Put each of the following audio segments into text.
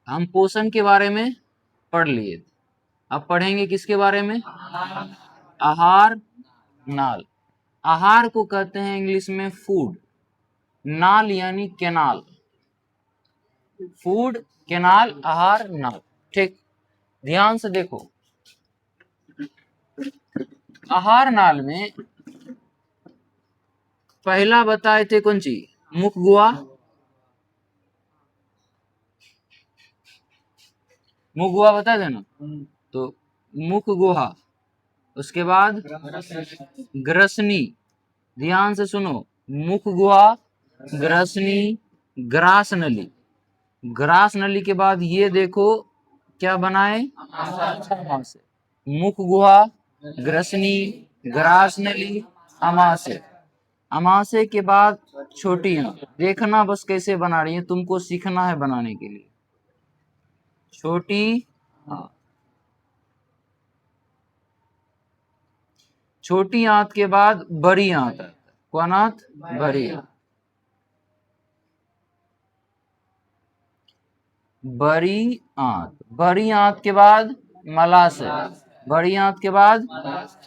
हम पोषण के बारे में पढ़ लिए थे, अब पढ़ेंगे किसके बारे में? आहार नाल। आहार को कहते हैं इंग्लिश में फूड, नाल यानी कैनाल। फूड, कैनाल, आहार, नाल। ठीक, ध्यान से देखो। आहार नाल में पहला बताए थे कौन चीज? मुख गुहा। मुख गुहा बताए थे ना? तो मुख गुहा, उसके बाद ग्रसनी। ध्यान से सुनो, मुख गुहा, ग्रसनी, ग्रास नली। ग्रास नली के बाद ये देखो क्या बनाए? अमाशय। मुख गुहा, ग्रसनी, ग्रास नली, अमाशय। अमाशय के बाद छोटी आंत। देखना बस कैसे बना रही है, तुमको सीखना है बनाने के लिए। छोटी आंत, छोटी आंत के बाद बड़ी आंत। कौन आंत? बड़ी आंत। बड़ी आंत, बड़ी आंत के बाद मलाशय। बड़ी आंत के बाद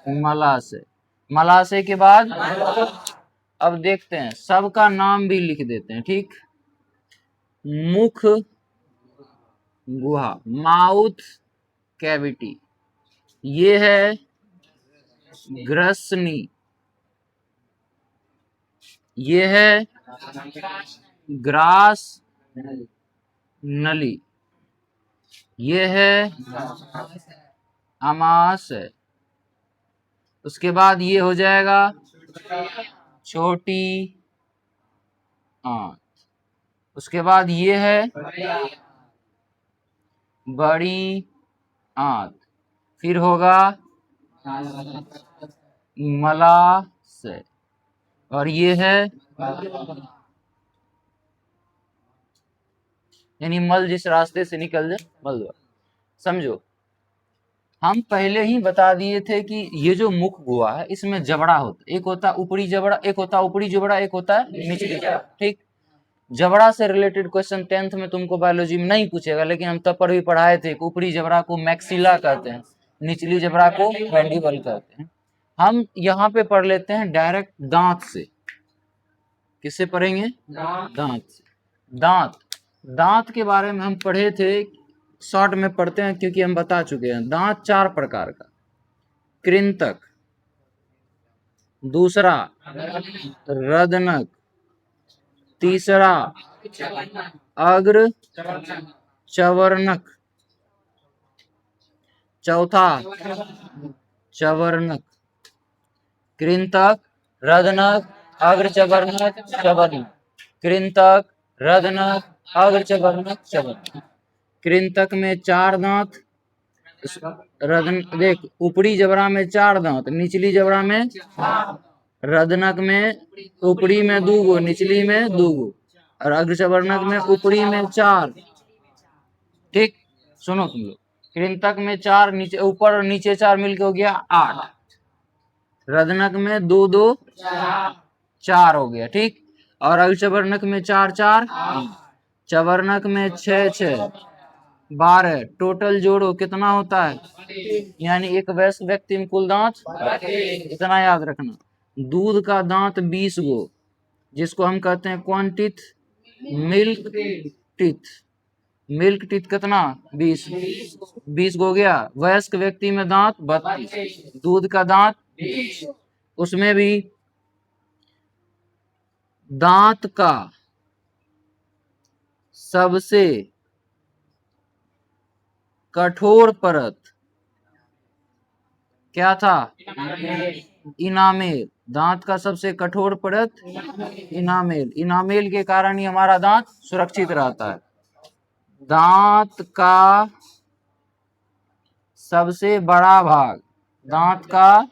मलाशय। मलाशय के बाद, अब देखते हैं, सबका नाम भी लिख देते हैं। ठीक, मुख गुहा, माउथ कैविटी, ये है ग्रसनी, ये है ग्रास नली, ये है अमाशय। उसके बाद ये हो जाएगा छोटी आंत। उसके बाद ये है बड़ी आंत। फिर होगा मलाशय, और ये है यानी मल जिस रास्ते से निकल जाए, मल द्वार। समझो, हम पहले ही बता दिए थे कि ये जो मुख गुहा है इसमें जबड़ा होता है। एक होता है ऊपरी जबड़ा, एक होता है ऊपरी जबड़ा, एक होता है निचली जबड़ा। ठीक, जबड़ा से रिलेटेड क्वेश्चन 10th में तुमको बायोलॉजी में नहीं पूछेगा, लेकिन हम तब पर भी पढ़ाए थे। ऊपरी जबड़ा को मैक्सिला कहते हैं, निचली जबड़ा को मैंडिबल कहते हैं। हम यहाँ पे पढ़ लेते हैं डायरेक्ट दांत से। किससे पढ़ेंगे? दांत से। दांत, दांत के बारे में हम पढ़े थे, शॉर्ट में पढ़ते हैं क्योंकि हम बता चुके हैं। दांत 4 प्रकार का, कृंतक, दूसरा रदनक, तीसरा अग्र चवर्णक, चौथा चवर्णक। कृंतक, रदनक, अग्र चवर्णक, चवर्णक। कृंतक, रदनक, अग्र चवर्णक, चवर्णक। कृंतक में 4 दांत, रदन देख, ऊपरी जबड़ा में 4 दांत, निचली जबड़ा में, रदनक में ऊपरी में 2 गो, निचली में 2 गो, और अग्रचवर्णक में ऊपरी में 4। ठीक, सुनो तुम लोग, कृंतक में 4, नीचे ऊपर और नीचे 4 मिलके हो गया 8। रदनक में 2 2 4 हो गया। ठीक, और अग्रचवर्णक में 4 4, चवर्णक में 6 6 12। टोटल जोड़ो कितना होता है? यानी एक वयस्क व्यक्ति में कुल दांत, इतना याद रखना। दूध का दांत 20 गो, जिसको हम कहते हैं कौन teeth? Milk teeth. Milk teeth कितना? 20। 20 गो गया। वयस्क व्यक्ति में दांत 32, दूध का दांत 20। उसमें भी दांत का सबसे कठोर परत क्या था? इनामेल। दांत का सबसे कठोर परत इनामेल। इनामेल के कारण ही हमारा दांत सुरक्षित रहता है। दांत का सबसे बड़ा भाग, दांत का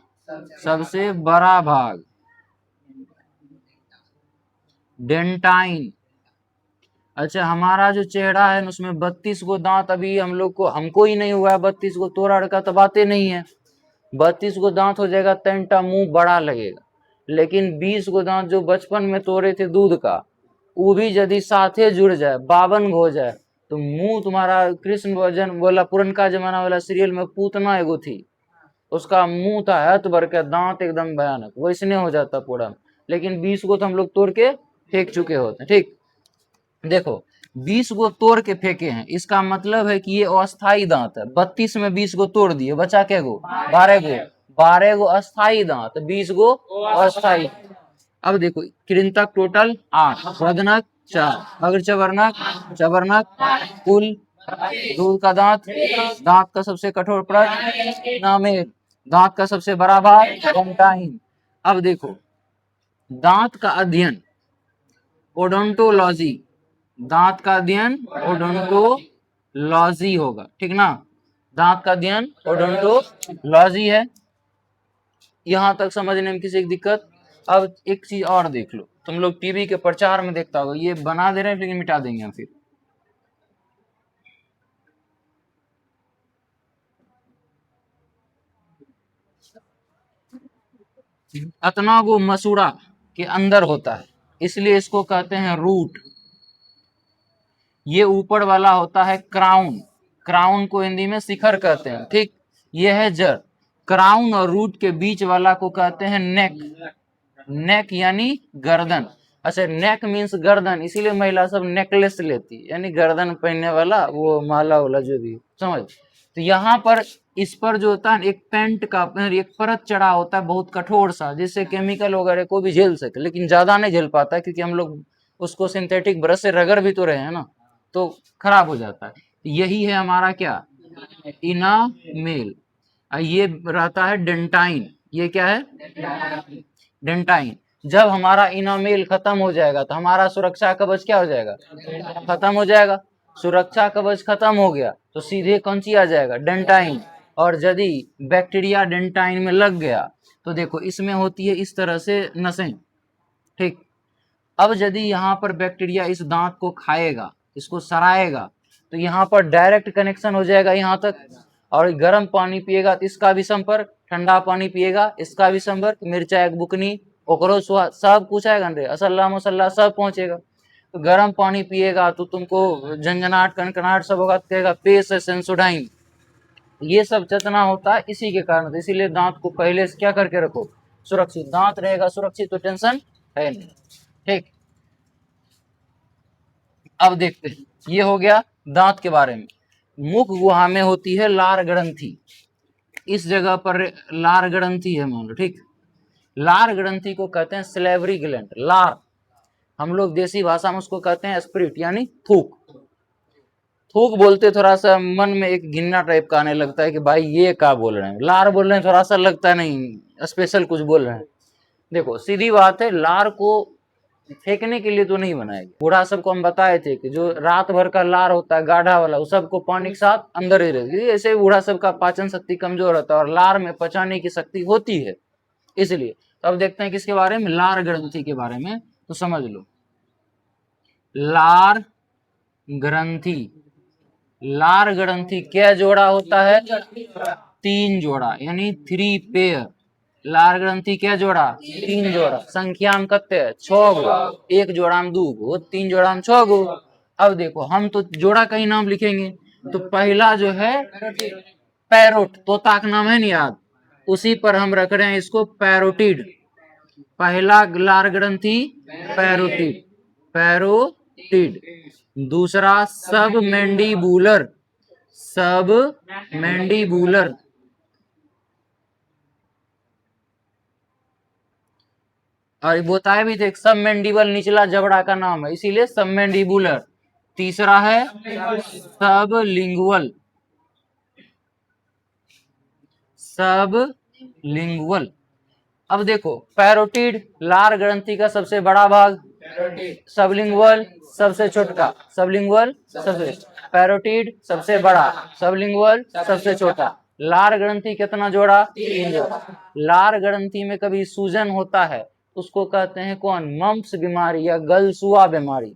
सबसे बड़ा भाग डेंटाइन। अच्छा, हमारा जो चेहरा है उसमें 32 गो दांत अभी हम लोग को, हमको ही नहीं हुआ है 32 गो। तोरा का तो बातें नहीं है। 32 गो दांत हो जाएगा तंटा, मुंह बड़ा लगेगा। लेकिन 20 गो दांत जो बचपन में तोड़े थे दूध का, वो भी यदि साथे जुड़ जाए, 52 हो जाए, तो मुंह तुम्हारा, कृष्ण भजन बोला पुरनका जमाना वाला सीरियल में पूतना एगो थी, उसका मुंह था हथ भर के, दांत एकदम भयानक, वैसने हो जाता पूरा। लेकिन 20 को तो हम लोग तोड़ के फेंक चुके होते हैं। ठीक, देखो 20 को तोड़ के फेंके हैं, इसका मतलब है कि ये अस्थाई दांत है। 32 में 20 को तोड़ दिए, बचा क्या गो? 12 गो। 12 गो अस्थाई दांत, 20 गो अस्थाई। अब देखो कृंतक टोटल 8, प्रदनक 4, अग्रचवर्णक चवर्णक कुल, दूध का दांत, दांत का सबसे कठोर परत नामेर, दांत का सबसे बड़ा भाग डेंटाइन। अब देखो दांत का अध्ययन ओडोंटोलॉजी, दांत का अध्ययन ओडोंटोलॉजी होगा, ठीक ना। दांत का अध्ययन ओडोंटोलॉजी है। यहां तक समझने में किसी की दिक्कत? अब एक चीज और देख लो, तुम लोग टीवी के प्रचार में देखता होगा, ये बना दे रहे हैं लेकिन मिटा देंगे हम फिर। अतना वो मसूड़ा के अंदर होता है, इसलिए इसको कहते हैं रूट। ये ऊपर वाला होता है क्राउन, क्राउन को हिंदी में शिखर कहते हैं, ठीक। ये है जड़। क्राउन और रूट के बीच वाला को कहते हैं नेक, नेक यानी गर्दन। अच्छा, नेक मीन्स गर्दन, इसीलिए महिला सब नेकलेस लेती है, यानी गर्दन पहनने वाला वो माला वाला जो भी, समझ। तो यहाँ पर इस पर जो होता है एक पेंट का एक परत चढ़ा होता है बहुत कठोर सा, जिससे केमिकल वगैरह को भी झेल सके, लेकिन ज्यादा नहीं झेल पाता क्योंकि हम लोग उसको सिंथेटिक ब्रश से रगड़ भी तो रहे हैं ना, तो खराब हो जाता है। यही है हमारा क्या, इनामेल। ये रहता है डेंटाइन, ये क्या है डेंटाइन। जब हमारा इनामेल खत्म हो जाएगा तो हमारा सुरक्षा कवच क्या हो जाएगा, खत्म हो जाएगा। सुरक्षा कवच खत्म हो गया तो सीधे कौन सी आ जाएगा, डेंटाइन। और यदि बैक्टीरिया डेंटाइन में लग गया तो देखो इसमें होती है इस तरह से नसें, ठीक। अब यदि यहाँ पर बैक्टीरिया इस दांत को खाएगा, इसको सराएगा, तो यहाँ पर डायरेक्ट कनेक्शन हो जाएगा यहाँ तक। और गर्म पानी पिएगा तो इसका भी संपर्क, ठंडा पानी पिएगा इसका भी संपर्क, मिर्चा एक बुकनी ओकरो स्वाद, सब कुछ आएगा रे, असल्ला मसल्ला सब पहुंचेगा। तो गर्म पानी पिएगा तो तुमको झंझनाहट कनकनाहट सब होगा, कहेगा पेस है सेंसोडाइन। ये सब चेतना होता है इसी के कारण। तो इसीलिए दांत को पहले से क्या करके रखो, सुरक्षित। दांत रहेगा सुरक्षित तो टेंशन है नहीं, ठीक। अब देखते हैं, ये हो गया दांत के बारे में। मुख गुहा में होती है लार ग्रंथि, इस जगह पर लार ग्रंथि है मान लो, ठीक। लार ग्रंथि को कहते हैं स्लेवरी ग्लैंड, लार हम लोग देसी भाषा में उसको कहते हैं स्पिरिट यानी थूक। थूक बोलते थोड़ा सा मन में एक घिन्ना टाइप का आने लगता है कि भाई ये क्या बोल रहे हैं, लार बोल रहे हैं, थोड़ा सा लगता है नहीं स्पेशल कुछ बोल रहे हैं। देखो सीधी बात है, लार को फेंकने के लिए तो नहीं बनाएगी। बूढ़ा सबको हम बताए थे कि जो रात भर का लार होता है गाढ़ा वाला, वो सबको पानी के साथ अंदर ही रहेगी। ऐसे बूढ़ा सबका पाचन शक्ति कमजोर होता है और लार में पचाने की शक्ति होती है, इसलिए। तो अब देखते हैं किसके बारे में, लार ग्रंथि के बारे में। तो समझ लो लार ग्रंथि, लार ग्रंथि क्या जोड़ा होता है, 3 जोड़ा यानी 3 पेयर। लार ग्रंथि क्या जोड़ा, 3 जोड़ा। संख्या में कते 6 गो, एक जोड़ा में 2 गो, 3 जोड़ा में 6 गो। अब देखो हम तो जोड़ा का ही नाम लिखेंगे, तो पहला जो है पैरोट, तोता का नाम है नहीं याद, उसी पर हम रख रहे हैं इसको पैरोटिड। पहला लार ग्रंथि पैरोटिड, पैरोटिड। दूसरा सब मैंडीबुलर, सब मैंडीबुलर। और बताए भी थे सब मैंडिबल निचला जबड़ा का नाम है, इसीलिए सब मैंडिबुलर। तीसरा है सब लिंगुअल, सब लिंगुअल। अब देखो पैरोटिड लार ग्रंथि का सबसे बड़ा भाग, सबलिंगुअल सबसे छोटा, सबलिंगुअल सबसे, पैरोटिड सबसे बड़ा, सबलिंगुअल सबसे छोटा। लार ग्रंथि कितना जोड़ा, 3 जोड़ा। लार ग्रंथि में कभी सूजन होता है उसको कहते हैं कौन, मम्प्स बीमारी या गलसुआ बीमारी।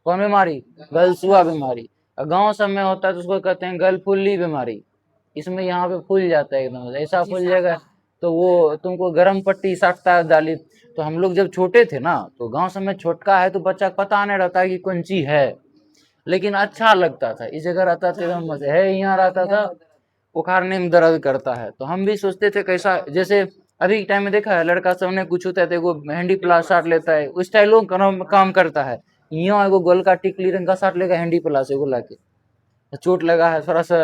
कौन बीमारी, गलसुआ बीमारी। गांव सब में होता है तो उसको कहते हैं गलफुल्ली बीमारी। इसमें यहाँ पे फूल जाता है एकदम, ऐसा फूल जाएगा तो वो तुमको गर्म पट्टी साटता है दाली। तो हम लोग जब छोटे थे ना, तो गांव सब में छोटका है तो बच्चा को पता नहीं रहता है कि कौन ची है। लेकिन अच्छा लगता था। इस जगह रहता था एकदम मजे है, यहाँ रहता था उखाड़ने में दर्द करता है। तो हम भी सोचते थे कैसा, जैसे अभी टाइम में देखा है लड़का सब ने कुछ होता है तो एगो हैंडी प्लास साट लेता है, उस स्टाइलो काम करता है। यहाँ एगो गोल का टिकली रंग का साट लेगा हैंडी प्लास एगो लाके, चोट लगा है थोड़ा सा,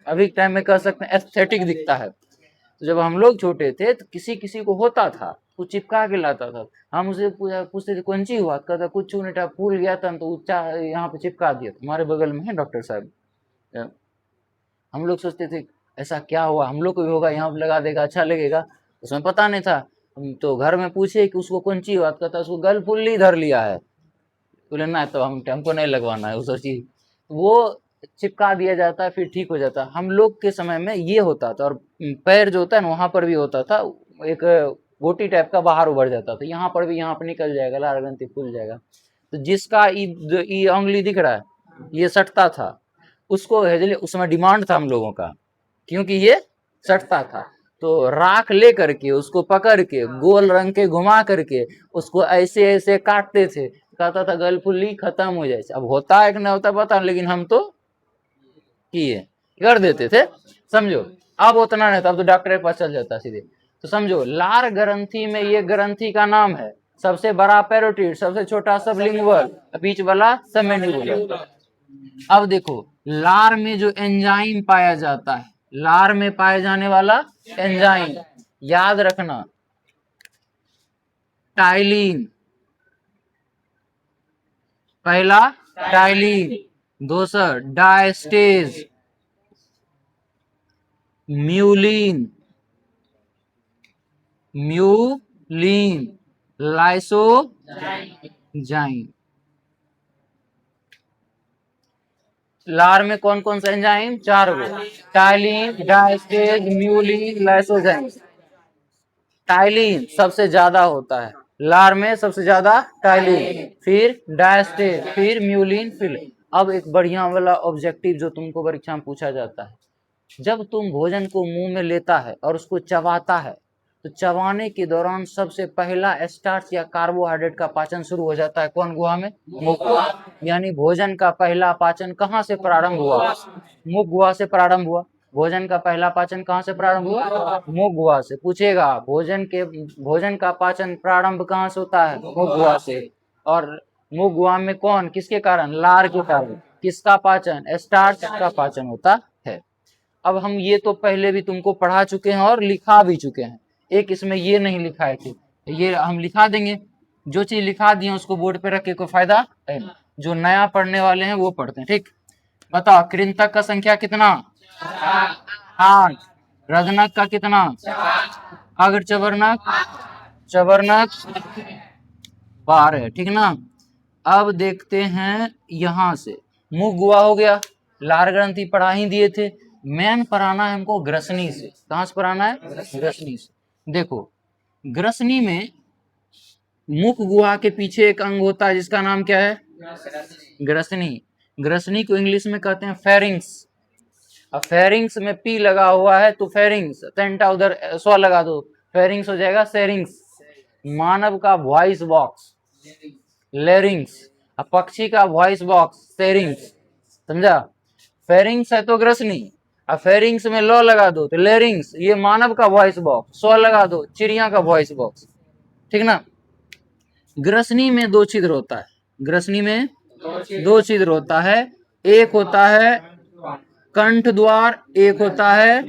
अभी टाइम में कह सकते हैं एस्थेटिक दिखता है। तो जब हम लोग छोटे थे तो किसी किसी को होता था, वो चिपका के लाता था। हम उसे पूछते थे कौन ची हुआ, कहता कुछ नहीं था, फूल गया था तो ऊंचा यहाँ पे चिपका दिया। हमारे बगल में है डॉक्टर साहब, हम लोग सोचते थे ऐसा क्या हुआ, हम लोग को भी होगा, यहाँ पे लगा देगा अच्छा लगेगा। उसमें पता नहीं था। हम तो घर में पूछे कि उसको कौन ची हुआ, कहता उसको गल फुल्ली धर लिया है। बोले ना तो हमको नहीं लगवाना है, वो चीज वो चिपका दिया जाता है फिर ठीक हो जाता है। हम लोग के समय में ये होता था। और पैर जो होता है ना वहां पर भी होता था, एक गोटी टाइप का बाहर उभर जाता था, यहाँ पर भी, यहाँ पर निकल जाएगा, लाल ग्रंथि खुल जाएगा। तो जिसका ई उंगली दिख रहा है ये सटता था, उसको हेजले, उसमें डिमांड था हम लोगों का, क्योंकि ये सटता था। तो राख ले करके उसको पकड़ के गोल रंग के घुमा करके उसको ऐसे ऐसे काटते थे, कहता था गलफुल्ली खत्म हो जाए। अब होता है कि नहीं होता पता, लेकिन हम तो किए, कर देते थे, समझो। अब उतना नहीं था, अब तो डॉक्टर के पास चल जाता सीधे। तो समझो लार ग्रंथि में ये ग्रंथि का नाम है, सबसे बड़ा पैरोटिड, सबसे छोटा सबलिंगुअल, बीच वाला सबमेंडिबुलर। अब देखो लार में जो एंजाइम पाया जाता है, लार में पाए जाने वाला एंजाइम याद रखना, टाइलिन, पहला टाइलिन, दूसरा डायस्टेज, म्यूलिन, म्यूलिन, लाइसोजाइम। लार में कौन कौन सा एंजाइम, चार गो, टाइलिन, डायस्टेज, म्यूलिन, लाइसोजाइम। टाइलिन सबसे ज्यादा होता है लार में, सबसे ज्यादा टाइलिन, फिर डायस्टेज, फिर म्यूलिन, फिर। अब एक बढ़िया वाला ऑब्जेक्टिव जो तुमको परीक्षा में पूछा जाता है, जब तुम भोजन को मुंह में लेता है और उसको चबाता है, तो चबाने के दौरान सबसे पहला स्टार्च या कार्बोहाइड्रेट का पाचन शुरू हो जाता है कौन गुहा में, मुख गुहा। यानी भोजन का पहला पाचन कहाँ से प्रारंभ हुआ, मुख गुहा से प्रारंभ हुआ। भोजन का पहला पाचन कहाँ से प्रारंभ हुआ, मुख गुहा से। पूछेगा भोजन का पाचन प्रारंभ कहाँ से होता है, मुख गुहा से। और मुख गुहा में कौन, किसके कारण, लार के कारण। किसका पाचन, स्टार्च का पाचन होता है। अब हम ये तो पहले भी तुमको पढ़ा चुके हैं और लिखा भी चुके हैं। एक इसमें ये नहीं लिखाए थे, ये हम लिखा देंगे। जो चीज लिखा दिए उसको बोर्ड पे रख के कोई फायदा है, जो नया पढ़ने वाले हैं वो पढ़ते हैं, ठीक। बताओ कृंतक का संख्या कितना, 8। रजनक का कितना, अग्र चबरनक, चबरनक 12, ठीक ना। अब देखते हैं यहां से, मुख गुहा हो गया, लार ग्रंथि पढ़ा ही दिए थे। मेन पढ़ाना है हमको ग्रसनी से। कहां से पढ़ाना है, ग्रसनी से। देखो ग्रसनी में मुख गुहा के पीछे एक अंग होता है जिसका नाम क्या है, ग्रसनी। ग्रसनी को इंग्लिश में कहते हैं फेरिंग्स। अब फेरिंग्स में पी लगा हुआ है तो फेरिंग्स, टेंटा उधर स्व लगा दो, फेरिंग्स हो जाएगा सेरिंग्स। मानव का वॉइस बॉक्स लेरिंग्स, अब पक्षी का वॉइस बॉक्स सेरिंग्स, समझा। फेरिंग्स है तो ग्रसनी, अब फेरिंग्स में लॉ लगा दो तो लेरिंग्स, ये मानव का वॉइस बॉक्स। स्व लगा दो, चिड़िया का वॉइस बॉक्स, ठीक ना। ग्रसनी में 2 छिद्र होता है, ग्रसनी में 2 छिद्र होता है। एक होता है कंठ द्वार, एक होता है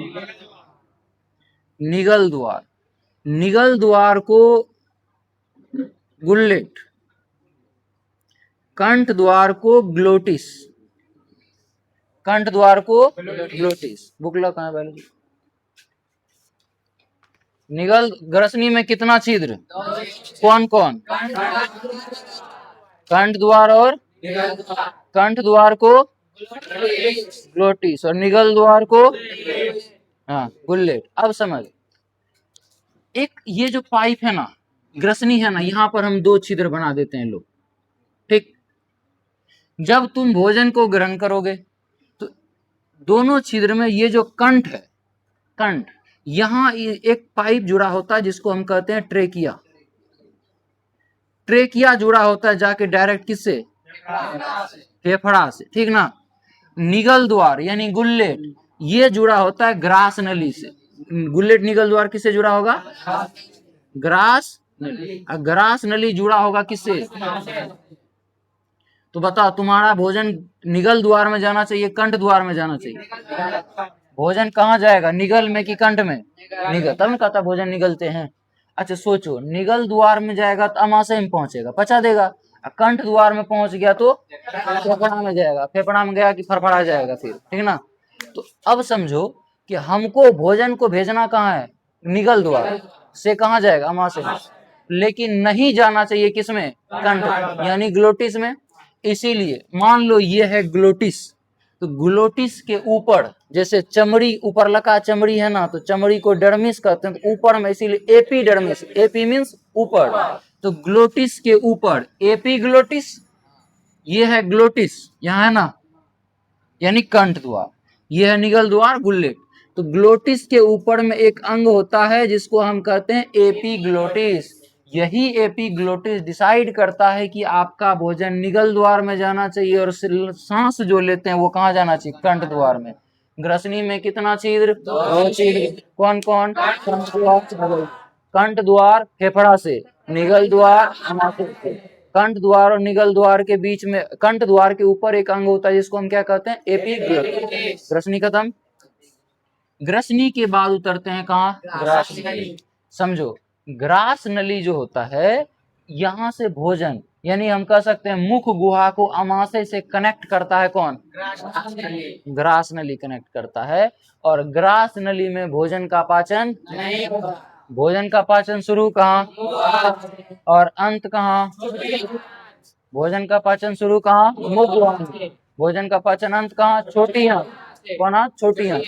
निगल द्वार। निगल द्वार को गुल्लेट, कंठ द्वार को ग्लोटिस, कंठ द्वार को ग्लोटिस। बुकला कहाँ है, निगल ग्रसनी में कितना छिद्र, कौन कौन, कंठ द्वार और, कंठ द्वार को ग्लोटिस और निगल द्वार को हाँ गुल्लेट। अब समझ, एक ये जो पाइप है ना, ग्रसनी है ना, यहाँ पर हम 2 छिद्र बना देते हैं लोग, ठीक। जब तुम भोजन को ग्रहण करोगे तो दोनों छिद्र में ये जो कंठ है, कंठ, यहां एक पाइप जुड़ा होता है जिसको हम कहते हैं ट्रेकिया। ट्रेकिया जुड़ा होता है जाके डायरेक्ट किससे, फेफड़ा से, ठीक ना। निगल द्वार यानी गुल्लेट, ये जुड़ा होता है ग्रास नली से। गुल्लेट निगल द्वार किससे जुड़ा होगा? ग्रास नली। ग्रास नली जुड़ा होगा किससे? तो बताओ, तुम्हारा भोजन निगल द्वार में जाना चाहिए, कंठ द्वार में जाना चाहिए? भोजन कहाँ जाएगा, निगल में कि कंठ में? निगल, तब ना कहता भोजन निगलते हैं। अच्छा सोचो, निगल द्वार में जाएगा तो अमाशय में पहुंचेगा, पचा देगा। कंठ द्वार में पहुंच गया तो फेफड़ा में जाएगा, फेफड़ा में गया कि फड़फड़ा जाएगा फिर, ठीक ना। तो अब समझो कि हमको भोजन को भेजना कहाँ है? निगल द्वार से कहाँ जाएगा? अमाशय में। लेकिन नहीं जाना चाहिए किसमें? कंठ यानी ग्लोटिस में। इसीलिए मान लो ये है ग्लोटिस, तो ग्लोटिस के ऊपर जैसे चमड़ी, ऊपर लगा चमड़ी है ना, तो चमड़ी को डर्मिस कहते हैं, तो ऊपर में इसीलिए एपीडर्मिस, एपी मींस ऊपर, तो ग्लोटिस के ऊपर एपीग्लोटिस, ये है ग्लोटिस, यहाँ है ना, यानी कंठ द्वार, ये है निगल द्वार गुल्लेट। तो ग्लोटिस के ऊपर में एक अंग होता है जिसको हम कहते हैं एपीग्लोटिस। यही एपीग्लोटिस डिसाइड करता है कि आपका भोजन निगल द्वार में जाना चाहिए और सांस जो लेते हैं वो कहाँ जाना चाहिए? कंठ द्वार में। ग्रसनी में कितना छिद्र? 2 छिद्र। कौन कौन? कंठ द्वार फेफड़ा से, निगल द्वार अमाशय से। कंठ द्वार और निगल द्वार के बीच में, कंठ द्वार के ऊपर एक अंग होता है जिसको हम क्या कहते हैं? एपीग्लोटिस। ग्रसनी खत्म। ग्रसनी के बाद उतरते हैं कहाँ? ग्रास नली। समझो, ग्रास नली जो होता है, यहाँ से भोजन यानी हम कह सकते हैं मुख गुहा को अमाशय से कनेक्ट करता है कौन? ग्रास नली कनेक्ट करता है। और ग्रास नली में भोजन का पाचन नहीं होगा। भोजन का पाचन शुरू कहाँ और अंत कहाँ? भोजन का पाचन शुरू कहाँ? मुख गुहा। भोजन का पाचन अंत कहाँ? छोटी आंत। कौन आंत? छोटी आंत।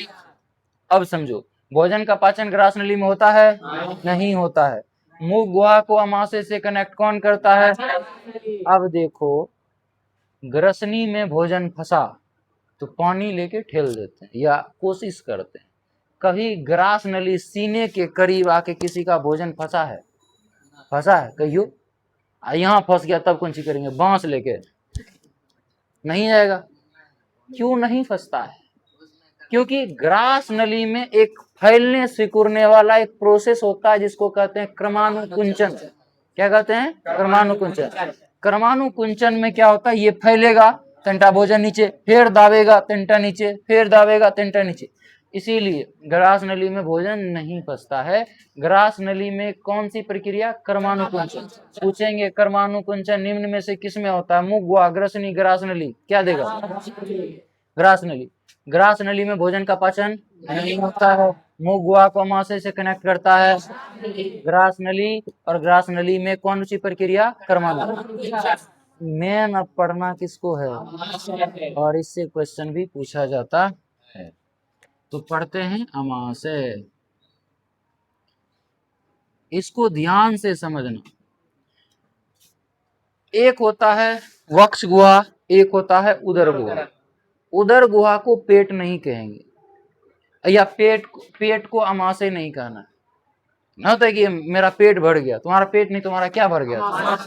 अब समझो, भोजन का पाचन ग्रास नली में होता है? नहीं होता है। मुख गुहा को अमाशय से कनेक्ट कौन करता है? अब देखो, ग्रसनी में भोजन फंसा तो पानी लेके ठेल देते हैं या कोशिश करते हैं। कभी ग्रास नली सीने के करीब आके किसी का भोजन फंसा है? फंसा है कहियो? यहाँ फंस गया तब कौन सी करेंगे? बांस लेके नहीं जाएगा। क्यों नहीं फंसता है? क्योंकि ग्रास नली में एक फैलने सिकुड़ने वाला एक प्रोसेस होता है जिसको कहते हैं क्रमानुकुंचन। क्या कहते हैं? क्रमानुकुंचन। क्रमानुकुंचन में क्या होता है? ये फैलेगा, तंटा भोजन नीचे, फिर दावेगा, तंटा नीचे, फिर दावेगा, तंटा नीचे। इसीलिए ग्रास नली में भोजन नहीं फंसता है। ग्रास नली में कौन सी प्रक्रिया? क्रमानुकुंचन। पूछेंगे क्रमानुकुंचन निम्न में से किस में होता है? मुख गुहा, ग्रसनी, ग्रास नली। क्या देगा? ग्रास नली। ग्रास नली में भोजन का पाचन नहीं होता है। मुख गुहा को अमाशय से कनेक्ट करता है ग्रास नली। और ग्रास नली में कौन सी प्रक्रिया? क्रमानुकुंचन। मेन अब पढ़ना किसको है? और इससे क्वेश्चन भी पूछा जाता है। तो पढ़ते हैं अमाशय। इसको ध्यान से समझना। एक होता है वक्ष गुहा, एक होता है उदर गुहा। उदर गुहा को पेट नहीं कहेंगे, या पेट को अमाशय नहीं कहना। ना होता है कि मेरा पेट भर गया, तुम्हारा पेट नहीं, तुम्हारा क्या भर गया?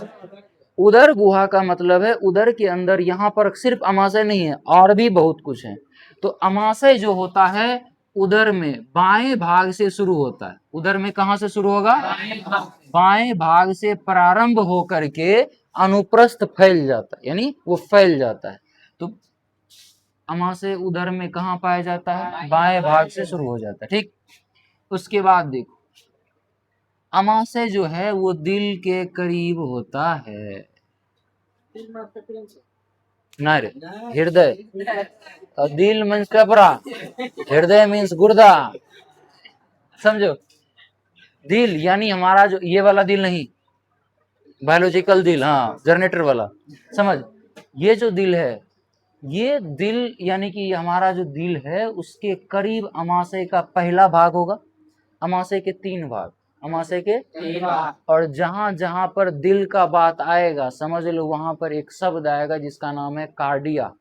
उदर गुहा का मतलब है उदर के अंदर, यहाँ पर सिर्फ अमाशय नहीं है और भी बहुत कुछ है। तो अमाशय जो होता है उदर में बाएं भाग से शुरू होता है। उदर में कहां से शुरू होगा? बाएं भाग से प्रारंभ होकर के अनुप्रस्थ फैल जाता है, यानी वो फैल जाता है। तो अमाशय उदर में कहाँ पाया जाता है? बाएं भाग से शुरू हो जाता है, ठीक। उसके बाद देखो, अमाशय जो है वो दिल के करीब होता है। ना रे, हृदय। और दिल मीन्स कपड़ा, हृदय मीन्स गुर्दा। समझो, दिल यानी हमारा जो ये वाला दिल नहीं, बायोलॉजिकल दिल, हाँ जनरेटर वाला। समझ, ये जो दिल है, ये दिल यानी कि हमारा जो दिल है उसके करीब अमाशय का पहला भाग होगा। अमाशय के 3 भाग, अमाशय के 3 भाग। और जहां जहां पर दिल का बात आएगा समझ लो वहां पर एक शब्द आएगा जिसका नाम है कार्डिया।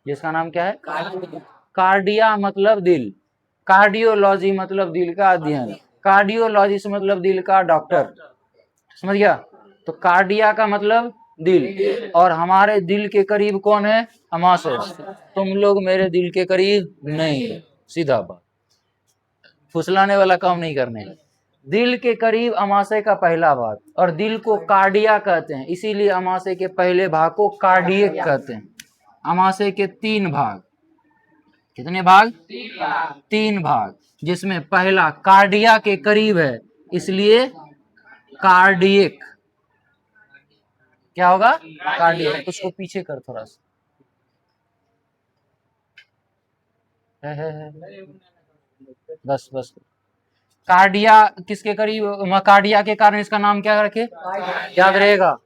जिसका नाम क्या है? कार्डिया मतलब दिल, कार्डियोलॉजी मतलब दिल का अध्ययन, कार्डियोलॉजिस्ट मतलब दिल का डॉक्टर। समझ गया? तो कार्डिया का मतलब दिल, और हमारे दिल के करीब कौन है? अमाशय। तुम लोग मेरे दिल के करीब नहीं, सीधा बात, फुसलाने वाला काम नहीं करने। दिल के करीब अमाशय का पहला भाग, और दिल को कार्डिया कहते हैं, इसीलिए अमाशय के पहले भाग को कार्डियक कहते हैं। अमाशय के 3 भाग, कितने भाग? 3 भाग, जिसमें पहला कार्डिया के करीब है, इसलिए कार्डियक। क्या होगा? कार्डियक। उसको पीछे कर थोड़ा सा, बस बस। कार्डिया किसके करीब? कार्डिया के कारण इसका नाम क्या रखे? याद रहेगा,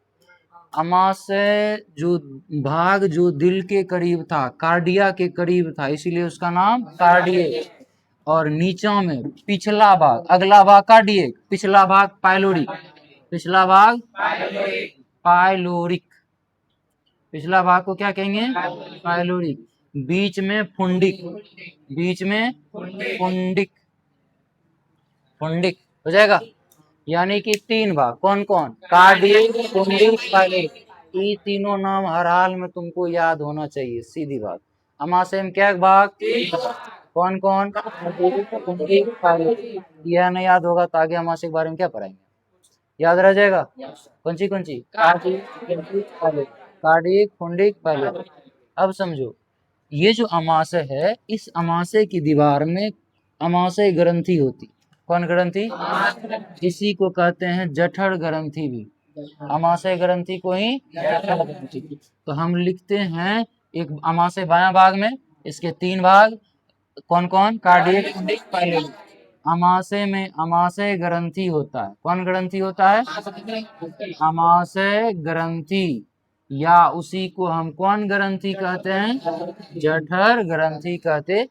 अमाशय जो भाग जो दिल के करीब था, कार्डिया के करीब था, इसीलिए उसका नाम कार्डियक। और नीचा में पिछला भाग, अगला भाग कार्डियक, पिछला भाग पाइलोरिक, पिछला भाग पाइलोरिक, पिछला भाग को क्या कहेंगे? पाइलोरिक। बीच में फुंडिक, बीच में फुंडिक, फुंडिक हो जाएगा। यानी कि 3 भाग, कौन कौन? Cardiac, fundic, pyloric. ये तीनों नाम हर हाल में तुमको याद होना चाहिए, सीधी बात। अमाशय में क्या भाग? कौन कौन? फुंडिक, पाइलोरिक। यह नहीं याद होगा तो आगे अमाशय के बारे में क्या पढ़ाएंगे? याद रह जाएगा। कौन सी? Cardiac, fundic, pyloric. अब समझो, ये जो अमाशय है, इस अमाशय की दीवार में अमाशय ग्रंथि होती। कौन ग्रंथि? इसी को कहते हैं जठर ग्रंथि भी, अमाशय ग्रंथि को ही जठर ग्रंथि। तो हम लिखते हैं एक अमाशय बायां भाग में, इसके 3 भाग, कौन कौन? Cardiac, fundic, pyloric. अमाशय में अमाशय ग्रंथि होता है। कौन ग्रंथि होता है? अमाशय ग्रंथि, या उसी को हम कौन ग्रंथि कहते हैं? जठर ग्रंथि कहते हैं।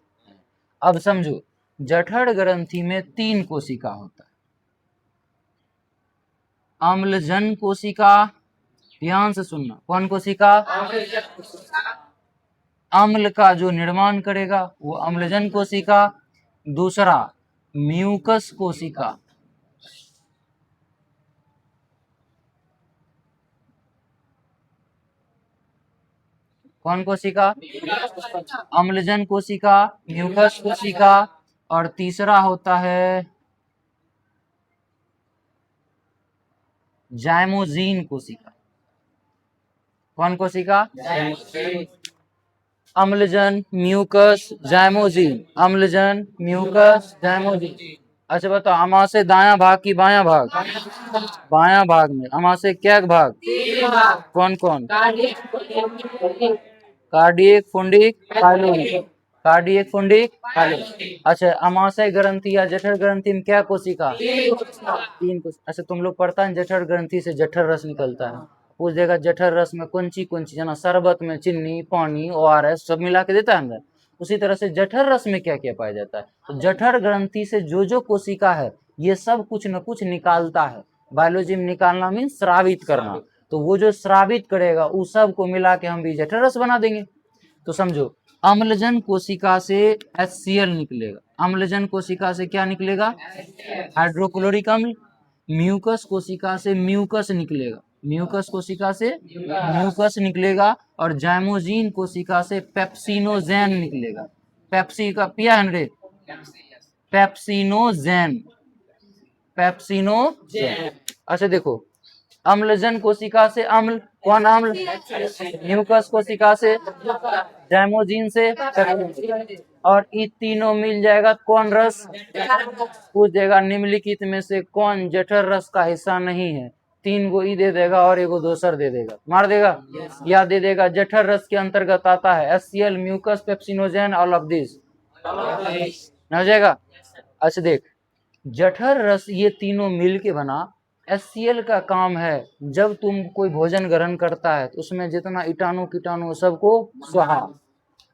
अब समझो, जठर ग्रंथि में 3 कोशिका होता है। अम्लजन कोशिका, ध्यान से सुनना, कौन कोशिका? अम्ल का जो निर्माण करेगा वो अम्लजन कोशिका। दूसरा म्यूकस कोशिका, कौन कोशिका? अम्लजन कोशिका, म्यूकस कोशिका। और तीसरा होता है जाइमोजीन कोशिका। कौन कोशिका? अम्लजन, म्यूकस, जाइमोजीन, अम्लजन, म्यूकस, जाइमोजीन। अच्छा बताओ, अमाशय दायां भाग की बायां भाग? बायां भाग में अमाशय क्या भाग? कौन कौन? Cardiac, fundic, pyloric, cardiac, fundic, pyloric. अच्छा, अमाशय ग्रंथि या जठर ग्रंथि में क्या कोशिका? 3 कोशिका। अच्छा, तुम लोग पढ़ता है जठर ग्रंथि से जठर रस निकलता है, पूछ देगा जठर रस में कौन सी जना शरबत में चीनी, पानी, ORS सब मिला के देता है अंदर, उसी तरह से जठर रस में क्या क्या पाया जाता है? तो जठर ग्रंथि से जो कोशिका है, ये सब कुछ न कुछ निकालता है। बायोलॉजी में निकालना मीन स्रावित करना, तो वो जो स्रावित करेगा उस सब को मिला के हम भी जठर रस बना देंगे। तो समझो, अम्लजन कोशिका से HCl निकलेगा, अम्लजन कोशिका से क्या निकलेगा? हाइड्रोक्लोरिक अम्ल। म्यूकस कोशिका से म्यूकस निकलेगा, म्यूकस कोशिका से म्यूकस निकलेगा। और जाइमोजीन कोशिका से पेप्सिनोजेन निकलेगा। पेप्सी का पिया है, पेप्सिनोजेन, पेप्सिनोजेन। अच्छा देखो, अम्लजन कोशिका से अम्ल, कौन अम्ल? म्यूकस कोशिका से, जाइमोजीन से, और ये तीनों मिल जाएगा कौन रस? पूछ देगा निम्नलिखित में से कौन जठर रस का हिस्सा नहीं है? 3 गो ई दे देगा और 1 गो दोसर दे देगा, मार देगा, या दे देगा जठर रस के अंतर्गत आता है HCl, mucus, pepsinogen, all of this हो जाएगा। अच्छा देख, जठर रस ये तीनों मिल के बना। HCl का काम है, जब तुम कोई भोजन ग्रहण करता है तो उसमें जितना कीटाणु कीटाणु सबको स्वाहा,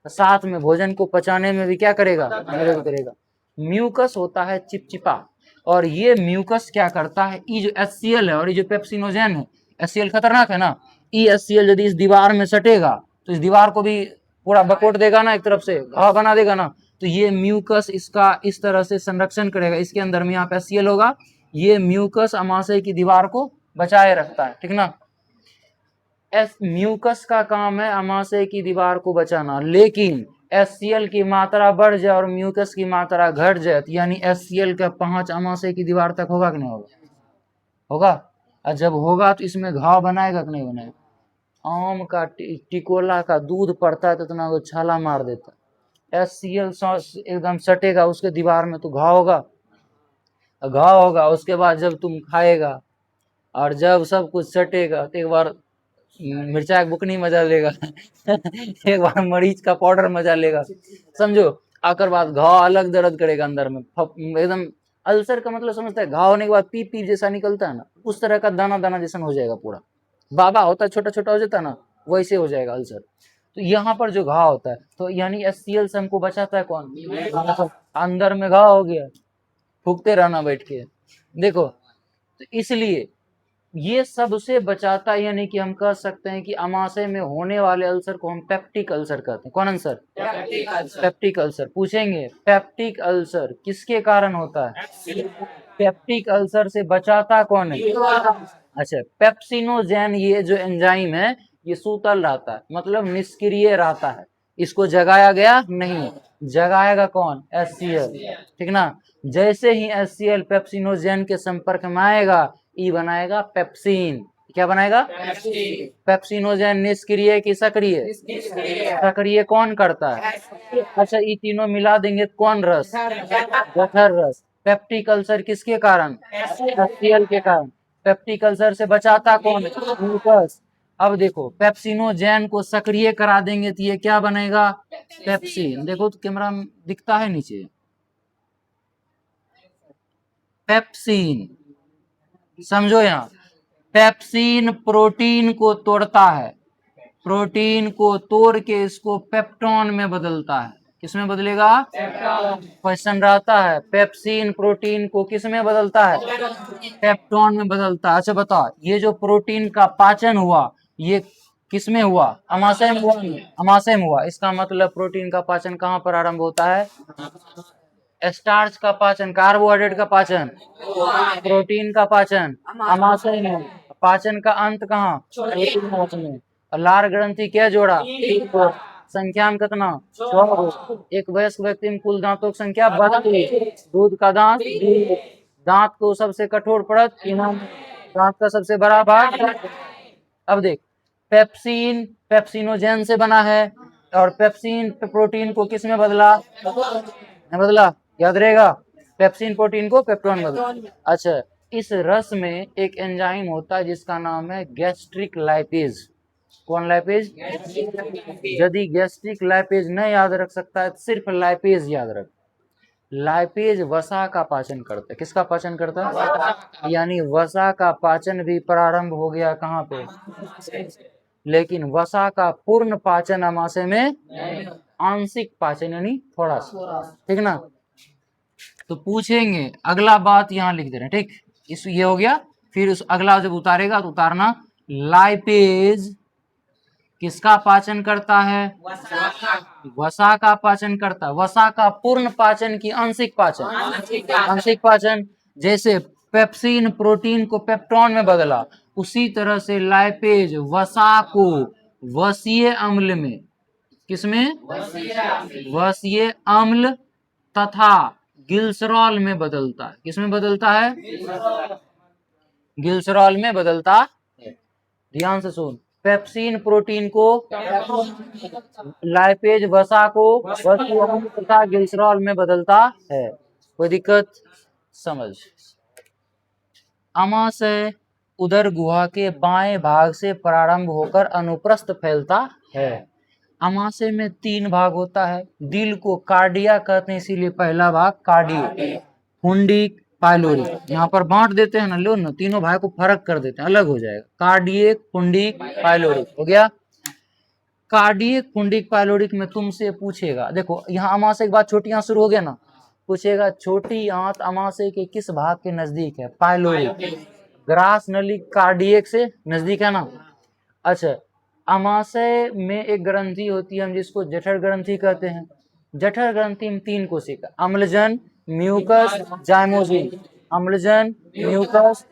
साथ में भोजन को पचाने में भी क्या करेगा? मदद करेगा। म्यूकस होता है चिपचिपा, और ये म्यूकस क्या करता है? ये जो HCl है और ये जो पेप्सिनोजेन है, HCl खतरनाक है ना, ये HCl यदि इस दीवार में सटेगा तो इस दीवार को भी पूरा बकोट देगा ना, एक तरफ से घाव बना देगा ना। तो ये म्यूकस इसका इस तरह से संरक्षण करेगा, इसके अंदर में यहाँ पे HCl होगा, ये म्यूकस अमाशय की दीवार को बचाए रखता है, ठीक ना। म्यूकस का काम है अमाशय की दीवार को बचाना, लेकिन HCl की मात्रा बढ़ जाए और म्यूकस की मात्रा घट जाए तो यानी HCl का पहुंच अमाशय की दीवार तक होगा कि नहीं होगा? होगा। और जब होगा तो इसमें घाव बनाएगा कि नहीं बनाएगा? आम का टिकोला का दूध पड़ता है तो इतना वो छाला मार देता है। HCl एकदम सटेगा उसके दीवार में तो घाव होगा, घाव होगा। उसके बाद जब तुम खाएगा और जब सब कुछ सटेगा तो एक बार मिर्चा की बुकनी मजा लेगा एक बार मरीच का पाउडर मजा लेगा, समझो। आकर बाद घाव अलग दर्द करेगा अंदर में, एकदम अल्सर का मतलब समझता है, घाव होने के बाद पीप पीप जैसा निकलता है ना, उस तरह का दाना दाना जैसा हो जाएगा पूरा। बाबा होता है छोटा छोटा हो जाता है ना, वैसे हो जाएगा अल्सर। तो यहाँ पर जो घाव होता है तो यानी HCl से हमको बचाता है कौन? अंदर में घाव हो गया, फूकते रहना बैठ के, देखो। तो इसलिए ये सबसे बचाता है, यानी कि हम कह सकते हैं कि अमाशय में होने वाले अल्सर को हम पेप्टिक अल्सर कहते हैं। कौन आंसर? Peptic ulcer. पूछेंगे पेप्टिक अल्सर किसके कारण होता है? पेप्टिक अल्सर से बचाता कौन है? अच्छा, पेप्सिनोजेन ये जो एंजाइम है ये सूतल रहता है, मतलब निष्क्रिय रहता है, इसको जगाया गया नहीं, जगाएगा कौन? HCl, ठीक ना। जैसे ही HCl पेप्सिनोजेन के संपर्क में आएगा ई बनाएगा पेप्सिन। क्या बनाएगा? पेप्सिनोजेन निष्क्रिय की सक्रिय? सक्रिय कौन करता है? अच्छा, ये तीनों मिला देंगे कौन रस? जठर रस। पेप्टिक अल्सर किसके कारण? HCl के कारण। पेप्टिक अल्सर से बचाता कौन? ग्लूकोज। अब देखो पेप्सिनोजेन को सक्रिय करा देंगे तो ये क्या बनेगा? पेप्सिन। देखो तो कैमरा में दिखता है नीचे, पेप्सिन, समझो। यहाँ पेप्सिन प्रोटीन को तोड़ता है, प्रोटीन को तोड़ के इसको पेप्टोन में बदलता है। किसमें बदलेगा? क्वेश्चन रहता है पेप्सिन प्रोटीन को किस में बदलता है? पेप्टोन में बदलता है। अच्छा बताओ, ये जो प्रोटीन का पाचन हुआ ये किस में हुआ? अमाशय में हुआ। अमाशय में हुआ, इसका मतलब प्रोटीन का पाचन कहाँ पर आरंभ होता है? स्टार्च का पाचन, कार्बोहाइड्रेट का पाचन, प्रोटीन का पाचन अमाशय में, पाचन का अंत कहाँ? प्रोटीन में। लार ग्रंथि क्या जोड़ा? संख्या में कितना? 100। एक वयस्क व्यक्ति में कुल दांतों की संख्या 32। दूध का दांत, दांत को सबसे कठोर परत, दांत का सबसे बड़ा भाग। अब देख, पेप्सिन पेप्सिनोजेन से बना है और पेप्सिन प्रोटीन को किस में बदला? बदला, याद रहेगा, पेप्सिन प्रोटीन को पेप्टोन में बदला। अच्छा, इस रस में एक एंजाइम होता है जिसका नाम है गैस्ट्रिक लाइपेज। कौन लाइपेज? यदि गैस्ट्रिक लाइपेज नहीं याद रख सकता है सिर्फ लाइपेज याद रख। लाइपेज वसा का पाचन करता है। किसका पाचन करता है? यानी वसा का पाचन भी प्रारंभ हो गया कहाँ पे? लेकिन वसा का पूर्ण पाचन अमाशय में, आंशिक पाचन यानी थोड़ा सा, ठीक ना। तो पूछेंगे, अगला बात यहाँ लिख दे रहे हैं, ठीक। इस ये हो गया, फिर उस अगला जब उतारेगा तो उतारना, लाइपेज किसका पाचन करता है? वसा का पाचन करता है। वसा का पूर्ण पाचन की आंशिक पाचन? आंशिक पाचन। जैसे पेप्सिन प्रोटीन को पेप्टोन में बदला, उसी तरह से लाइपेज वसा को वसीय अम्ल में, किसमें? वसीय अम्ल तथा गिल्सरॉल में बदलता है। किसमें बदलता है? गिल्सरॉल में बदलता है। ध्यान से सुन, पेप्सिन प्रोटीन को, लाइपेज वसा को वसीय अम्ल तथा गिल्सरॉल में बदलता है। कोई दिक्कत? समझ। अमाशय उदर गुहा के बाएं भाग से प्रारंभ होकर अनुप्रस्थ फैलता है। अमाशय में 3 भाग होता है। दिल को कार्डिया कहते हैं, इसीलिए पहला भाग कार्डियो, पुंडिक, पाइलोरिक। यहाँ पर बांट देते हैं ना, लो ना, तीनों भाग को फर्क कर देते हैं, अलग हो जाएगा। कार्डियक, पुंडिक, पाइलोरिक हो गया। कार्डियक, पुंडिक, पाइलोरिक में तुमसे पूछेगा, देखो यहाँ अमाशय के बाद छोटी आंत शुरू हो गया ना, पूछेगा छोटी आंत अमाशय के किस भाग के नजदीक है? पाइलोरिक। ग्रास नली कार्डियक से नजदीक है ना। अच्छा, अमाशय में एक ग्रंथि होती है हम जिसको जठर ग्रंथि कहते हैं। जठर ग्रंथि में 3 कोशिका, अम्लजन, म्यूकस, जाइमोसिन। अम्लजन, म्यूकस,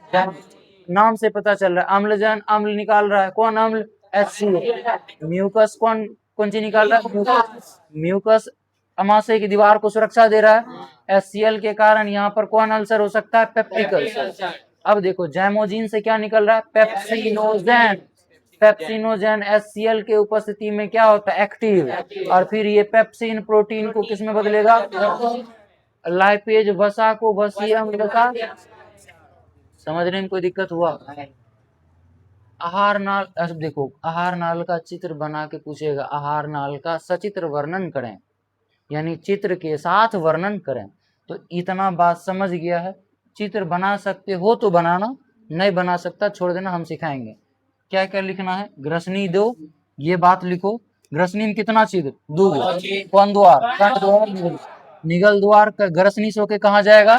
नाम से पता चल रहा है अम्लजन, अम्ल निकाल रहा है। कौन अम्ल? HCl। म्यूकस कौन कौन सी निकाल रहा है? म्यूकस अमाशय की दीवार को सुरक्षा दे रहा है। HCl के कारण यहाँ पर कौन अल्सर हो सकता है? Peptic ulcer. अब देखो जैमोजीन से क्या निकल रहा है? पेप्सिनोजेन। पेप्सिनोजेन HCl के उपस्थिति में क्या होता है? एक्टिव। और फिर ये पेप्सिन प्रोटीन को किस में बदलेगा? लाइपेज वसा को वसीय अम्ल का। समझने में कोई दिक्कत हुआ? आहार नाल, अब देखो आहार नाल का चित्र बना के पूछेगा, आहार नाल का सचित्र वर्णन करें, यानी चित्र के साथ वर्णन करें। तो इतना बात समझ गया है। चित्र बना सकते हो तो बनाना, नहीं बना सकता छोड़ देना, हम सिखाएंगे। क्या क्या लिखना है? ग्रसनी दो, ये बात लिखो। ग्रसनी में कितना छिद्र? दो। कौन द्वार? कंठ द्वार। निगल द्वार का ग्रसनी सो के कहा जाएगा?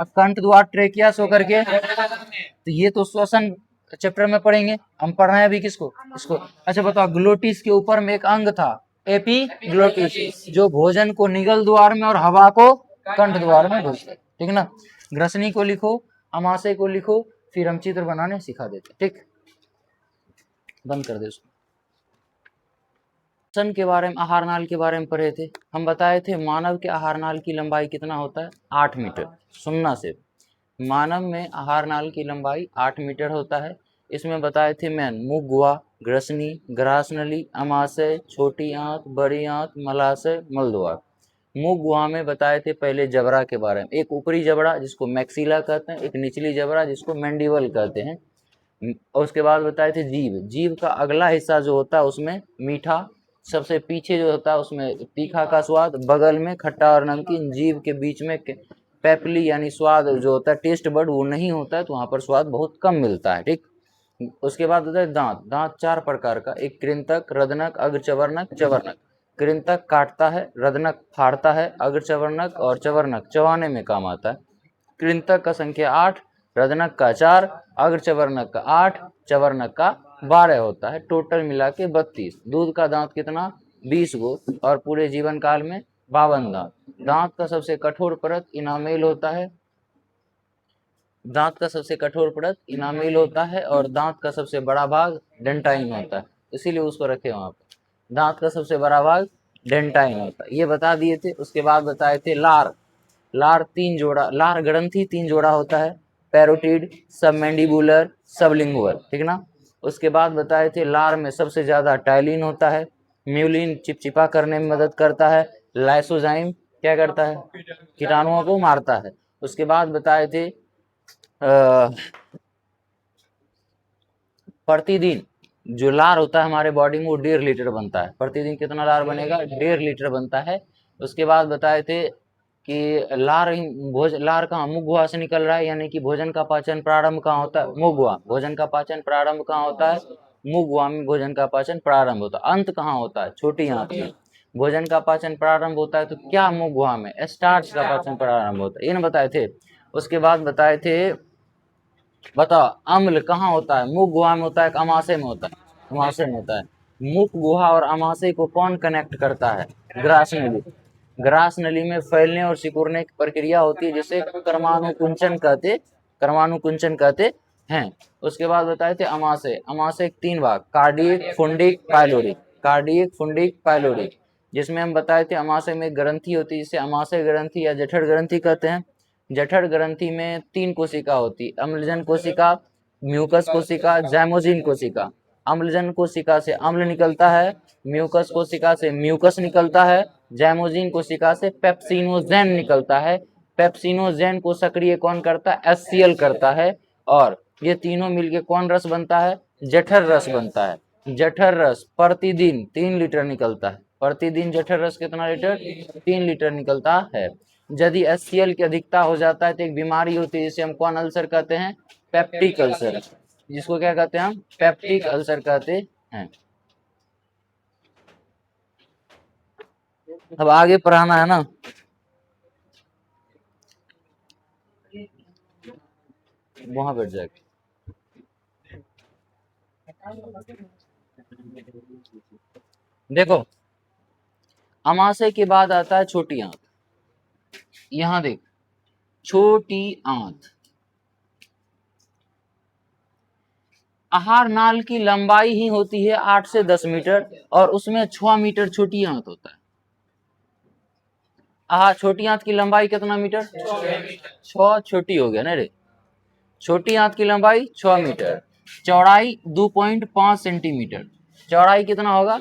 कंठ द्वार ट्रेकिया सो करके। तो ये तो श्वसन चैप्टर में पढ़ेंगे, हम पढ़ रहे हैं अभी किसको? इसको। अच्छा बताओ, ग्लोटिस के ऊपर में एक अंग था, एपीग्लोटिस, जो भोजन को निगल द्वार में और हवा को कंठ द्वार में भेजता है। ठीक ना? ग्रसनी को लिखो, अमाशय को लिखो, फिर हम चित्र बनाने सिखा देते। ठीक, बंद कर दे उसको। सन के बारे में, आहार नाल के बारे में पढ़े थे। हम बताए थे मानव के आहार नाल की लंबाई कितना होता है? 8 मीटर। सुनना से, मानव में आहार नाल की लंबाई 8 मीटर होता है। इसमें बताए थे मैन, मुख गुहा, ग्रसनी, ग्रासनली, अमाशय, छोटी आंत, बड़ी आंत, मलाशय, मलद्वार। मुख गुहा में बताए थे पहले जबड़ा के बारे में, एक ऊपरी जबड़ा जिसको मैक्सिला कहते हैं, एक निचली जबड़ा जिसको मैंडिबल कहते हैं। और उसके बाद बताए थे जीभ। जीभ का अगला हिस्सा जो होता है उसमें मीठा, सबसे पीछे जो होता है उसमें तीखा का स्वाद, बगल में खट्टा और नमकीन, जीभ के बीच में पेपली यानी स्वाद जो होता है, टेस्ट बड वो नहीं होता है, तो वहाँ पर स्वाद बहुत कम मिलता है। ठीक, उसके बाद होता है दांत। दांत 4 प्रकार का, एक कृंतक, रदनक, अग्रचवर्णक, चवर्णक। कृंतक काटता है, रदनक फाड़ता है, अग्रचवर्णक और चवर्णक चबाने में काम आता है। कृंतक का संख्या 8, रदनक का 4, अग्रचवर्णक का 8, चवर्णक का 12 होता है। टोटल मिला के 32। दूध का दांत कितना? 20 गो, और पूरे जीवन काल में 52 दांत। दांत का सबसे कठोर परत इनामेल होता है। दांत का सबसे कठोर परत इनामेल होता है, और दांत का सबसे बड़ा भाग डेंटाइन होता है, इसीलिए उसको रखे वहां पर। दांत का सबसे बड़ा भाग डेंटाइन होता है, ये बता दिए थे। उसके बाद बताए थे लार। लार 3 जोड़ा, लार ग्रंथि 3 जोड़ा होता है, पैरोटिड, सबमैंडिबुलर, सबलिंगुअल। ठीक ना? उसके बाद बताए थे लार में सबसे ज्यादा टाइलिन होता है, म्यूलिन चिपचिपा करने में मदद करता है, लाइसोजाइम क्या करता है? कीटाणुओं को मारता है। उसके बाद बताए थे प्रतिदिन जो लार होता है हमारे बॉडी में वो 1.5 लीटर बनता है। प्रतिदिन कितना लार बनेगा? 1.5 लीटर बनता है। उसके बाद बताए थे कि लार कहाँ? मुख गुहा से निकल रहा है, यानी कि भोजन का पाचन प्रारंभ कहाँ होता है? मुख गुहा। भोजन का पाचन प्रारंभ कहाँ होता है? मुख गुहा में भोजन का पाचन प्रारंभ होता है। अंत कहाँ होता है? छोटी आंत में। भोजन का पाचन प्रारंभ होता है तो क्या मुख गुहा में? स्टार्च का पाचन प्रारंभ होता है, ये ना बताए थे। उसके बाद बताए थे, बताओ अम्ल कहाँ होता है? मुख गुहा में होता है, अमाशय में होता है? अमाशय में होता है। मुख गुहा और अमाशय को कौन कनेक्ट करता है? ग्रास नली। ग्रास नली में फैलने और सिकुड़ने की प्रक्रिया होती है, जिसे कर्मानुकुंचन कहते हैं। उसके बाद बताए थे अमाशय। अमाशय 3 भाग, cardiac, fundic, pyloric. Cardiac, fundic, pyloric. जिसमें हम बताए थे अमाशय में ग्रंथि होती है, जिसे अमाशय ग्रंथि या जठर ग्रंथि कहते हैं। जठर ग्रंथि में 3 कोशिका होती, अम्लजन कोशिका, म्यूकस कोशिका, जैमोजिन कोशिका। अम्लजन कोशिका से अम्ल निकलता है, म्यूकस कोशिका से म्यूकस निकलता है, जैमोजिन कोशिका से पेप्सिनोजेन निकलता है। पेप्सिनोजेन को सक्रिय कौन करता है? HCl करता है। और ये तीनों मिलके कौन रस बनता है? जठर रस बनता है। जठर रस प्रतिदिन 3 लीटर निकलता है। प्रतिदिन जठर रस कितना लीटर? 3 लीटर निकलता है। यदि HCl की अधिकता हो जाता है तो एक बीमारी होती है, जिसे हम कौन अल्सर कहते हैं? Peptic ulcer. जिसको क्या कहते हैं हम? पेप्टिक अल्सर कहते हैं। अब आगे पढ़ाना है ना? वहां बैठ जाएगा। देखो, अमाशय के बाद आता है छोटी आंत। यहां देख, छोटी आंत। आहार नाल की लंबाई ही होती है 8 से 10 मीटर और उसमें 6 मीटर छोटी आंत होता है। आहार छोटी आंत की लंबाई कितना मीटर? 6। छोटी हो गया ना रे। छोटी आंत की लंबाई 6 मीटर, चौड़ाई 2.5 सेंटीमीटर। चौड़ाई कितना होगा?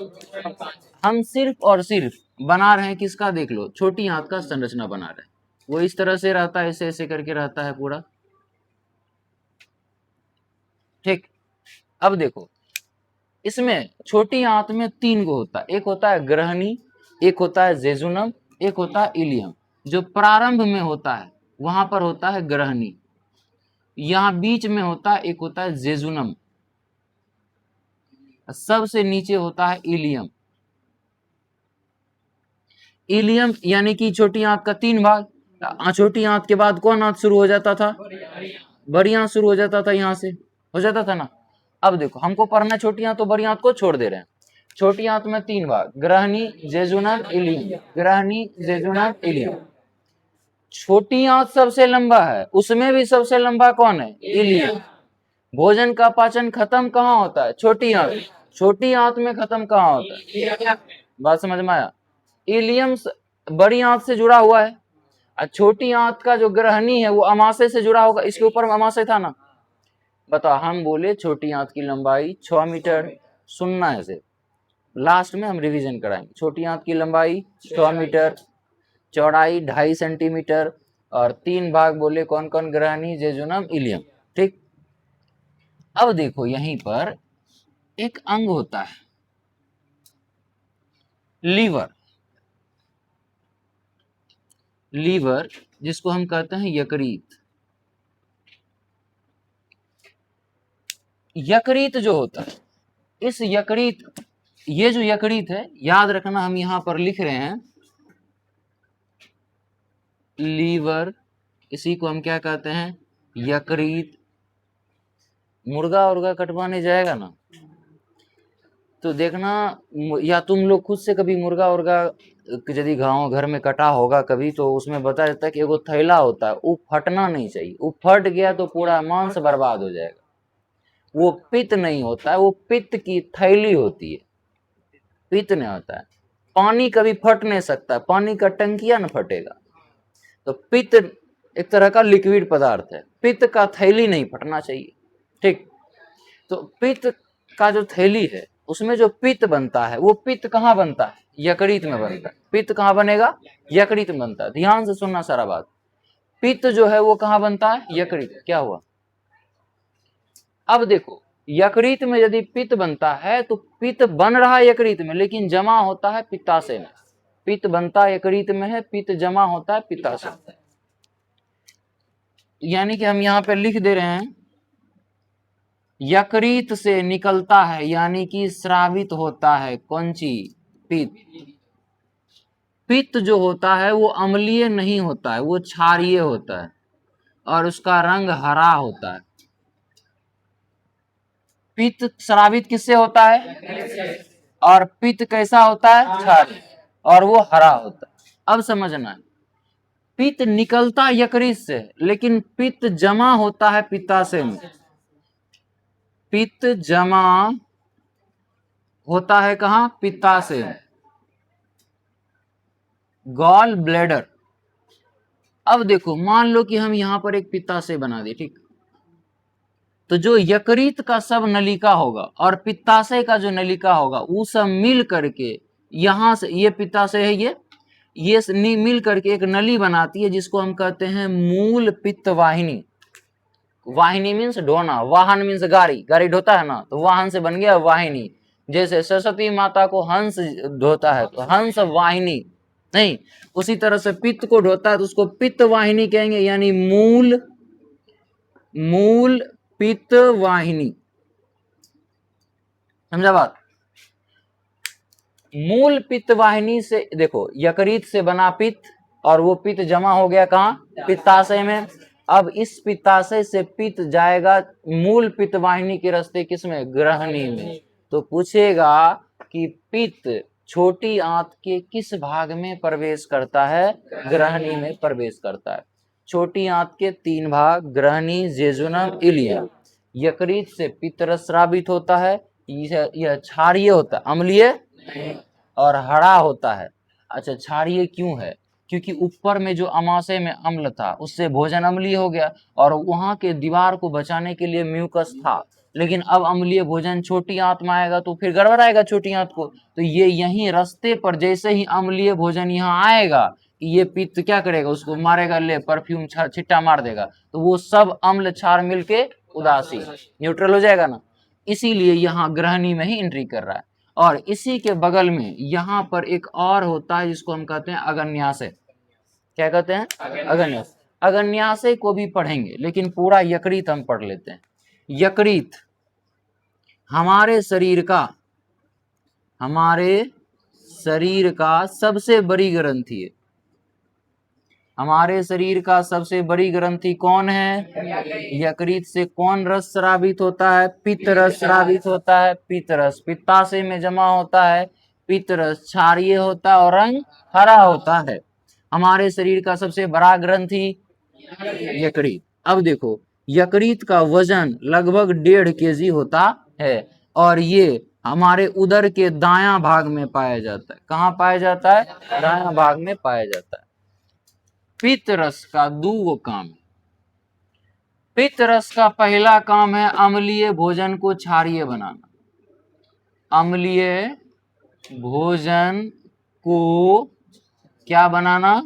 हम सिर्फ और सिर्फ बना रहे हैं किसका? देख लो, छोटी आंत का संरचना बना रहे हैं। वो इस तरह से रहता है, ऐसे ऐसे करके रहता है पूरा। ठीक, अब देखो इसमें छोटी आंत में 3 गो होता है। एक होता है ग्रहणी, एक होता है जेजुनम, एक होता है इलियम। जो प्रारंभ में होता है वहां पर होता है ग्रहणी, यहाँ बीच में होता है एक होता है जेजुनम, सबसे नीचे होता है इलियम। इलियम यानी कि छोटी आंत का 3 भाग। छोटी आंत के बाद कौन आंत शुरू हो जाता था? बड़ी आंत शुरू हो जाता था, यहाँ से हो जाता था ना। अब देखो हमको पढ़ना छोटी आंत, तो बड़ी आंत को छोड़ दे रहे हैं। छोटी आंत में 3 भाग, ग्रहणी, जेजुनम, इलियम। ग्रहणी, जेजुनम, इलियम। छोटी आंत सबसे लंबा है, उसमें भी सबसे लंबा कौन है? इलियम। भोजन का पाचन खत्म कहाँ होता है? छोटी आंत। छोटी आंत में खत्म कहाँ होता है? बात समझ में आया? इलियम बड़ी आंत से जुड़ा हुआ है और छोटी आंत का जो ग्रहणी है वो अमाशय से जुड़ा होगा। इसके ऊपर अमाशय था ना। बताओ, हम बोले छोटी आंत की लंबाई 6 मीटर। सुनना है सिर्फ, लास्ट में हम रिवीजन कराएंगे। छोटी आंत की लंबाई 6 मीटर, चौड़ाई 2.5 सेंटीमीटर और 3 भाग बोले कौन कौन? ग्रहणी, जेजुनम, इलियम। ठीक, अब देखो यहीं पर एक अंग होता है लीवर। लीवर जिसको हम कहते हैं यकृत। यकृत जो होता है, इस यकृत, ये जो यकृत है, याद रखना हम यहां पर लिख रहे हैं लीवर, इसी को हम क्या कहते हैं? यकृत। मुर्गा उर्गा कटवाने जाएगा ना तो देखना, या तुम लोग खुद से कभी मुर्गा उर्गा यदि गाँव घर में कटा होगा कभी, तो उसमें बताया जाता है कि एगो थैला होता है, वो फटना नहीं चाहिए। वो फट गया तो पूरा मांस बर्बाद हो जाएगा। वो पित्त नहीं होता है, वो पित्त की थैली होती है, पित्त नहीं होता है। पानी कभी फट नहीं सकता, पानी का टंकिया न फटेगा। तो पित्त एक तरह का लिक्विड पदार्थ है, पित्त का थैली नहीं फटना चाहिए। ठीक, तो पित्त का जो थैली है उसमें जो पित्त बनता है, वो पित्त कहाँ बनता है? यकृत में बनता है। पित्त कहाँ बनेगा? यकृत में बनता है। ध्यान से सुनना सारा बात। पित्त जो है वो कहाँ बनता है? यकृत। क्या हुआ? अब देखो, यकृत में यदि पित्त बनता है तो पित्त बन रहा है यकृत में, लेकिन जमा होता है पित्ताशय में। पित्त बनता यकृत में है, पित्त जमा होता है पित्ताशय में। यानी कि हम यहाँ पे लिख दे रहे हैं यकृत से निकलता है, यानी कि स्रावित होता है। कौन चीज? पित्त। पित्त जो होता है वो अम्लीय नहीं होता है, वो क्षारीय होता है और उसका रंग हरा होता है। पित्त स्रावित किससे होता है? और पित्त कैसा होता है? क्षारीय, और वो हरा होता है। अब समझना है, पित्त निकलता यकृत से, लेकिन पित्त जमा होता है पित्ताशय में। पित्त जमा होता है कहाँ? पित्ताशय में, गॉल ब्लैडर। अब देखो, मान लो कि हम यहां पर एक पित्ताशय बना दे, ठीक, तो जो यकृत का सब नलिका होगा और पित्ताशय का जो नलिका होगा वो सब मिल करके यहां से, ये पित्ताशय है, ये मिल करके एक नली बनाती है जिसको हम कहते हैं मूल पित्त वाहिनी। वाहिनी मीन्स ढोना, वाहन मीन्स गाड़ी, गाड़ी ढोता है ना, तो वाहन से बन गया वाहिनी। जैसे सरस्वती माता को हंस ढोता है तो हंस वाहिनी नहीं, उसी तरह से पित्त को ढोता है तो उसको पित्त वाहिनी कहेंगे, यानी मूल पित्त वाहिनी। समझा बात? मूल पित्त वाहिनी से देखो, यकृत से बना पित्त और वो पित्त जमा हो गया कहाँ? पित्ताशय में। अब इस पित्ताशय से पित्त जाएगा मूल पित्त वाहिनी के रास्ते किसमें? ग्रहणी में। तो पूछेगा कि पित्त छोटी आंत के किस भाग में प्रवेश करता है? ग्रहणी में प्रवेश करता है। छोटी आंत के 3 भाग, ग्रहणी, जेजुनम, इलियम। यकृत से पित्तरस स्रावित होता है, यह क्षारीय होता है, अम्लीय और हरा होता है। अच्छा, क्षारीय क्यों है? क्योंकि ऊपर में जो अमाशय में अम्ल था उससे भोजन अम्लीय हो गया और वहां के दीवार को बचाने के लिए म्यूकस था, लेकिन अब अम्लीय भोजन छोटी आंत में आएगा तो फिर गड़बड़ाएगा छोटी आंत को। तो ये यहीं रास्ते पर जैसे ही अम्लीय भोजन यहाँ आएगा, ये पित्त क्या करेगा, उसको मारेगा, ले परफ्यूम छिट्टा मार देगा, तो वो सब अम्ल क्षार मिलके उदासी न्यूट्रल हो जाएगा ना। इसीलिए यहाँ ग्रहणी में ही एंट्री कर रहा है। और इसी के बगल में यहाँ पर एक और होता है जिसको हम कहते हैं अगन्याशय। क्या कहते हैं? अगन्याशय। अगन्याशय को भी पढ़ेंगे, लेकिन पूरा यकृत हम पढ़ लेते हैं। यकृत हमारे शरीर का सबसे बड़ी ग्रंथि है। हमारे शरीर का सबसे बड़ी ग्रंथि कौन है? यकृत से कौन रस स्रावित होता है? पित्त रस स्रावित होता है। पित्त रस पित्ताशय में जमा होता है। पित्त रस क्षारीय होता है और रंग हरा होता है। हमारे शरीर का सबसे बड़ा ग्रंथि यकृत। अब देखो, यकृत का वजन लगभग 1.5 kg होता है और ये हमारे उदर के दायां भाग में पाया जाता है। कहाँ पाया जाता है? दायां भाग में पाया जाता है। पित्त रस का 2 काम। पित्त रस का पहला काम है अम्लीय भोजन को क्षारीय बनाना। अम्लीय भोजन को क्या बनाना?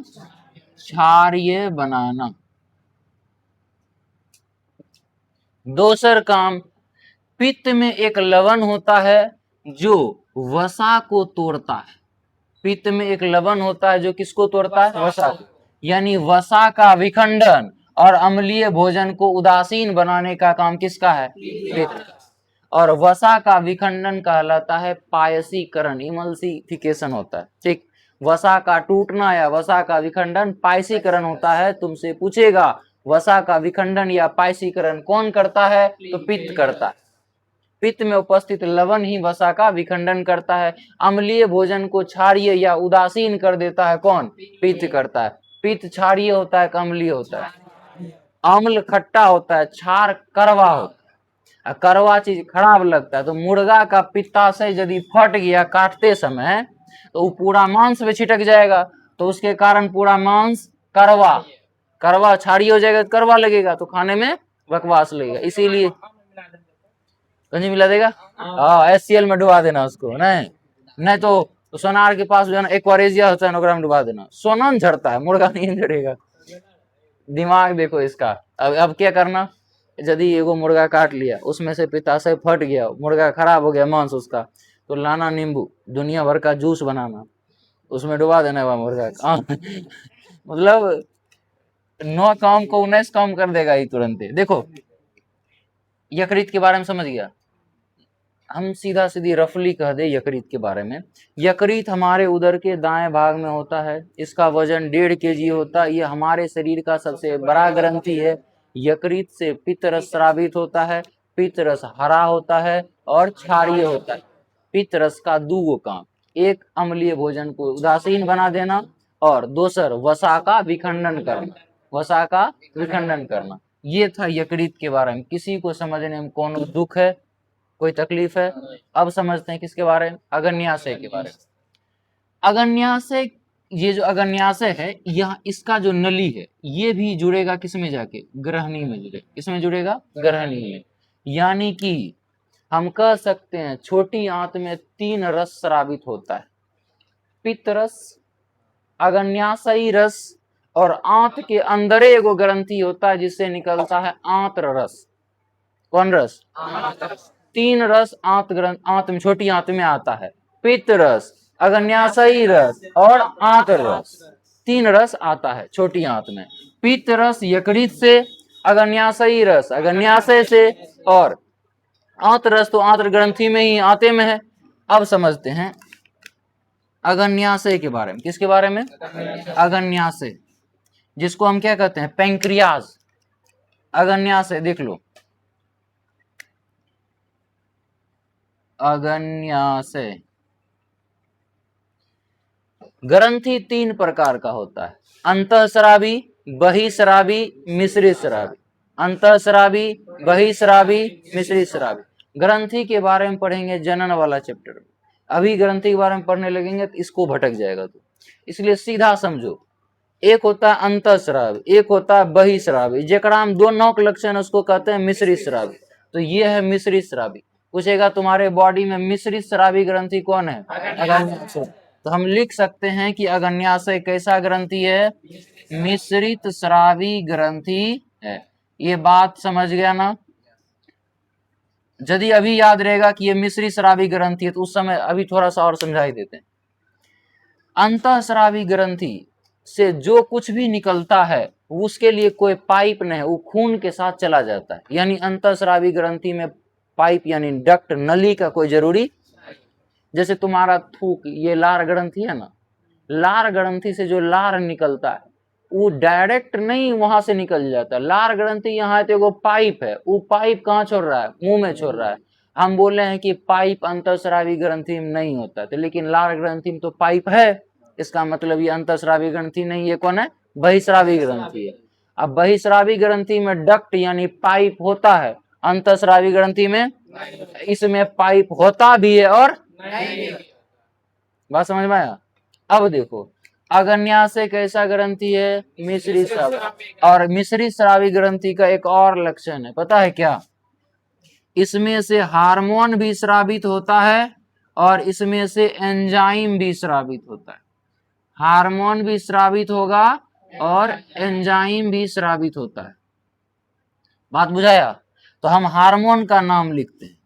क्षारीय बनाना। दूसरा काम, पित्त में एक लवण होता है जो वसा को तोड़ता है। पित्त में एक लवण होता है जो किसको तोड़ता है? वसा को। यानी वसा का विखंडन और अम्लीय भोजन को उदासीन बनाने का काम किसका है? पित्त। और वसा का विखंडन कहलाता है पायसीकरण, इमल्सिफिकेशन होता है। ठीक, वसा का टूटना या वसा का विखंडन पायसीकरण होता है। तुमसे पूछेगा वसा का विखंडन या पायसीकरण कौन करता है? तो पित्त करता है। पित्त में उपस्थित लवण ही वसा का विखंडन करता है। अम्लीय भोजन को क्षारीय या उदासीन कर देता है कौन? पित्त करता है। पित्त क्षारीय होता है कि अम्लीय होता है? अम्ल खट्टा होता है, क्षार कड़वा होता है। कड़वा चीज खराब लगता है। तो मुर्गा का पित्ताशय यदि फट गया काटते समय तो वो पूरा मांस में छिटक जाएगा, तो उसके कारण पूरा मांस कड़वा क्षारीय हो जाएगा, कड़वा लगेगा तो खाने में बकवास लगेगा। इसीलिए कंजी मिला देगा, हाँ HCl में डुबा देना उसको, नहीं तो सोनार के पास जो है ना एक्वारेजिया होता है, ओकरा में डुबा देना। सोना झड़ता है, मुर्गा नहीं झड़ेगा। दिमाग देखो इसका। अब क्या करना, यदि एगो मुर्गा काट लिया, उसमें से पित्ताशय फट गया, मुर्गा खराब हो गया मांस उसका, तो लाना नींबू, दुनिया भर का जूस बनाना, उसमें डुबा देना वह मुर्गा। मतलब 9 काम को 19 काम कर देगा ये तुरंत। देखो, यकृत के बारे में समझ गया। हम सीधा सीधी रफली कह दे यकृत के बारे में। यकृत हमारे उदर के दाएं भाग में होता है। इसका वजन 1.5 kg होता है। यह हमारे शरीर का सबसे बड़ा ग्रंथि है। यकृत से पित्त रस स्रावित होता है। पित्त रस हरा होता है और क्षारीय होता है। पित्त रस का 2 काम, एक अम्लीय भोजन को उदासीन बना देना और दूसर वसा का विखंडन करना। ये था यकृत के बारे में। किसी को समझने में कौन दुख है, कोई तकलीफ है? अब समझते हैं किसके बारे में? अगन्याशय के बारे में। अगन्याशय, ये जो अगन्याशय है, यह इसका जो नली है ये भी जुड़ेगा किसमें जाके? ग्रहणी में जुड़ेगा। किसमें जुड़ेगा? ग्रहणी में। यानी कि हम कह सकते हैं छोटी आंत में 3 रस स्रावित होता है। पित्त रस, अगन्याशयी रस और आंत के अंदर एगो ग्रंथि होता है जिससे निकलता है आंत्र रस। कौन रस? 3 रस आंत में, छोटी आंत में आता है। पित्त रस, अगन्याशयी रस और आंत्र रस, 3 रस आता है छोटी आंत में। पित्त रस यकृत से, अगन्याशयी रस अगन्याशय से और आंत्र रस तो आंत्र ग्रंथि में ही, आंते में है। अब समझते हैं अगन्याशय के बारे में। किसके बारे में? अगन्याशय, जिसको हम क्या कहते हैं? पैंक्रियाज। अगन्याशय देख लो, अगन्याशय ग्रंथि 3 प्रकार का होता है। अंतःस्रावी, बहिःस्रावी, मिश्रित स्रावी। अंतःस्रावी, बहिस्रावी, मिश्रिस्रावी। ग्रंथि के बारे में पढ़ेंगे जनन वाला चैप्टर में, अभी ग्रंथि के बारे में पढ़ने लगेंगे तो इसको भटक जाएगा। तो इसलिए सीधा समझो, एक होता है अंतःस्रावी, एक होता है बहिस्रावी, जेकरा हम दोनों के लक्षण उसको कहते हैं मिश्रिस्रावी। तो ये है मिश्रिस्रावी। पूछेगा तुम्हारे बॉडी में मिश्रिस्रावी ग्रंथि कौन है? अग्न्याशय। तो हम लिख सकते हैं कि अग्न्याशय कैसा ग्रंथि है? मिश्रित स्रावी ग्रंथि है। ये बात समझ गया ना? यदि अभी याद रहेगा कि ये मिश्रित स्रावी ग्रंथि है तो उस समय अभी थोड़ा सा और समझाई देते हैं। अंतःस्रावी ग्रंथि से जो कुछ भी निकलता है उसके लिए कोई पाइप नहीं, वो खून के साथ चला जाता है। यानी अंतःस्रावी ग्रंथि में पाइप यानी डक्ट, नली का कोई जरूरी। जैसे तुम्हारा थूक, ये लार ग्रंथि है ना, लार ग्रंथि से जो लार निकलता है वो डायरेक्ट नहीं वहां से निकल जाता। लार ग्रंथि यहाँ तो एगो पाइप है, वो पाइप कहाँ छोड़ रहा है? मुंह में छोड़ रहा है। हम बोल रहे हैं कि पाइप अंतःस्रावी ग्रंथि में नहीं होता तो, लेकिन लार ग्रंथि में तो पाइप है, इसका मतलब ये अंतःस्रावी ग्रंथि नहीं, ये कौन है? बहिस्रावी ग्रंथि है। अब बहिस्रावी ग्रंथि में डक्ट यानी पाइप होता है, अंतःस्रावी ग्रंथि में इसमें पाइप होता भी है और बात समझ में आया? अब देखो, अग्न्याशय कैसा ग्रंथि है? मिश्रित स्रावी। और मिश्रित स्रावी ग्रंथि का एक और लक्षण है, पता है क्या? इसमें से हार्मोन भी स्रावित होता है और इसमें से एंजाइम भी स्रावित होता है। हार्मोन भी स्रावित होगा और एंजाइम भी स्रावित होता है। बात बुझाया? तो हम हार्मोन का नाम लिखते हैं।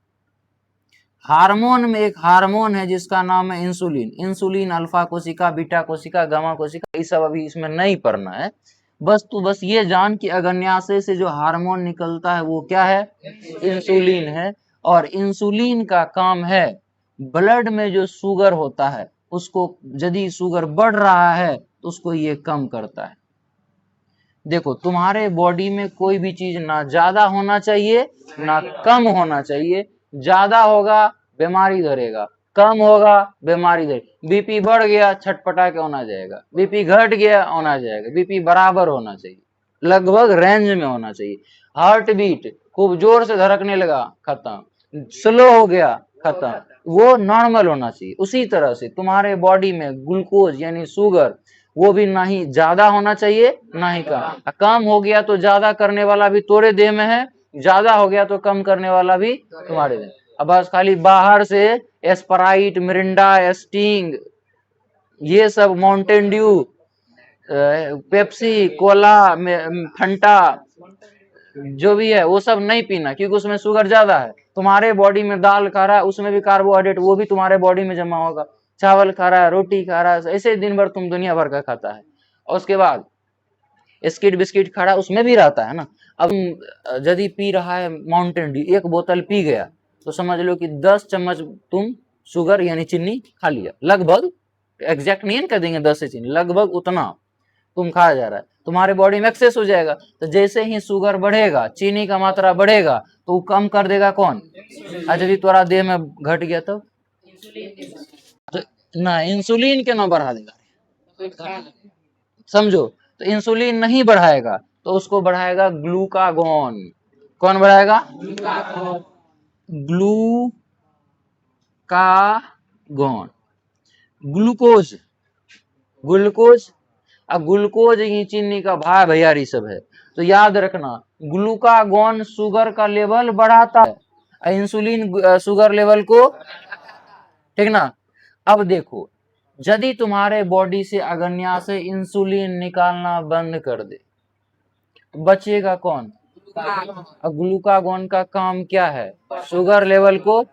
हार्मोन में एक हार्मोन है जिसका नाम है इंसुलिन। इंसुलिन अल्फा कोशिका, बीटा कोशिका, गामा कोशिका, ये सब अभी इसमें नहीं पढ़ना है। बस ये जान कि अग्न्याशय से जो हार्मोन निकलता है वो क्या है? इंसुलिन है। और इंसुलिन का काम है ब्लड में जो शुगर होता है उसको, यदि शुगर बढ़ रहा है तो उसको ये कम करता है। देखो, तुम्हारे बॉडी में कोई भी चीज ना ज्यादा होना चाहिए ना कम होना चाहिए। ज्यादा होगा बीमारी धरेगा, कम होगा बीमारी धरेगा। बीपी बढ़ गया छटपटा के होना जाएगा, बीपी घट गया होना जाएगा। बीपी बराबर होना चाहिए, लगभग रेंज में होना चाहिए। हार्ट बीट खूब जोर से धड़कने लगा, खत्म। स्लो हो गया, खत्म। वो नॉर्मल होना चाहिए। उसी तरह से तुम्हारे बॉडी में ग्लूकोज यानी शुगर, वो भी ना ही ज्यादा होना चाहिए ना ही कम। कम हो गया तो ज्यादा करने वाला भी तोरे देह में है, ज्यादा हो गया तो कम करने वाला भी तुम्हारे देह। अब बस खाली बाहर से स्प्राइट, मिरिंडा, स्टिंग, ये सब Mountain Dew, Pepsi, Cola, Fanta, जो भी है वो सब नहीं पीना, क्योंकि उसमें शुगर ज्यादा है। तुम्हारे बॉडी में दाल खा रहा है उसमें भी कार्बोहाइड्रेट, वो भी तुम्हारे बॉडी में जमा होगा। चावल खा रहा है, रोटी खा रहा है, ऐसे दिन भर तुम दुनिया भर का खाता है। और उसके बाद स्किट बिस्किट खा रहा है, उसमें भी रहता है ना। अब यदि पी रहा है माउंटेन ड्यू, एक बोतल पी गया तो समझ लो कि 10 चम्मच तुम शुगर यानी चीनी खा लिया। लगभग, एग्जैक्ट नहीं कर देंगे 10 से चीनी, लगभग उतना तुम खा जा रहा है, तुम्हारे बॉडी में एक्सेस हो जाएगा। तो जैसे ही शुगर बढ़ेगा, चीनी का मात्रा बढ़ेगा, तो वो कम कर देगा कौन? यदि तुम्हारा देह में घट गया तो ना इंसुलिन के ना बढ़ा देगा। समझो, तो इंसुलिन नहीं बढ़ाएगा तो उसको बढ़ाएगा ग्लूकागॉन। कौन बढ़ाएगा? ग्लूकागॉन। Glucose, glucose. अब ग्लूकोज ही चीनी का भाई भैयारी सब है। तो याद रखना, ग्लूकागॉन शुगर का लेवल बढ़ाता है, इंसुलिन शुगर लेवल को, ठीक ना। अब देखो, यदि तुम्हारे बॉडी से अग्न्याशय इंसुलिन निकालना बंद कर दे तो बचेगा कौन? अब ग्लूकागॉन का काम क्या है? शुगर लेवल को।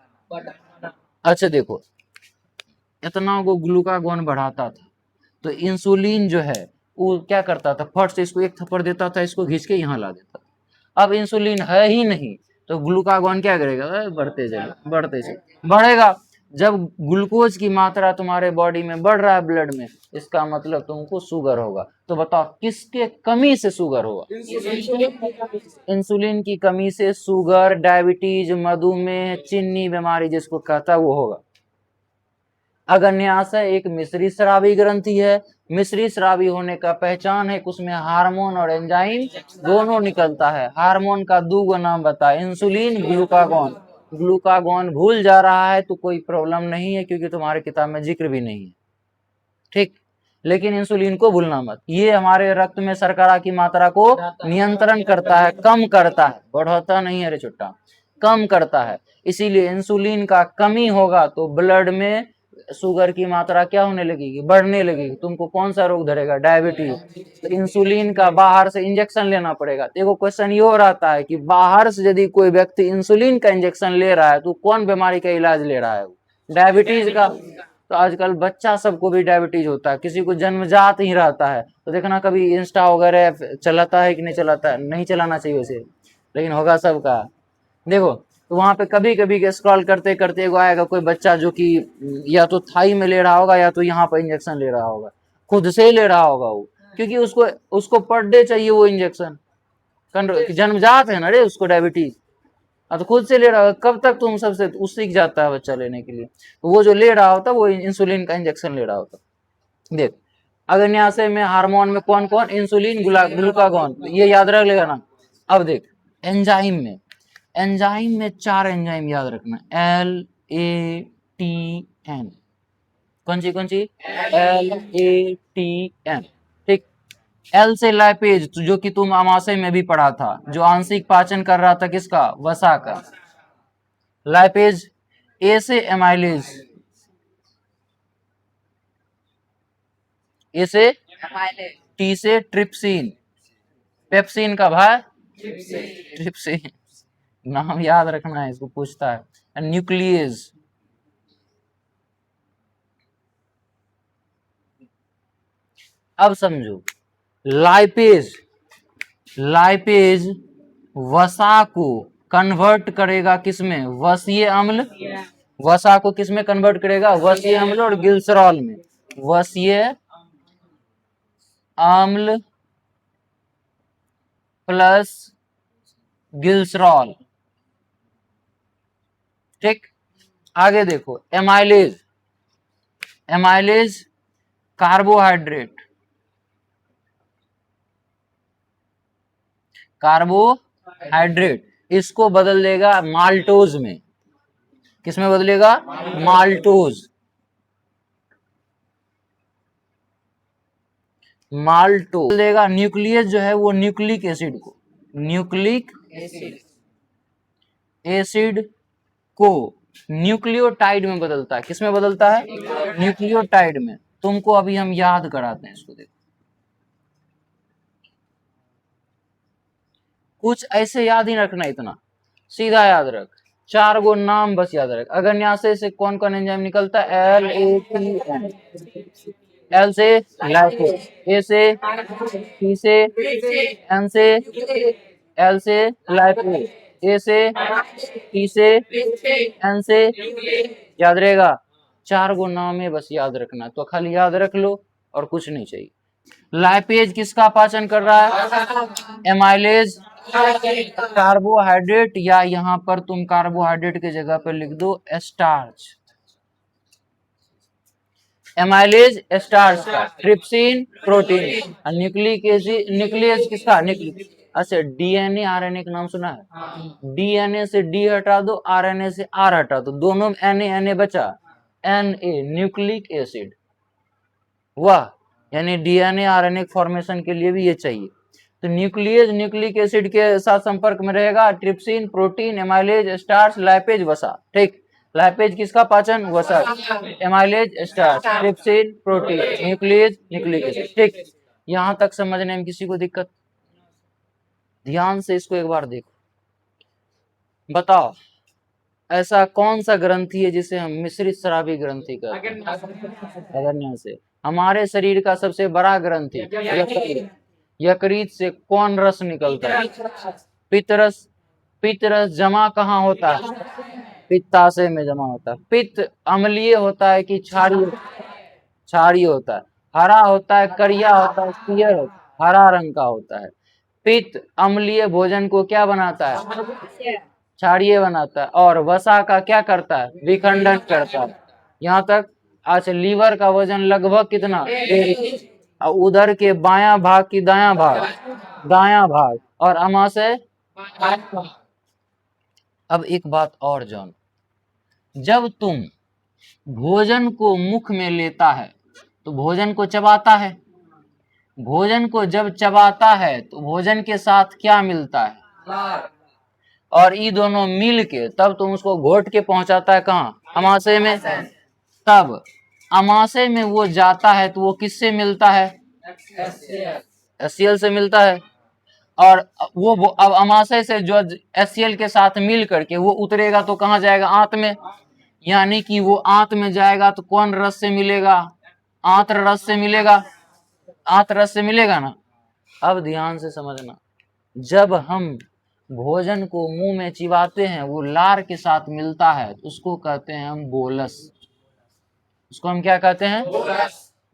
अच्छा देखो, इतना वो ग्लूकागॉन बढ़ाता था तो इंसुलिन जो है वो क्या करता था? फट से इसको एक थप्पड़ देता था, इसको घिस के यहाँ ला देता था। अब इंसुलिन है ही नहीं तो ग्लूकागॉन क्या करेगा? बढ़ते जाएगा, बढ़ते जाएगा, बढ़ेगा। जब ग्लूकोज की मात्रा तुम्हारे बॉडी में बढ़ रहा है ब्लड में, इसका मतलब तुमको शुगर होगा। तो बताओ किसके कमी से शुगर होगा? इंसुलिन की कमी से शुगर, डायबिटीज, मधुमेह, चीनी बीमारी जिसको कहता है वो होगा। अग्न्याशय एक मिश्रित स्रावी ग्रंथि है। मिश्रित स्रावी होने का पहचान है कि उसमें हार्मोन और एंजाइम दोनों निकलता है। हार्मोन का दो गो नाम बता, इंसुलिन, ग्लूकागॉन। ग्लूकागॉन भूल जा रहा है तो कोई प्रॉब्लम नहीं है, क्योंकि तुम्हारे किताब में जिक्र भी नहीं है, ठीक। लेकिन इंसुलिन को भूलना मत, ये हमारे रक्त में शर्करा की मात्रा को नियंत्रण करता है, कम करता है, बढ़ाता नहीं है रे चुट्टा, कम करता है। इसीलिए इंसुलिन का कमी होगा तो ब्लड में शुगर की मात्रा क्या होने लगेगी, बढ़ने लगेगी। तुमको कौन सा रोग धरेगा, डायबिटीज। तो इंसुलिन का बाहर से इंजेक्शन लेना पड़ेगा। देखो क्वेश्चन ये हो रहता है कि बाहर से यदि कोई व्यक्ति इंसुलिन का इंजेक्शन ले रहा है तो कौन बीमारी का इलाज ले रहा है, डायबिटीज का। तो आजकल बच्चा सबको भी डायबिटीज होता है, किसी को जन्मजात ही रहता है। तो देखना कभी इंस्टा वगैरह चलाता है कि नहीं चलाता है, नहीं चलाना चाहिए वैसे, लेकिन होगा सबका। देखो तो वहां पे कभी कभी के स्क्रॉल करते करते एगो आएगा कोई बच्चा जो कि या तो थाई में ले रहा होगा या तो यहाँ पर इंजेक्शन ले रहा होगा, खुद से ही ले रहा होगा वो, क्योंकि उसको उसको पर डे चाहिए वो इंजेक्शन, जन्मजात है ना रे उसको डायबिटीज। तो खुद से ले रहा है, कब तक तुम सबसे सीख जाता है बच्चा लेने के लिए। तो वो जो ले रहा होता वो इंसुलिन का इंजेक्शन ले रहा होता। देख अग्न्याशय में हार्मोन में कौन कौन, इंसुलिन, ग्लूकागॉन, ये याद रख लेगा ना। अब देख एंजाइम में, एंजाइम में 4 एंजाइम याद रखना, LATN। कौन सी LATN, ठीक। एल से लाइपेज, जो कि तुम अमाशय में भी पढ़ा था, जो आंशिक पाचन कर रहा था किसका, वसा का, लाइपेज। ए से एमाइलेज, ए से टी से ट्रिप्सिन, पेप्सिन का भाई ट्रिप्सिन, नाम याद रखना है, इसको पूछता है। न्यूक्लियस, अब समझो लाइपेज, लाइपेज वसा को कन्वर्ट करेगा किसमें, वसीय अम्ल। वसा को किसमें कन्वर्ट करेगा, वसीय अम्ल और ग्लिसरॉल में। वसीय अम्ल प्लस ग्लिसरॉल, ठीक। आगे देखो एमाइलेज, एमाइलेज कार्बोहाइड्रेट, कार्बोहाइड्रेट, इसको बदल देगा माल्टोज में। किसमें बदलेगा, माल्टोज, माल्टोज देगा। न्यूक्लियस जो है वो न्यूक्लिक एसिड को, न्यूक्लिक एसिड को न्यूक्लियोटाइड में बदलता है। किसमें बदलता है, न्यूक्लियोटाइड में। तुमको अभी हम याद कराते हैं इसको, देखो कुछ ऐसे याद ही रखना, इतना सीधा याद रख, 4 गो नाम बस याद रख। अग्न्याशय से कौन कौन एंजाइम निकलता है, LATN, एल से लाइपेज, ए से, टी से, एन से, एल से लाइपेज, ए से, टी से, एन से, याद रहेगा। 4 गो नाम है बस याद रखना, तो खाली याद रख लो और कुछ नहीं चाहिए। लाइपेज किसका पाचन कर रहा है, एमाइलेज कार्बोहाइड्रेट, या यहाँ पर तुम कार्बोहाइड्रेट के जगह पर लिख दो स्टार्च, एमाइलेज स्टार्च का, trypsin protein, nucleic acid, nucleus किसका, न्यूक्लिक। अच्छा डीएनए आरएनए का नाम सुना है, डीएनए से डी हटा दो, आरएनए से आर हटा दो, दोनों में एनए बचा, एनए न्यूक्लिक एसिड। वाह, यानी डीएनए आरएनए फॉर्मेशन के लिए भी ये चाहिए। तो न्यूक्लियस न्यूक्लिक एसिड के साथ संपर्क में रहेगा, trypsin protein, amylase starch, lipase वसा, ठीक। लाइपेज किसका पाचन, वसा, amylase starch, trypsin protein, nucleus nucleic acid, ठीक। यहां तक समझने में किसी को दिक्कत, ध्यान से इसको एक बार देखो, बताओ ऐसा कौन सा ग्रंथि है जिसे हम मिश्रित स्रावी ग्रंथि कहते हैं, अग्न्याशय। हमारे शरीर का सबसे बड़ा ग्रंथि यकृत, यकृत से कौन रस निकलता है, पित्तरस। पित्तरस जमा कहाँ होता है, पित्ताशय में जमा होता है। पित्त अम्लीय होता है कि क्षारीय, क्षारीय होता है। हरा होता है, करिया होता है, पीयर होता है, हरा रंग का होता है। पित्त अम्लीय भोजन को क्या बनाता है, क्षारीय बनाता है। और वसा का क्या करता है, विखंडन करता है। यहाँ तक अच्छा, लीवर का वजन लगभग कितना, 1.5 और उधर के बायां भाग की दायां भाग, दायां भाग, और अमाशय। अब एक बात और जान, जब तुम भोजन को मुख में लेता है तो भोजन को चबाता है, भोजन को जब चबाता है तो भोजन के साथ क्या मिलता है, और ये दोनों मिल के तब तुम उसको घोट के पहुंचाता है कहाँ, अमाशय में। तब अमाशय में वो जाता है तो वो किससे मिलता है, HCl से मिलता है। और वो अब अमाशय से जो HCl के साथ मिल करके वो उतरेगा तो कहाँ जाएगा, आंत में। यानी कि वो आंत में जाएगा तो कौन रस से मिलेगा, आंत्र रस से मिलेगा, आंत रस से मिलेगा ना। अब ध्यान से समझना, जब हम भोजन को मुंह में चिबाते हैं वो लार के साथ मिलता है तो उसको कहते हैं हम बोलस। उसको हम क्या कहते हैं,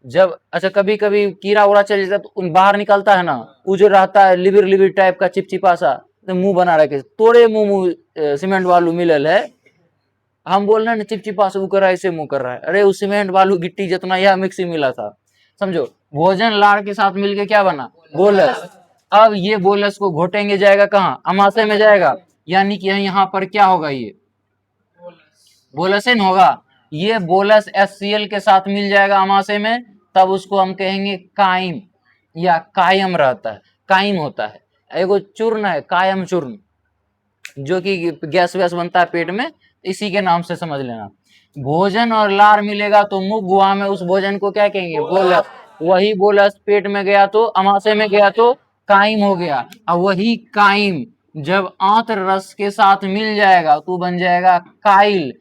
जब अच्छा कभी कभी कीड़ा उड़ा चल जाता है तो उन बाहर निकलता है ना, वो जो रहता है लिबिर लिबिर टाइप का चिपचिपा सा, तो मुंह बना रखे तोड़े मुंह सीमेंट वालू मिलल है, हम बोल रहे हैं ना चिपचिपा से वो कर रहा है, ऐसे मुंह कर रहा है, अरे वो सीमेंट बालू गिट्टी जितना यह मिक्सी मिला था, समझो। भोजन लार के साथ मिलके क्या बना, बोलस। अब ये बोलस को घोटेंगे जाएगा कहाँ, अमाशय में जाएगा। यानी कि यहाँ पर क्या होगा, ये बोलसिन होगा। ये बोलस HCl के साथ मिल जाएगा अमाशय में, तब उसको हम कहेंगे कायम या कायम रहता है, कायम होता है। एगो चूर्ण है कायम चूर्ण, जो कि गैस वैस बनता है पेट में, इसी के नाम से समझ लेना। भोजन और लार मिलेगा तो मुख गुहा में उस भोजन को क्या कहेंगे, बोलस। वही बोलस पेट में गया तो अमाशय में गया तो कायम हो गया, और वही कायम जब आंत्र रस के साथ मिल जाएगा तो बन जाएगा काइल।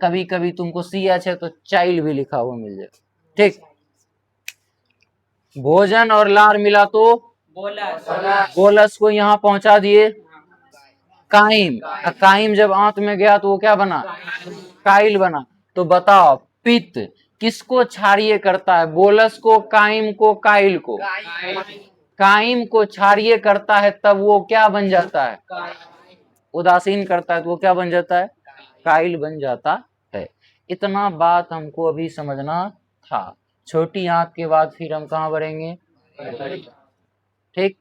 कभी कभी तुमको CH है तो चाइल भी लिखा हुआ मिल जाएगा, ठीक। भोजन और लार मिला तो बोलस को यहाँ पहुंचा दिए काइम, काइम जब आंत में गया तो वो क्या बना, काइल बना। तो बताओ पित्त किसको क्षारीय करता है, बोलस को, काइम को, काइल को। काइम को क्षारीय करता है तब वो क्या बन जाता है, उदासीन करता है तो वो क्या बन जाता है, काइल बन जाता है। इतना बात हमको अभी समझना था। छोटी आंत के बाद फिर हम कहाँ बढ़ेंगे, ठीक।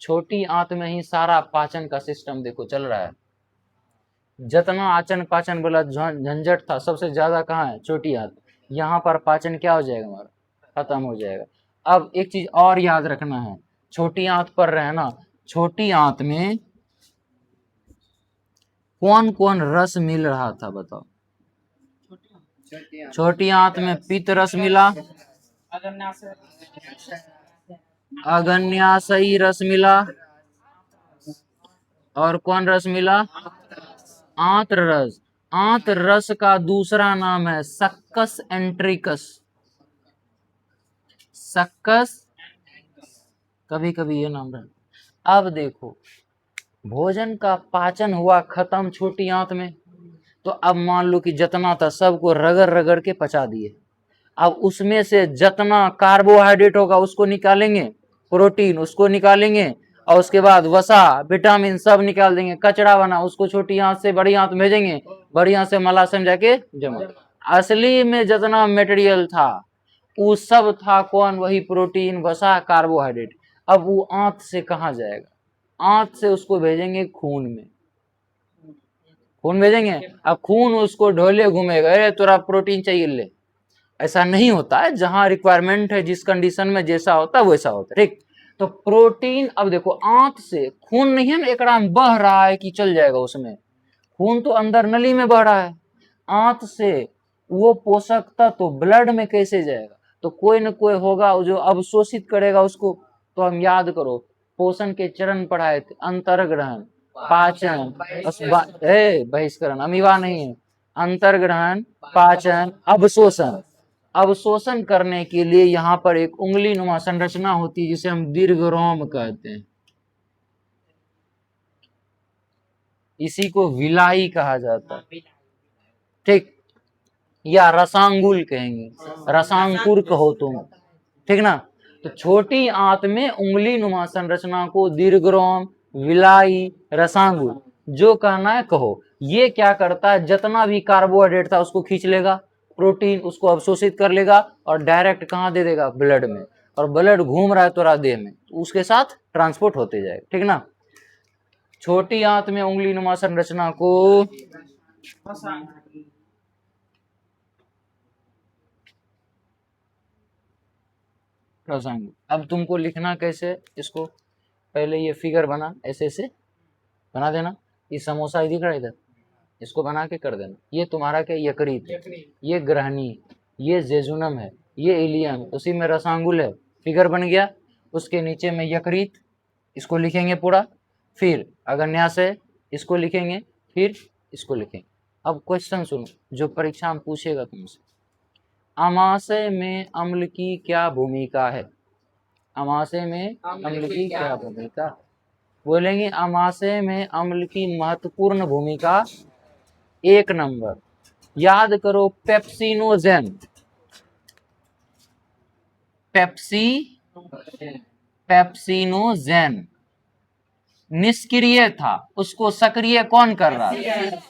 छोटी आंत में ही सारा पाचन का सिस्टम देखो चल रहा है। जितना आचन पाचन वाला झंझट था सबसे ज्यादा कहाँ है, छोटी आंत। यहाँ पर पाचन क्या हो जाएगा, हमारा खत्म हो जाएगा। अब एक चीज और याद रखना है, छोटी आंत पर रहना, छोटी आंत में कौन कौन रस मिल रहा था बताओ। छोटी आंत में पित्त रस मिला, अग्न्याशयी रस मिला, और कौन रस मिला, आंत्र रस। आंत्र रस का दूसरा नाम है सक्कस एंट्रिकस, सक्कस, कभी कभी ये नाम रहा। अब देखो भोजन का पाचन हुआ खत्म छोटी आंत में, तो अब मान लो कि जितना था सबको रगड़ रगड़ के पचा दिए। अब उसमें से जितना कार्बोहाइड्रेट होगा उसको निकालेंगे, प्रोटीन उसको निकालेंगे, और उसके बाद वसा विटामिन सब निकाल देंगे, कचरा बना उसको छोटी आंत से बड़ी आंत भेजेंगे, बड़ी आंत से मलाशय में जाके जमा। असली में जितना मटेरियल था वो सब था कौन, वही प्रोटीन वसा कार्बोहाइड्रेट। अब वो आंत से कहाँ जाएगा, आंत से उसको भेजेंगे खून में, खून भेजेंगे। अब खून उसको ढोले घूमेगा, अरे तोरा प्रोटीन चाहिए ले, ऐसा नहीं होता है। जहां रिक्वायरमेंट है जिस कंडीशन में जैसा होता है वैसा होता है, ठीक। तो प्रोटीन, अब देखो आंत से खून नहीं है ना एकड़ा में बह रहा है कि चल जाएगा उसमें, खून तो अंदर नली में बह रहा है। आंत से वो पोषक तत्व तो ब्लड में कैसे जाएगा, तो कोई न कोई होगा जो अवशोषित करेगा उसको। तो हम याद करो पोषण के चरण पढ़ाए थे, अंतर्ग्रहण, पाचन, बहिष्करण, अमीबा नहीं है, अंतर्ग्रहण, पाचन, अवशोषण। अवशोषण करने के लिए यहाँ पर एक उंगली नुमा संरचना होती है जिसे हम दीर्घरोम कहते हैं, इसी को विलाई कहा जाता है, ठीक, या रसांगुल कहेंगे, रसांकुर कहो तुम, ठीक ना। तो छोटी आंत में उंगली नुमा संरचना को दीर्घरोम, विलाई, रसांगुल जो कहना है कहो। ये क्या करता है, जितना भी कार्बोहाइड्रेट था उसको खींच लेगा, प्रोटीन उसको अवशोषित कर लेगा और डायरेक्ट कहाँ दे देगा, ब्लड में, और ब्लड घूम रहा है तोरा देह में, तो उसके साथ ट्रांसपोर्ट होते जाएगा, ठीक ना। छोटी आंत में उंगली नुमा संरचना को अब तुमको लिखना कैसे, इसको पहले ये फिगर बना, ऐसे ऐसे बना देना, ये समोसा दिख रहा है इधर, इसको बना के कर देना। ये तुम्हारा क्या, यकृत, ये ग्रहणी, ये जेजुनम है, ये इलियम, उसी में रसांगुल है, फिगर बन गया। उसके नीचे में यकृत, इसको लिखेंगे पूरा, फिर अग्न्याशय इसको लिखेंगे, फिर इसको लिखेंगे। अब क्वेश्चन सुनो जो परीक्षा में पूछेगा तुमसे, अमाशय में अम्ल की क्या भूमिका है, अमाशय में अम्ल की क्या भूमिका, बोलेंगे अमाशय में अम्ल की महत्वपूर्ण भूमिका, 1 नंबर याद करो, पेप्सिनोजेन, पेप्सिनोजेन निष्क्रिय था, उसको सक्रिय कौन कर रहा था,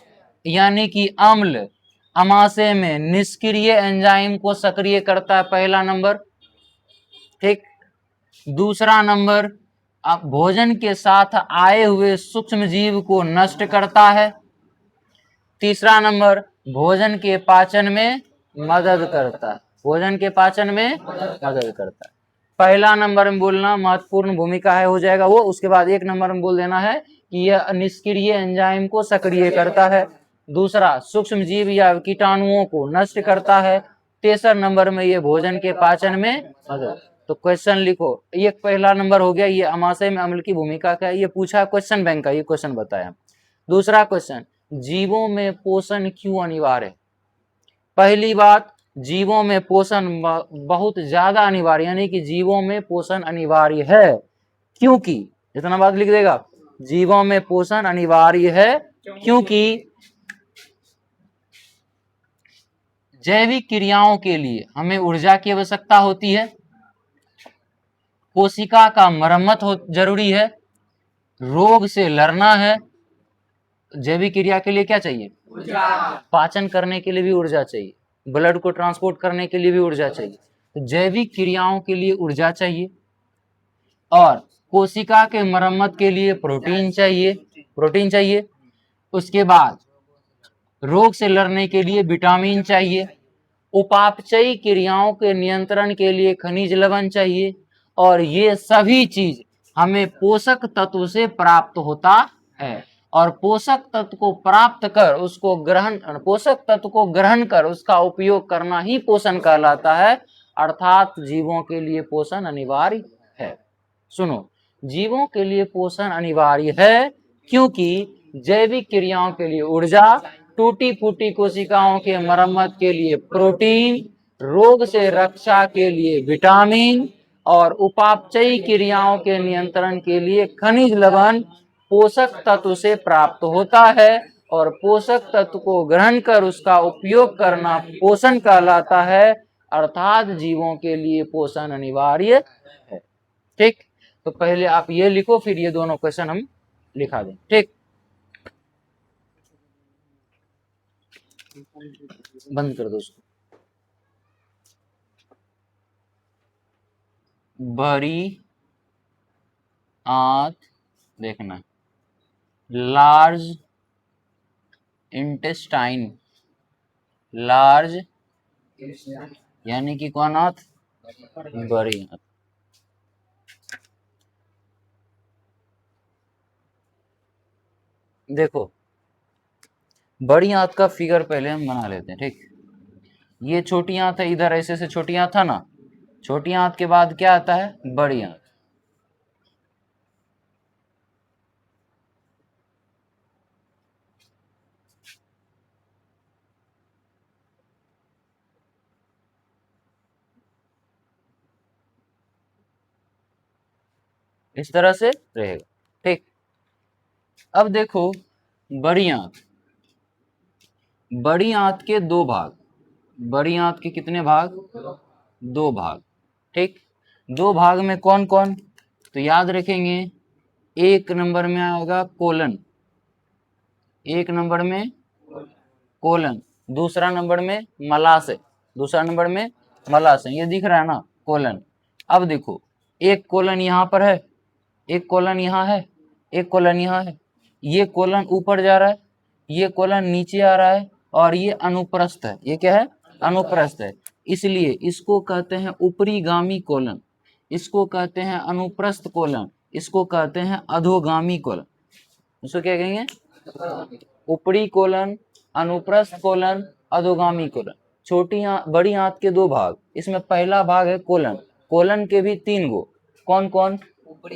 यानी कि अम्ल अमाशय में निष्क्रिय एंजाइम को सक्रिय करता है, पहला नंबर, ठीक। दूसरा नंबर, अब भोजन के साथ आए हुए सूक्ष्म जीव को नष्ट करता है। तीसरा नंबर, भोजन के पाचन में मदद करता है, भोजन के पाचन में मदद करता है। पहला नंबर में बोलना महत्वपूर्ण भूमिका है, हो जाएगा वो। उसके बाद 1 नंबर में बोल देना है कि यह निष्क्रिय एंजाइम को सक्रिय करता है। दूसरा, सूक्ष्म जीव या कीटाणुओं को नष्ट करता है। तेसर नंबर में ये भोजन के पाचन में मदद। तो क्वेश्चन लिखो, ये पहला नंबर हो गया, ये अमाशय में अम्ल की भूमिका क्या है, ये पूछा क्वेश्चन बैंक का, ये क्वेश्चन बताया। दूसरा क्वेश्चन, जीवों में पोषण क्यों अनिवार्य है। पहली बात, जीवों में पोषण बहुत ज्यादा अनिवार्य, यानी कि जीवों में पोषण अनिवार्य है, क्योंकि, इतना बात लिख देगा, जीवों में पोषण अनिवार्य है क्योंकि जैविक क्रियाओं के लिए हमें ऊर्जा की आवश्यकता होती है, कोशिका का मरम्मत हो जरूरी है, रोग से लड़ना है। जैविक क्रिया के लिए क्या चाहिए, ऊर्जा, पाचन करने के लिए भी ऊर्जा चाहिए, ब्लड को ट्रांसपोर्ट करने के लिए भी ऊर्जा चाहिए, तो जैविक क्रियाओं के लिए ऊर्जा चाहिए, और कोशिका के मरम्मत के लिए प्रोटीन चाहिए, प्रोटीन चाहिए। उसके बाद रोग से लड़ने के लिए विटामिन चाहिए, उपापचयी क्रियाओं के नियंत्रण के लिए खनिज लवण चाहिए, और ये सभी चीज हमें पोषक तत्व से प्राप्त होता है। और पोषक तत्व को प्राप्त कर उसको ग्रहण, पोषक तत्व को ग्रहण कर उसका उपयोग करना ही पोषण कहलाता है, अर्थात जीवों के लिए पोषण अनिवार्य है। सुनो, जीवों के लिए पोषण अनिवार्य है क्योंकि जैविक क्रियाओं के लिए ऊर्जा, टूटी फूटी कोशिकाओं के मरम्मत के लिए प्रोटीन, रोग से रक्षा के लिए विटामिन, और उपापचयी क्रियाओं के नियंत्रण के लिए खनिज लवण पोषक तत्व से प्राप्त होता है, और पोषक तत्व को ग्रहण कर उसका उपयोग करना पोषण कहलाता है, अर्थात जीवों के लिए पोषण अनिवार्य है। ठीक, तो पहले आप ये लिखो, फिर ये दोनों क्वेश्चन हम लिखा दें। ठीक, बंद कर दो उसको। बड़ी आंत देखना, लार्ज इंटेस्टाइन, लार्ज यानी कि कौन आंत, बड़ी आंत। देखो, बड़ी आंत का फिगर पहले हम बना लेते हैं। ठीक, ये छोटी आंत है, इधर ऐसे से छोटी आंत था ना, छोटी आंत के बाद क्या आता है, बड़ी आंत। इस तरह से रहेगा। ठीक, अब देखो, बड़ी आंत, बड़ी आंत के 2 भाग, बड़ी आंत के कितने भाग, 2 भाग। ठीक, 2 भाग में कौन कौन, तो याद रखेंगे, 1 नंबर में आएगा कोलन, 1 नंबर में कोलन, दूसरा नंबर में मलाशय, दूसरा नंबर में मलाशय, ये दिख रहा है ना कोलन। अब देखो एक कोलन यहाँ पर है, एक कोलन यहाँ है, एक कोलन यहाँ है, ये कोलन ऊपर जा रहा है, ये कोलन नीचे आ रहा है, और ये अनुप्रस्थ है। ये क्या है? अनुप्रस्थ है। इसलिए इसको कहते हैं ऊपरीगामी कोलन, इसको कहते हैं अनुप्रस्थ कोलन, इसको कहते हैं अधोगामी कोलन। इसको क्या कहेंगे? ऊपरी कोलन, अनुप्रस्थ कोलन, अधोगामी कोलन। छोटी बड़ी आंत के दो भाग, इसमें पहला भाग है कोलन। कोलन के भी 3 गो, कौन कौन?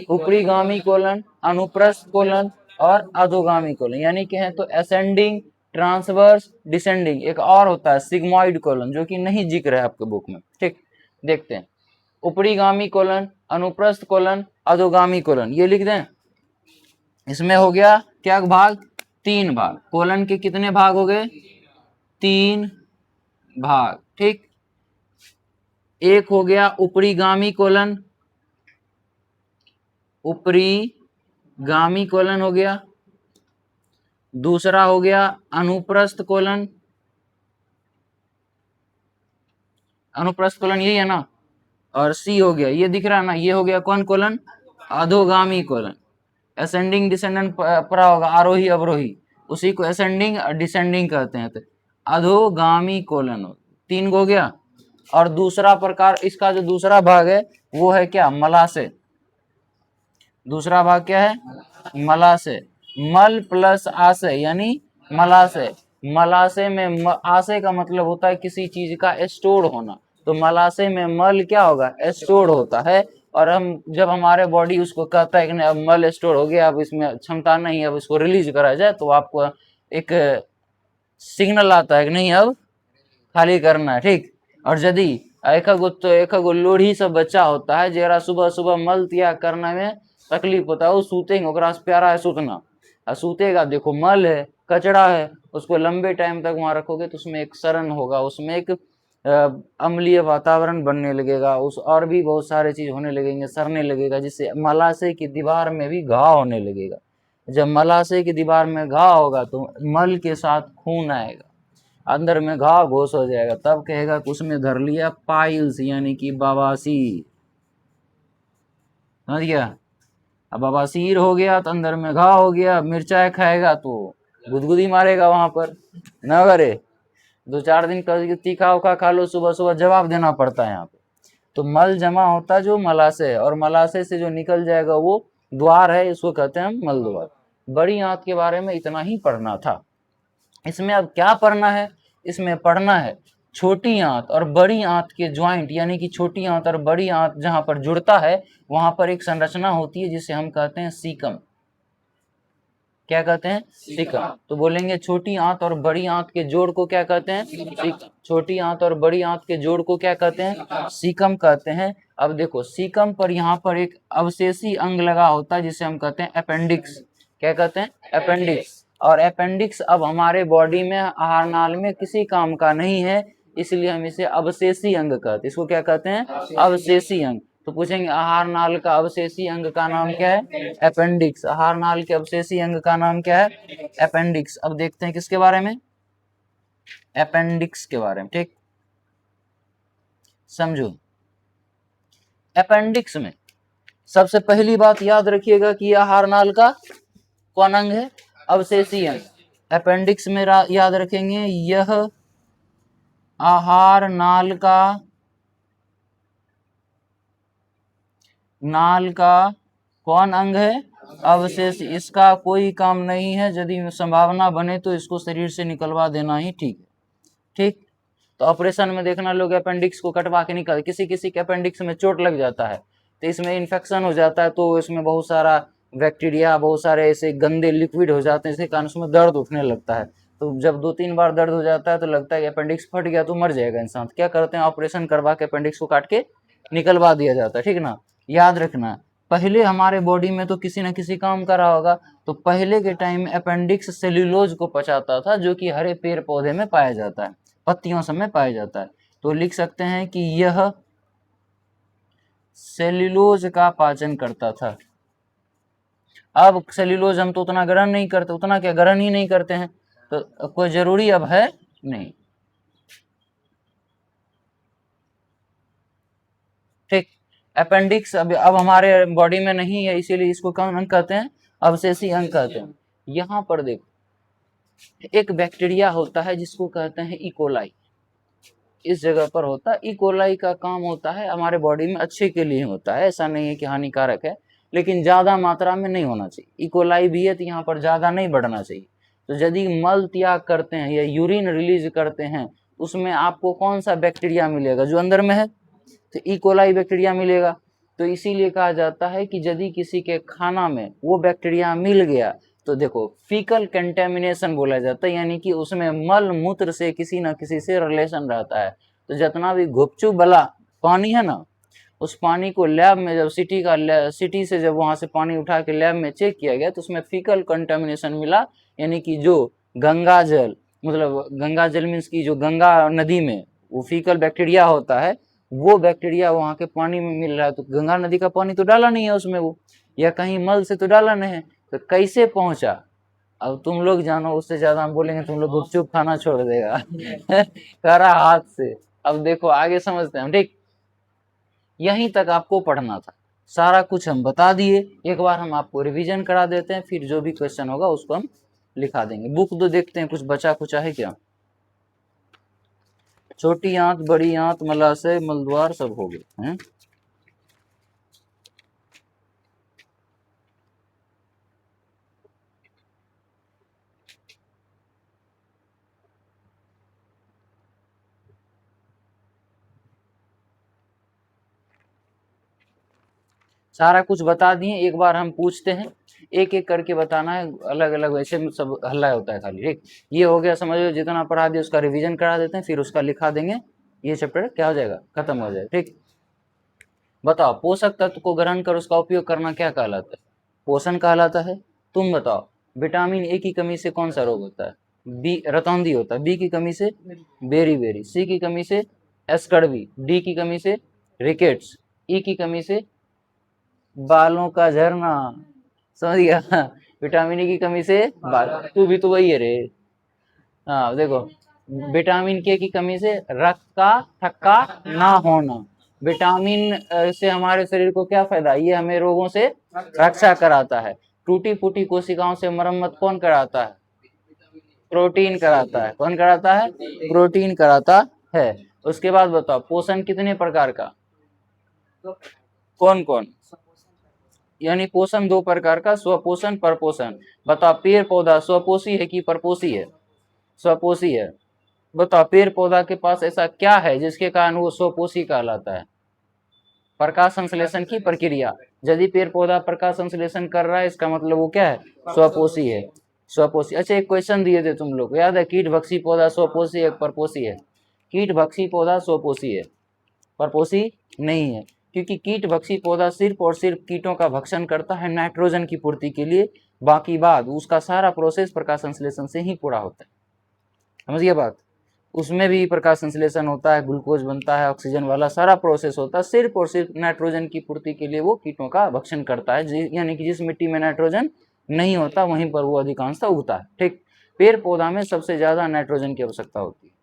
ऊपरीगामी कोलन, अनुप्रस्थ कोलन और अधोगामी कोलन। यानी कि है तो असेंडिंग, ट्रांसवर्स, डिसेंडिंग। एक और होता है सिग्मॉइड कोलन, जो कि नहीं जिक्र है आपके बुक में। ठीक, देखते हैं। ऊपरीगामी कोलन, अनुप्रस्थ कोलन, अधोगामी कोलन, ये लिख दें। इसमें हो गया क्या भाग? 3 भाग। कोलन के कितने भाग हो गए? 3 भाग। ठीक, एक हो गया ऊपरीगामी कोलन, ऊपरीगामी कोलन हो गया। दूसरा हो गया अनुप्रस्थ कोलन, अनुप्रस्थ कोलन यही है ना, और सी हो गया, ये दिख रहा है ना, ये हो गया कौन कोलन? अधोगामी कोलन। असेंडिंग डिसेंडिंग पढ़ा होगा, आरोही अवरोही, उसी को असेंडिंग और डिसेंडिंग कहते हैं। तो अधोगामी कोलन 3 हो गया। और दूसरा प्रकार, इसका जो दूसरा भाग है वो है क्या? मलाशय। दूसरा भाग क्या है? मलाशय। मल प्लस आशय यानी मलाशय। मलाशय में आशय का मतलब होता है किसी चीज का स्टोर होना, तो मलाशय में मल क्या होगा? स्टोर होता है। और हम जब हमारे बॉडी उसको कहता है कि नहीं अब मल स्टोर हो गया, अब इसमें क्षमता नहीं है, अब इसको रिलीज करा जाए, तो आपको एक सिग्नल आता है कि नहीं अब खाली करना है। ठीक, और यदि एक गो लोढ़ी सब बच्चा होता है जरा सुबह सुबह मल त्याग करने में तकलीफ होता है, वो सूतेंगे, ओकरा से प्यारा है सूतना, और सूतेगा, देखो मल है, कचड़ा है, उसको लंबे टाइम तक वहां रखोगे तो उसमें एक सड़न होगा, उसमें एक अम्लीय वातावरण बनने लगेगा, उस और भी बहुत सारे चीज होने लगेंगे, सड़ने लगेगा, जिससे मलाशय की दीवार में भी घाव होने लगेगा। जब मलाशय की दीवार में घाव होगा तो मल के साथ खून आएगा, अंदर में घाव घोष हो जाएगा, तब कहेगा कि उसमें धर लिया पाइल्स यानी कि बवासीर। समझ गया? अब बवासीर हो गया तो अंदर में घाव हो गया, मिर्चाई खाएगा तो गुदगुदी मारेगा वहां पर, न करे 2-4 दिन का तीखा उखा खा लो, सुबह सुबह जवाब देना पड़ता है यहाँ पे। तो मल जमा होता है जो मलाशय है, और मलाशय से जो निकल जाएगा वो द्वार है, इसको कहते हैं मल द्वार। बड़ी आंत के बारे में इतना ही पढ़ना था। इसमें अब क्या पढ़ना है? इसमें पढ़ना है छोटी आंत और बड़ी आंत के ज्वाइंट, यानी कि छोटी आंत और बड़ी आंत जहां पर जुड़ता है वहां पर एक संरचना होती है जिसे हम कहते हैं सीकम। क्या कहते हैं? सीकम। तो बोलेंगे छोटी आंत और बड़ी आंत के जोड़ को क्या कहते हैं? सीकम। छोटी आंत और बड़ी आंत के जोड़ को क्या कहते हैं? सीकम कहते हैं। अब देखो सीकम पर यहाँ पर एक अवशेषी अंग लगा होता है जिसे हम कहते हैं अपेंडिक्स। क्या कहते हैं? अपेंडिक्स। और अपेंडिक्स अब हमारे बॉडी में आहार नाल में किसी काम का नहीं है, इसलिए हम इसे अवशेषी अंग कहते हैं। इसको क्या कहते हैं? अवशेषी अंग। तो पूछेंगे आहार नाल का अवशेषी अंग का नाम क्या है? अपेंडिक्स। आहार नाल के अवशेषी अंग का नाम क्या है? अपेंडिक्स। अब देखते हैं किसके बारे में? अपेंडिक्स के बारे में। ठीक, समझो। अपेंडिक्स में सबसे पहली बात याद रखिएगा कि आहार नाल का कौन अंग है? अवशेषी अंग। अपेंडिक्स में याद रखेंगे यह आहार नाल का कौन अंग है? अवशेष। इसका कोई काम नहीं है, यदि संभावना बने तो इसको शरीर से निकलवा देना ही ठीक है। ठीक, तो ऑपरेशन में देखना लोग अपेंडिक्स को कटवा के निकल, किसी किसी के अपेंडिक्स में चोट लग जाता है तो इसमें इन्फेक्शन हो जाता है, तो इसमें बहुत सारा बैक्टीरिया, बहुत सारे ऐसे गंदे लिक्विड हो जाते हैं, इसके कारण उसमें दर्द उठने लगता है। तो जब 2-3 बार दर्द हो जाता है तो लगता है कि अपेंडिक्स फट गया तो मर जाएगा इंसान। क्या करते हैं? ऑपरेशन करवा के अपेंडिक्स को काट के निकलवा दिया जाता है। ठीक ना? याद रखना, पहले हमारे बॉडी में तो किसी न किसी काम कर रहा होगा। तो पहले के टाइम में अपेंडिक्स सेल्यूलोज को पचाता था, जो कि हरे पेड़ पौधे में पाया जाता है, पत्तियों सब में पाया जाता है। तो लिख सकते हैं कि यह सेल्यूलोज का पाचन करता था। अब सेल्यूलोज हम तो उतना ग्रहण नहीं करते, उतना क्या ग्रहण ही नहीं करते हैं, तो कोई जरूरी अब है नहीं। ठीक, अपेंडिक्स अब हमारे बॉडी में नहीं है, इसीलिए इसको कौन अंग कहते हैं? अवशेषी अंग कहते हैं। यहाँ पर देखो, एक बैक्टीरिया होता है जिसको कहते हैं इकोलाई, इस जगह पर होता है। इकोलाई का काम होता है हमारे बॉडी में अच्छे के लिए होता है, ऐसा नहीं है कि हानिकारक है, लेकिन ज्यादा मात्रा में नहीं होना चाहिए। इकोलाई भी है तो यहाँ पर ज्यादा नहीं बढ़ना चाहिए। तो यदि मल त्याग करते हैं या यूरिन रिलीज करते हैं, उसमें आपको कौन सा बैक्टीरिया मिलेगा? जो अंदर में है, तो इकोलाई बैक्टीरिया मिलेगा। तो इसीलिए कहा जाता है कि यदि किसी के खाना में वो बैक्टीरिया मिल गया तो देखो फीकल कंटेमिनेशन बोला जाता है, यानी कि उसमें मल मूत्र से किसी न किसी से रिलेशन रहता है। तो जितना भी गुपचुप वाला पानी है ना, उस पानी को लैब में जब सिटी से जब वहां से पानी उठा के लैब में चेक किया गया तो उसमें फीकल कंटेमिनेशन मिला, यानी कि जो गंगा जल, मतलब गंगा जल मीन्स की जो गंगा नदी में वो फीकल बैक्टीरिया होता है, वो बैक्टीरिया वहां के पानी में मिल रहा है। तो गंगा नदी का पानी तो डाला नहीं है उसमें वो, या कहीं मल से तो डाला नहीं है, तो कैसे पहुंचा? अब तुम लोग जानो, उससे ज्यादा हम बोलेंगे तुम लोग गुपचुप खाना छोड़ देगा। करा हाथ से। अब देखो आगे समझते हैं, ठीक। यहीं तक आपको पढ़ना था, सारा कुछ हम बता दिए। एक बार हम आपको रिवीजन करा देते हैं, फिर जो भी क्वेश्चन होगा उसको हम लिखा देंगे। बुक तो देखते हैं कुछ बचा कुचा है क्या। छोटी आंत, बड़ी आंत, मलाशय, मलद्वार सब हो गए हैं। सारा कुछ बता दिए। एक बार हम पूछते हैं, एक एक करके बताना है, अलग अलग वैसे सब हल्ला होता है खाली, ठीक। ये हो गया, समझो जितना पढ़ा दिया उसका रिवीजन करा देते हैं, फिर उसका लिखा देंगे, ये चैप्टर क्या हो जाएगा, खत्म हो जाएगा, ठीक। बताओ, पोषक तत्व को ग्रहण कर उसका उपयोग करना क्या कहलाता है? पोषण कहलाता है। तुम बताओ, विटामिन ए की कमी से कौन सा रोग होता है? बी, रतौंधी होता है। बी की कमी से बेरी बेरी। सी की कमी से एस्कर्वी। डी की कमी से रिकेट्स। ई की कमी से बालों का झरना। समझ गया? विटामिन ए की कमी से बाल, तू भी तो वही है रे। हाँ देखो, विटामिन के की कमी से रक्त का थक्का ना होना। विटामिन से हमारे शरीर को क्या फायदा? ये हमें रोगों से रक्षा कराता है। टूटी फूटी कोशिकाओं से मरम्मत कौन कराता है? प्रोटीन कराता है। कौन कराता है? प्रोटीन कराता है। उसके बाद बताओ, पोषण कितने प्रकार का? कौन कौन? यानी पोषण दो प्रकार का, स्वपोषण, परपोषण। बताओ, पेड़ पौधा स्वपोषी है कि परपोषी है? स्वपोषी है। बताओ, पेड़ पौधा के पास ऐसा क्या है जिसके कारण वो स्वपोषी कहलाता है? प्रकाश संश्लेषण की प्रक्रिया। यदि पेड़ पौधा प्रकाश संश्लेषण कर रहा है, इसका मतलब वो क्या है? स्वपोषी है। स्वपोषी। अच्छा, एक क्वेश्चन दिए थे तुम लोग, याद है? कीट भक्षी पौधा स्वपोषी है परपोषी है? कीट भक्षी पौधा स्वपोषी है, परपोषी नहीं है, क्योंकि कीट भक्षी पौधा सिर्फ और सिर्फ कीटों का भक्षण करता है नाइट्रोजन की पूर्ति के लिए। बाकी बात उसका सारा प्रोसेस प्रकाश संश्लेषण से ही पूरा होता है। समझिए बात? उसमें भी प्रकाश संश्लेषण होता है, ग्लूकोज बनता है, ऑक्सीजन वाला सारा प्रोसेस होता है। सिर्फ और सिर्फ नाइट्रोजन की पूर्ति के लिए वो कीटों का भक्षण करता है, यानी कि जिस मिट्टी में नाइट्रोजन नहीं होता वहीं पर वो अधिकांशतः उगता है, ठीक। पेड़ पौधा में सबसे ज्यादा नाइट्रोजन की आवश्यकता होती है।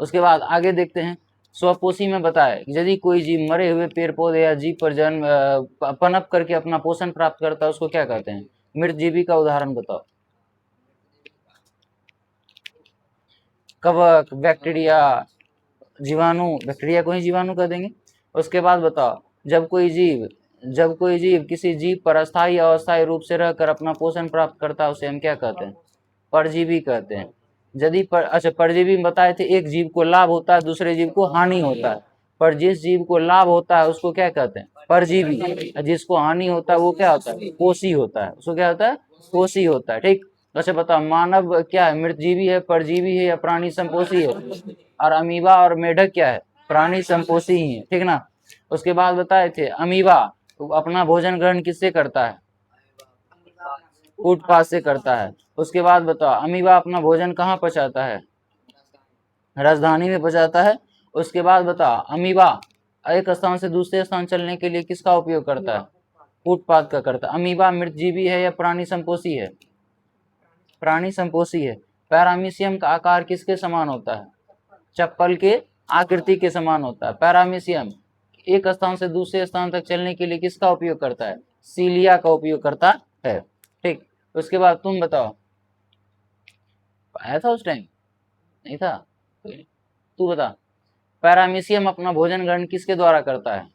उसके बाद आगे देखते हैं, स्वपोषी में बताया यदि कोई जीव मरे हुए पेड़ पौधे या जीव पर जन्म पनप करके अपना पोषण प्राप्त करता है, उसको क्या कहते हैं? मृतजीवी का उदाहरण बताओ। कवक, बैक्टीरिया, जीवाणु, बैक्टीरिया को ही जीवाणु कह देंगे। उसके बाद बताओ, जब कोई जीव किसी जीव पर अस्थायी या अस्थायी रूप से रहकर अपना पोषण प्राप्त करता है, उसे हम क्या कहते हैं? परजीवी कहते हैं। यदि अच्छा, परजीवी में बताए थे एक जीव को लाभ होता है, दूसरे जीव को हानि होता है। पर जिस जीव को लाभ होता है उसको क्या कहते हैं? परजीवी। जिसको हानि होता है वो क्या होता है? पोषी होता है। उसको क्या होता है? पोषी होता है, ठीक। अच्छा बताओ, मानव क्या है? मृतजीवी है, परजीवी है या प्राणी संपोषी है? और अमीबा और मेढक क्या है? प्राणी संपोषी ही है, ठीक ना। उसके बाद बताए थे अमीबा तो अपना भोजन ग्रहण किससे करता है? फूटपाथ से करता है। उसके बाद बताओ, अमीबा अपना भोजन कहाँ पचाता है? राजधानी में पचाता है। उसके बाद बताओ, अमीबा एक स्थान से दूसरे स्थान चलने के लिए किसका उपयोग करता है? फुटपाथ का करता है। अमीबा मृतजीवी है या प्राणी संपोषी है? प्राणी संपोषी है। पैरामीशियम का आकार किसके समान होता है? चप्पल के आकृति के समान होता है। पैरामीशियम एक स्थान से दूसरे स्थान तक चलने के लिए किसका उपयोग करता है? सीलिया का उपयोग करता है। ठीक, उसके बाद तुम बताओ, आया था उस टाइम? नहीं था? तू बता, पैरामीशियम अपना भोजन ग्रहण किसके द्वारा करता है?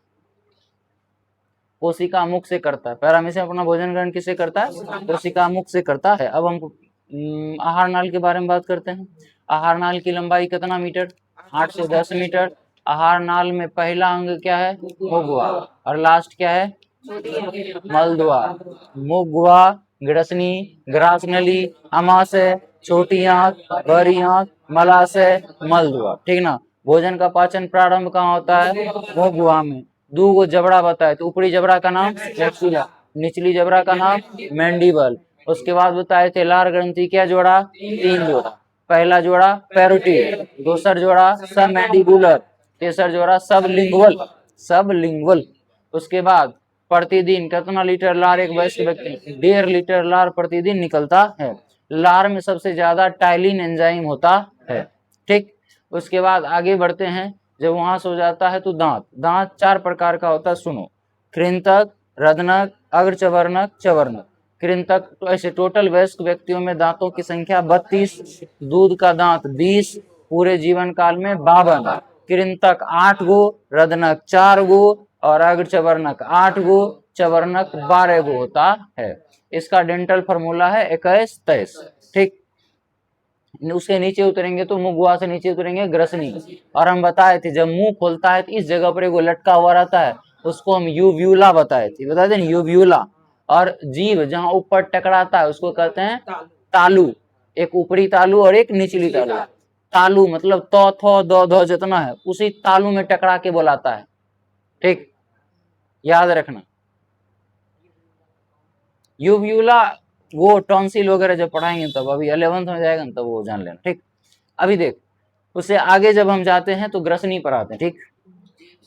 कोशिका मुख से करता है। पैरामीशियम अपना भोजन ग्रहण किससे करता है? कोशिका मुख से करता है। अब हम आहार नाल के बारे में बात करते हैं। आहार नाल की लंबाई कितना मीटर? 8 से 10 मीटर। आहार नाल में पहला अंग क्या है? मुगवा, और लास्ट क्या है? मलद्वार। मुगवा, ग्रसनी, ग्रासनली, अमाशय, छोटी आंत, बड़ी आंत, मलाशय, मलद्वार। ठीक ना? भोजन का पाचन प्रारंभ कहाँ होता है? मुगवा में। दो गो जबड़ा बताए, तो ऊपरी जबड़ा का नाम मैक्सिला, निचली जबड़ा का नाम मैंडिबल। उसके बाद बताए थे लार ग्रंथि क्या जोड़ा? 3 जोड़ा। पहला जोड़ा पैरोटिड, दूसरा जोड़ा सब मैंडिबुलर, तीसरा जोड़ा सब लिंगुअल, सब लिंगुअल। उसके बाद प्रतिदिन कितना लीटर लार एक वयस्क व्यक्ति? 1.5 लीटर लार प्रतिदिन निकलता है। लार में सबसे ज्यादा टाइलिन एंजाइम होता है। ठीक, उसके बाद आगे बढ़ते हैं। जब वहां से हो जाता है तो दांत। दांत 4 प्रकार का होता है, सुनो। कृंतक, रदनक, अग्रचवर्णक, चवर्णक। कृंतक तो ऐसे टोटल वयस्क व्यक्तियों में दांतों की संख्या 32, दूध का दांत 20, पूरे जीवन काल में 52। कृंतक 8 गो, रदनक 4 गो, और अग्रचवर्णक 8 गो, चवर्णक 12 गो होता है। इसका डेंटल फॉर्मूला है 21 23। ठीक, उसके नीचे उतरेंगे तो मुगवा से नीचे उतरेंगे ग्रसनी। और हम बताए थे जब मुंह खोलता है तो इस जगह पर एगो लटका हुआ रहता है, उसको हम यूव्यूला बताए थे, बता दें यूव्यूला। और जीभ जहां ऊपर टकराता है उसको कहते हैं तालू। एक ऊपरी तालू और एक निचली तालू। तालू मतलब तो थो दो धो जितना है उसी तालू में टकरा के बोलाता है। ठीक, याद रखना। यूव्यूला वो टॉन्सिल वगैरह जब पढ़ाएंगे तब, अभी 11th में जाएगा ना तब वो जान लेना। ठीक, अभी देख, उससे आगे जब हम जाते हैं तो ग्रसनी पर आते हैं। ठीक,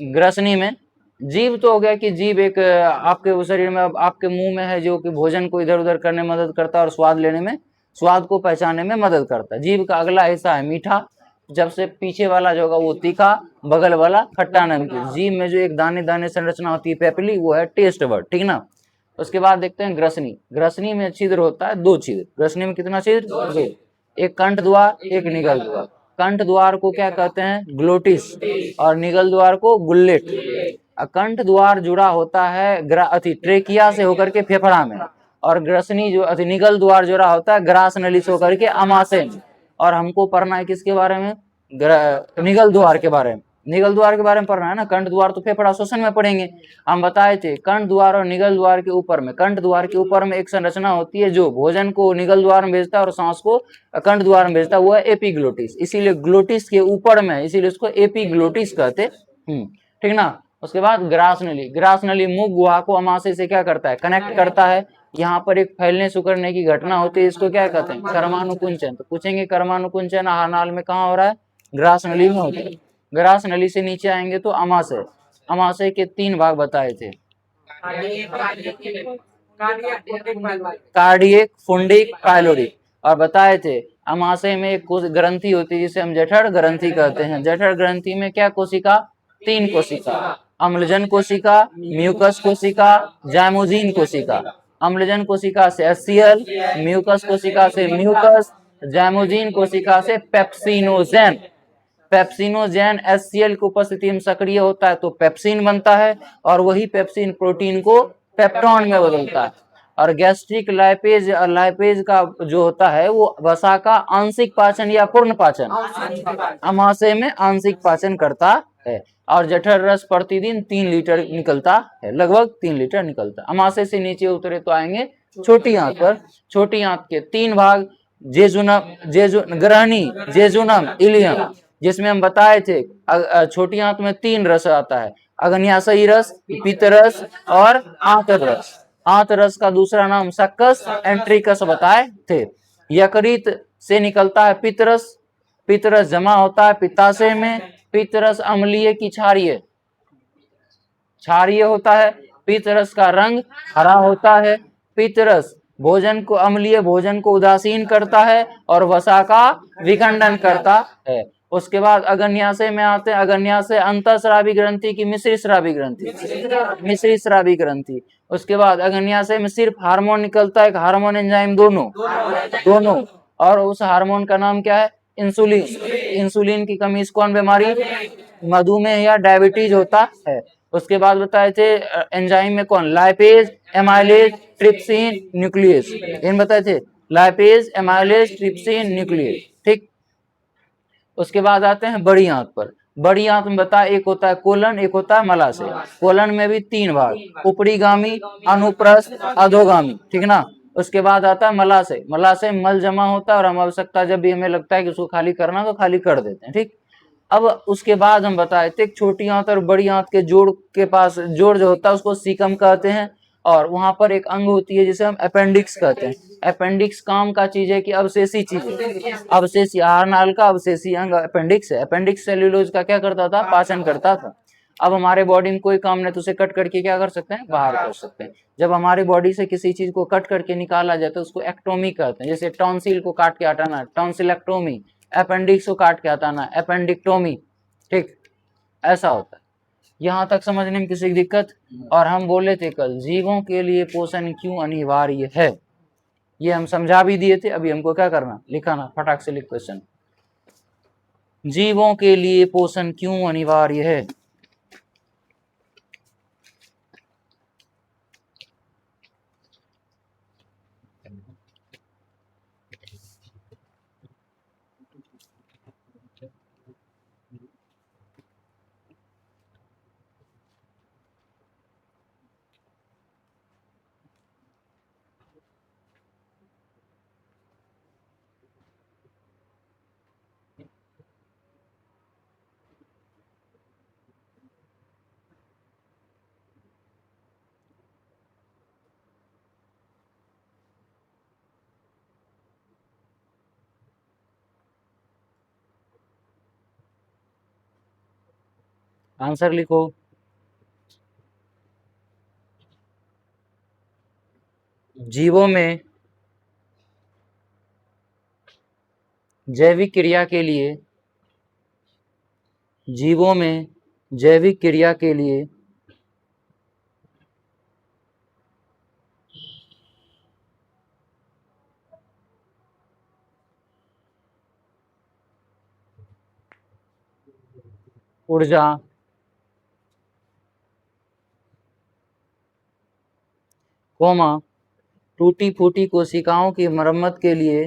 ग्रसनी में जीभ तो हो गया कि जीभ एक आपके शरीर में, आपके मुंह में है, जो कि भोजन को इधर उधर करने में मदद करता है और स्वाद लेने में, स्वाद को पहचानने में मदद करता है। जीभ का अगला हिस्सा है मीठा, जब से पीछे वाला जो होगा वो तीखा, बगल वाला खट्टा नमकीन। जीभ में जो एक दाने दाने संरचना होती है पेपली, वो है टेस्ट बर्ड। ठीक ना? उसके बाद देखते हैं ग्रसनी। ग्रसनी में छिद्र होता है 2 छिद्र। ग्रसनी में कितना छिद्र? 2। एक कंठ द्वार, एक निगल द्वार। कंठ द्वार को क्या कहते हैं? ग्लोटिस, और निगल द्वार को गुल्लेट। कंठ द्वार जुड़ा होता है ट्रेकिया से होकर के फेफड़ा में, और ग्रसनी जो निगल द्वार जुड़ा होता है ग्रास नली से होकर के अमाशय में। और हमको पढ़ना है किसके बारे में? निगल द्वार के बारे में। निगल द्वार के बारे में पढ़ना है ना। कंठ द्वार तो फेफड़ा श्वसन में पढ़ेंगे। हम बताए थे कंठ द्वार और निगल द्वार के ऊपर में, कंठ द्वार के ऊपर में एक संरचना होती है जो भोजन को निगल द्वार में भेजता है और सांस को कंठ द्वार में भेजता है, वो है एपीग्लोटिस। इसीलिए ग्लोटिस के ऊपर में, इसीलिए उसको एपीग्लोटिस कहते। ठीक ना? उसके बाद ग्रास नली। ग्रास नली मुख गुहा को अमाशय से क्या करता है? कनेक्ट करता है। यहाँ पर एक फैलने सुकड़ने की घटना होती है, इसको क्या कहते हैं? कर्मानुकुंचन। तो पूछेंगे कर्मानुकुंचन आहार नाल में कहाँ हो रहा है? ग्रास नली में होता है। ग्रास नली से नीचे आएंगे तो अमाशय। अमाशय के 3 भाग बताए थे, कार्डियक, फुंडिक, पाइलोरिक। और बताए थे अमाशय में एक ग्रंथि होती है जिसे हम जठर ग्रंथि कहते हैं। जठर ग्रंथि में क्या कोशिका? 3 कोशिका, अम्लजन कोशिका, म्यूकस कोशिका, जाइमोजिन कोशिका। अम्लजन कोशिका से एचसीएल, म्यूकस कोशिका से म्यूकस, जाइमोजिन कोशिका से पेप्सिनोजेन। पेप्सिनोजेन एचसीएल की उपस्थिति में सक्रिय होता है तो पेप्सिन बनता है, और वही पेप्सिन प्रोटीन को पेप्टॉन में बदलता है। और गैस्ट्रिक लाइपेज, लाइपेज का जो होता है वो वसा का आंशिक पाचन या पूर्ण पाचन, अमाशय में आंशिक पाचन करता है। और जठर रस प्रतिदिन 3 लीटर निकलता है, लगभग 3 लीटर निकलता है। अमाशय से नीचे उतरे तो आएंगे छोटी आंत पर। छोटी आंत के 3 भाग, जेजुनम, ग्रहणी, जेजुनम, इलियम, जिसमें हम बताए थे छोटी आंत में 3 रस आता है, अग्न्याशयी रस, पित्त रस और आंत रस। आंत रस का दूसरा नाम सक्कस एंट्रिकस बताए थे। यकृत से निकलता है पित्त रस। पित्त रस जमा होता है पित्ताशय में। पित्त रस अम्लीय की क्षारीय, क्षारीय होता है। पित्त रस का रंग हरा होता है। पित्त रस भोजन को, अम्लीय भोजन को उदासीन करता है और वसा का विखंडन करता है। उसके बाद अग्न्याशय में आते हैं। अग्न्याशय अंतःस्रावी ग्रंथि की मिश्री स्रावी ग्रंथि, मिश्री स्रावी ग्रंथि। उसके बाद अग्न्याशय में सिर्फ हार्मोन निकलता है, हार्मोन एंजाइम दोनों। और उस हार्मोन का नाम क्या है? इंसुलिन। इंसुलिन की कमी से कौन बीमारी? मधुमेह या डायबिटीज होता है। उसके बाद बताए थे एंजाइम में कौन? Lipase, amylase, trypsin, nucleus. इन बताए थे लाइपेज, एमाइलेज, ट्रिप्सिन, न्यूक्लियस। ठीक। उसके बाद आते हैं बड़ी आंत पर। बड़ी आंत में बता, एक होता है कोलन, एक होता है मलाशय। कोलन में भी 3 भाग, उपरिगामी, अनुप्रस्थ, अधोगामी। ठीक ना। उसके बाद आता है मलाशय। मलाशय में मल जमा होता है और हम आवश्यकता जब भी हमें लगता है कि उसको खाली करना तो खाली कर देते हैं। ठीक। अब उसके बाद हम बताए थे छोटी आंत और बड़ी आंत के जोड़ के पास, जोड़ जो होता है उसको सीकम कहते हैं। और वहां पर एक अंग होती है जिसे हम अपेंडिक्स कहते हैं। अपेंडिक्स काम का चीज है कि अवशेषी चीज है, अवशेषी आहार नाल का अवशेषी अंग अपेंडिक्स है। अपेंडिक्स सेल्यूलोज का क्या करता था? पाचन करता था। अब हमारे बॉडी में कोई काम नहीं तो उसे कट करके क्या कर सकते हैं? बाहर कर सकते हैं। जब हमारी बॉडी से किसी चीज को कट करके निकाला जाए तो उसको एक्टोमी कहते हैं। जैसे टॉन्सिल को काट के हटाना, टॉन्सिलेक्टोमी। अपेंडिक्स को काट के हटाना, अपेंडिक्टोमी। ठीक, ऐसा होता है। यहाँ तक समझने में किसी दिक्कत? और हम बोले थे कल, जीवों के लिए पोषण क्यों अनिवार्य है, ये हम समझा भी दिए थे। अभी हमको क्या करना? लिखाना। फटाक से लिख क्वेश्चन। जीवों के लिए पोषण क्यों अनिवार्य है? आंसर लिखो। जीवों में जैविक क्रिया के लिए, जीवों में जैविक क्रिया के लिए ऊर्जा, कोमा टूटी फूटी कोशिकाओं की मरम्मत के लिए,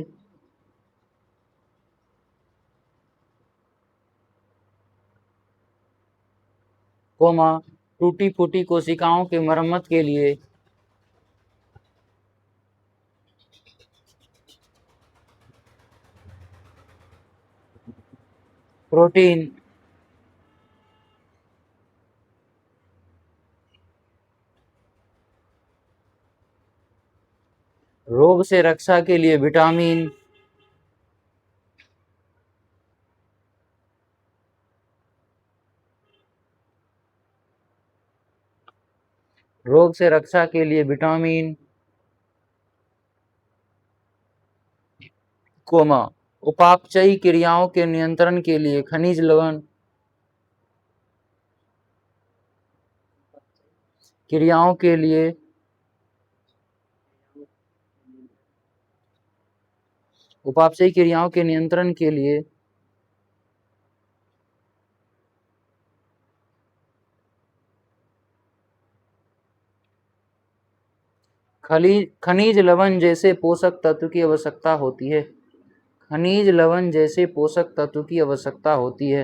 कोमा टूटी फूटी कोशिकाओं की मरम्मत के लिए प्रोटीन, रोग से रक्षा के लिए विटामिन, रोग से रक्षा के लिए विटामिन, कोमा उपापचयी क्रियाओं के नियंत्रण के लिए खनिज लवण, क्रियाओं के लिए उपापचयी क्रियाओं के नियंत्रण के लिए खनिज लवण जैसे पोषक तत्व की आवश्यकता होती है। खनिज लवण जैसे पोषक तत्व की आवश्यकता होती है।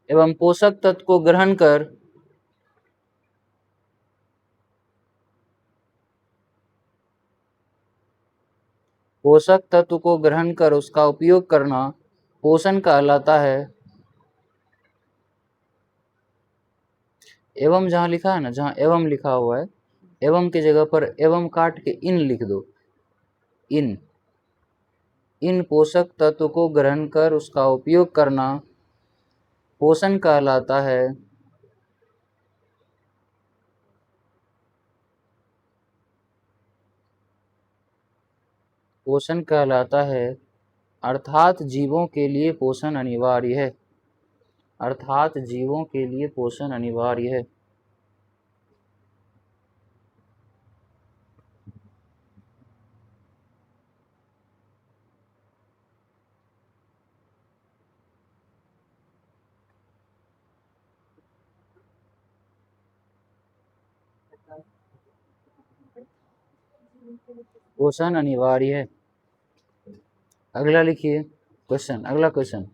एवं पोषक तत्व को ग्रहण कर पोषक तत्व को ग्रहण कर उसका उपयोग करना पोषण कहलाता है। एवं जहां लिखा है ना, जहां एवं लिखा हुआ है, एवं की जगह पर एवं काट के इन लिख दो। इन पोषक तत्व को ग्रहण कर उसका उपयोग करना पोषण कहलाता है। पोषण कहलाता है, अर्थात जीवों के लिए पोषण अनिवार्य है। अर्थात जीवों के लिए पोषण अनिवार्य है। पोषण अनिवार्य है। अगला लिखिए क्वेश्चन, अगला क्वेश्चन,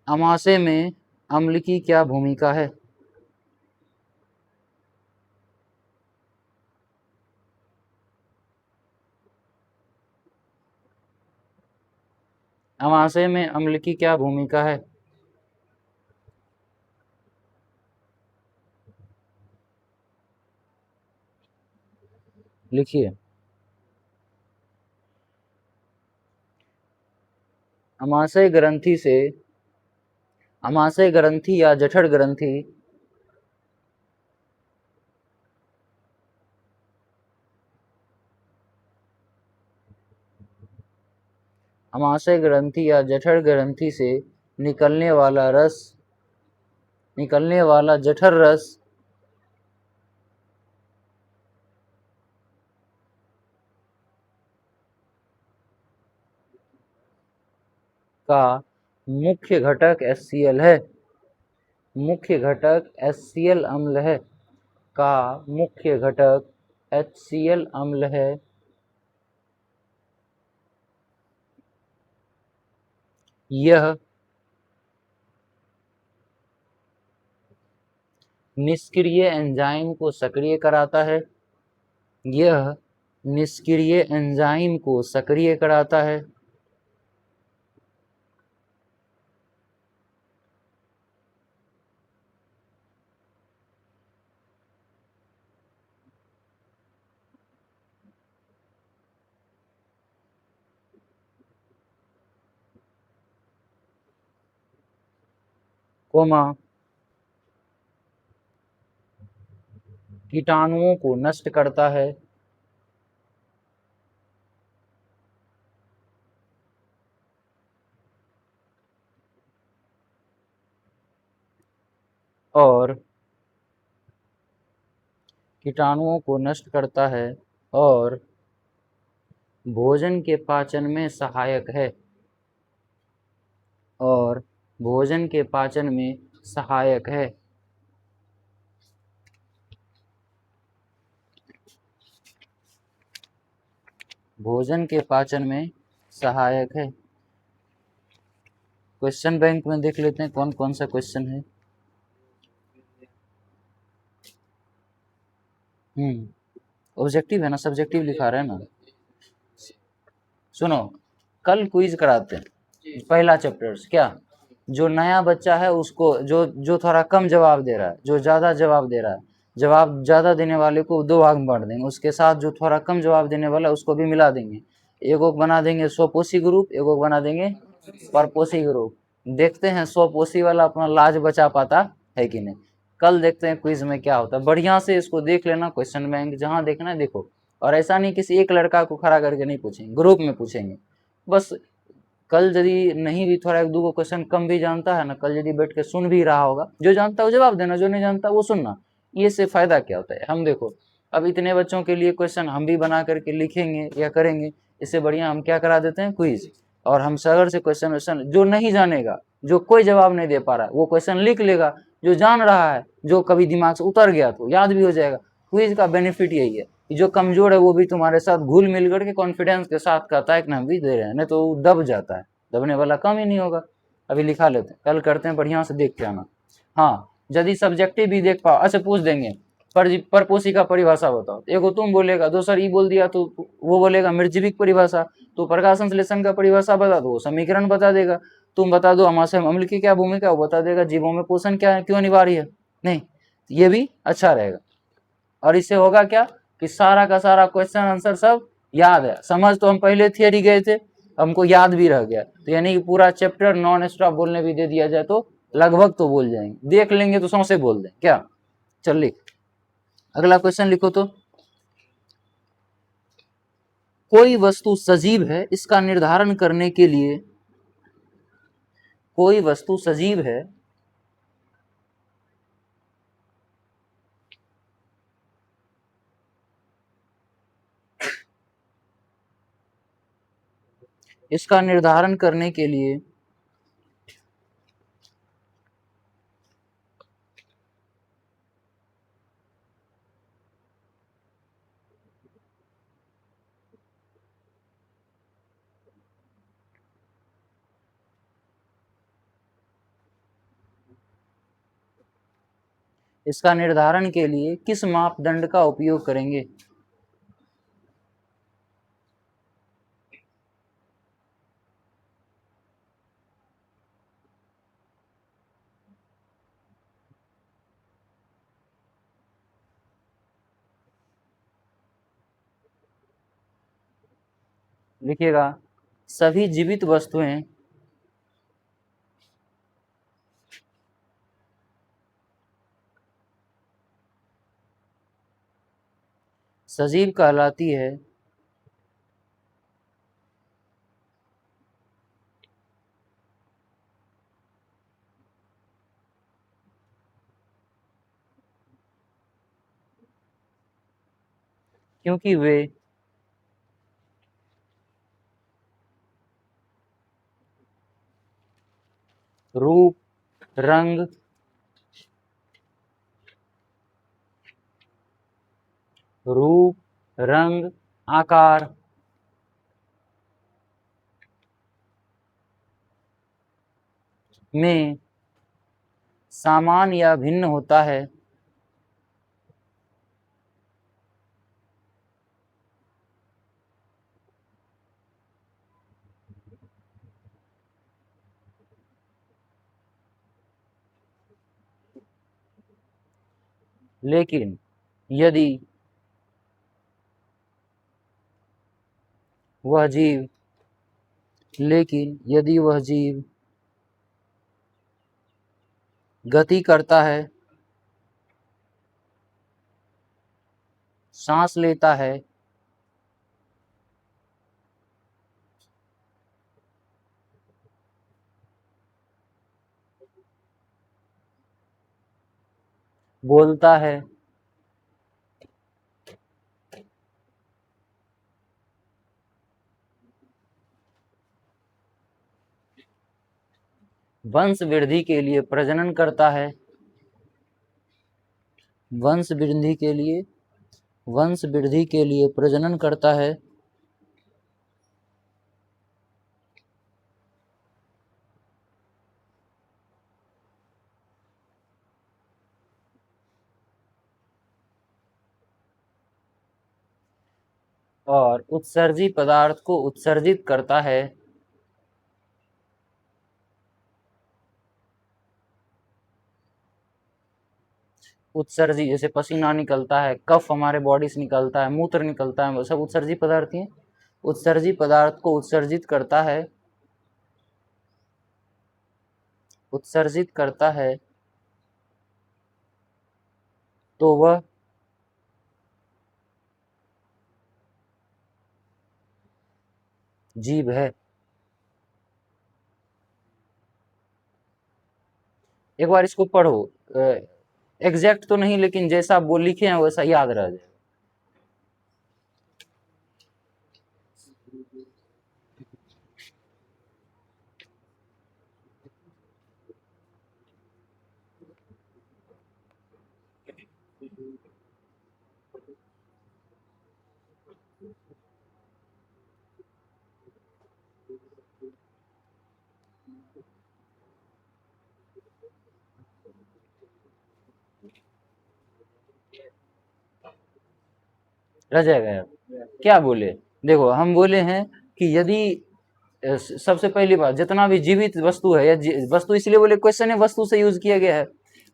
अमाशय में अम्ल की क्या भूमिका है? अमाशय में अम्ल की क्या भूमिका है? लिखिए। अमाशय ग्रंथि से, अमाशय ग्रंथि या जठर ग्रंथि अमाशय ग्रंथि या जठर ग्रंथि से निकलने वाला रस, निकलने वाला जठर रस का मुख्य घटक HCl है। मुख्य घटक HCl अम्ल है। का मुख्य घटक HCl अम्ल है। यह निष्क्रिय एंजाइम को सक्रिय कराता है। यह निष्क्रिय एंजाइम को सक्रिय कराता है। कोमा कीटाणुओं को नष्ट करता है। और कीटाणुओं को नष्ट करता है और भोजन के पाचन में सहायक है। और भोजन के पाचन में सहायक है। भोजन के पाचन में सहायक है। क्वेश्चन बैंक में देख लेते हैं कौन कौन सा क्वेश्चन है। ऑब्जेक्टिव है ना, सब्जेक्टिव लिखा रहे हैं ना। सुनो, कल क्विज कराते हैं पहला चैप्टर। क्या जो नया बच्चा है उसको, जो थोड़ा कम जवाब दे रहा है, जो ज़्यादा जवाब दे रहा है, जवाब ज़्यादा देने वाले को 2 भाग में बांट देंगे। उसके साथ जो थोड़ा कम जवाब देने वाला है उसको भी मिला देंगे। एगो बना देंगे स्वपोषी ग्रुप, एगो बना देंगे परपोषी ग्रुप। देखते हैं स्वपोषी वाला अपना लाज बचा पाता है कि नहीं। कल देखते हैं क्विज में क्या होता है। बढ़िया से इसको देख लेना, क्वेश्चन बैंक जहाँ देखना है देखो। और ऐसा नहीं किसी एक लड़का को खड़ा करके नहीं पूछेंगे, ग्रुप में पूछेंगे। बस कल यदि नहीं भी थोड़ा एक दो क्वेश्चन कम भी जानता है ना, कल यदि बैठ के सुन भी रहा होगा, जो जानता है वो जवाब देना, जो नहीं जानता वो सुनना। ये से फायदा क्या होता है। हम देखो अब इतने बच्चों के लिए क्वेश्चन हम भी बना करके लिखेंगे या करेंगे, इससे बढ़िया हम क्या करा देते हैं क्विज। और हम सगर से क्वेश्चन जो नहीं जानेगा, जो कोई जवाब नहीं दे पा रहा है, वो क्वेश्चन लिख लेगा। जो जान रहा है, जो कभी दिमाग से उतर गया तो याद भी हो जाएगा। क्विज का बेनिफिट यही है कि जो कमजोर है वो भी तुम्हारे साथ घुल मिल करके कॉन्फिडेंस के साथ कहता है कि हम भी दे रहे हैं, नहीं तो दब जाता है। दबने वाला कम ही नहीं होगा। अभी लिखा लेते हैं, कल करते हैं, बढ़िया से देख के आना। हाँ, यदि सब्जेक्टिव भी देख पाओ, अच्छा पूछ देंगे परपोषी का परिभाषा बताओ। एगो तुम बोलेगा, दूसरा ई बोल दिया तो वो बोलेगा मृजीविक परिभाषा। तो प्रकाश संश्लेषण का परिभाषा बता दो, समीकरण बता देगा। तुम बता दो अमाशय अम्ल की क्या भूमिका, वो बता देगा। जीवों में पोषण क्या है, क्यों अनिवार्य है। नहीं, ये भी अच्छा रहेगा। और इससे होगा क्या कि सारा का सारा क्वेश्चन आंसर सब याद है। समझ तो हम पहले थियरी गए थे, हमको याद भी रह गया। तो यानी कि पूरा चैप्टर नॉन स्टॉप बोलने भी दे दिया जाए तो लगभग तो बोल जाएंगे। देख लेंगे तो सौंसे बोल दें क्या। चल लिख, अगला क्वेश्चन लिखो। तो कोई वस्तु सजीव है, इसका निर्धारण करने के लिए, कोई वस्तु सजीव है इसका निर्धारण करने के लिए इसका निर्धारण के लिए किस मापदंड का उपयोग करेंगे। लिखिएगा, सभी जीवित वस्तुएं सजीव कहलाती है क्योंकि वे रूप, रंग, आकार में समान या भिन्न होता है। लेकिन यदि वह जीव गति करता है, सांस लेता है, बोलता है, वंश वृद्धि के लिए प्रजनन करता है, वंश वृद्धि के लिए प्रजनन करता है, और उत्सर्जी पदार्थ को उत्सर्जित करता है। उत्सर्जी जैसे पसीना निकलता है, कफ हमारे बॉडी से निकलता है, मूत्र निकलता है, वो सब उत्सर्जी पदार्थ ही हैं। उत्सर्जी पदार्थ को उत्सर्जित करता है, उत्सर्जित करता है तो वह जीव है। एक बार इसको पढ़ो, एग्जैक्ट तो नहीं लेकिन जैसा आप वो लिखे हैं वैसा याद रह जाए। रह जाएगा यार। क्या बोले, देखो हम बोले हैं कि यदि सबसे पहली बात, जितना भी जीवित वस्तु है, या वस्तु इसलिए बोले, क्वेश्चन है वस्तु से यूज किया गया है,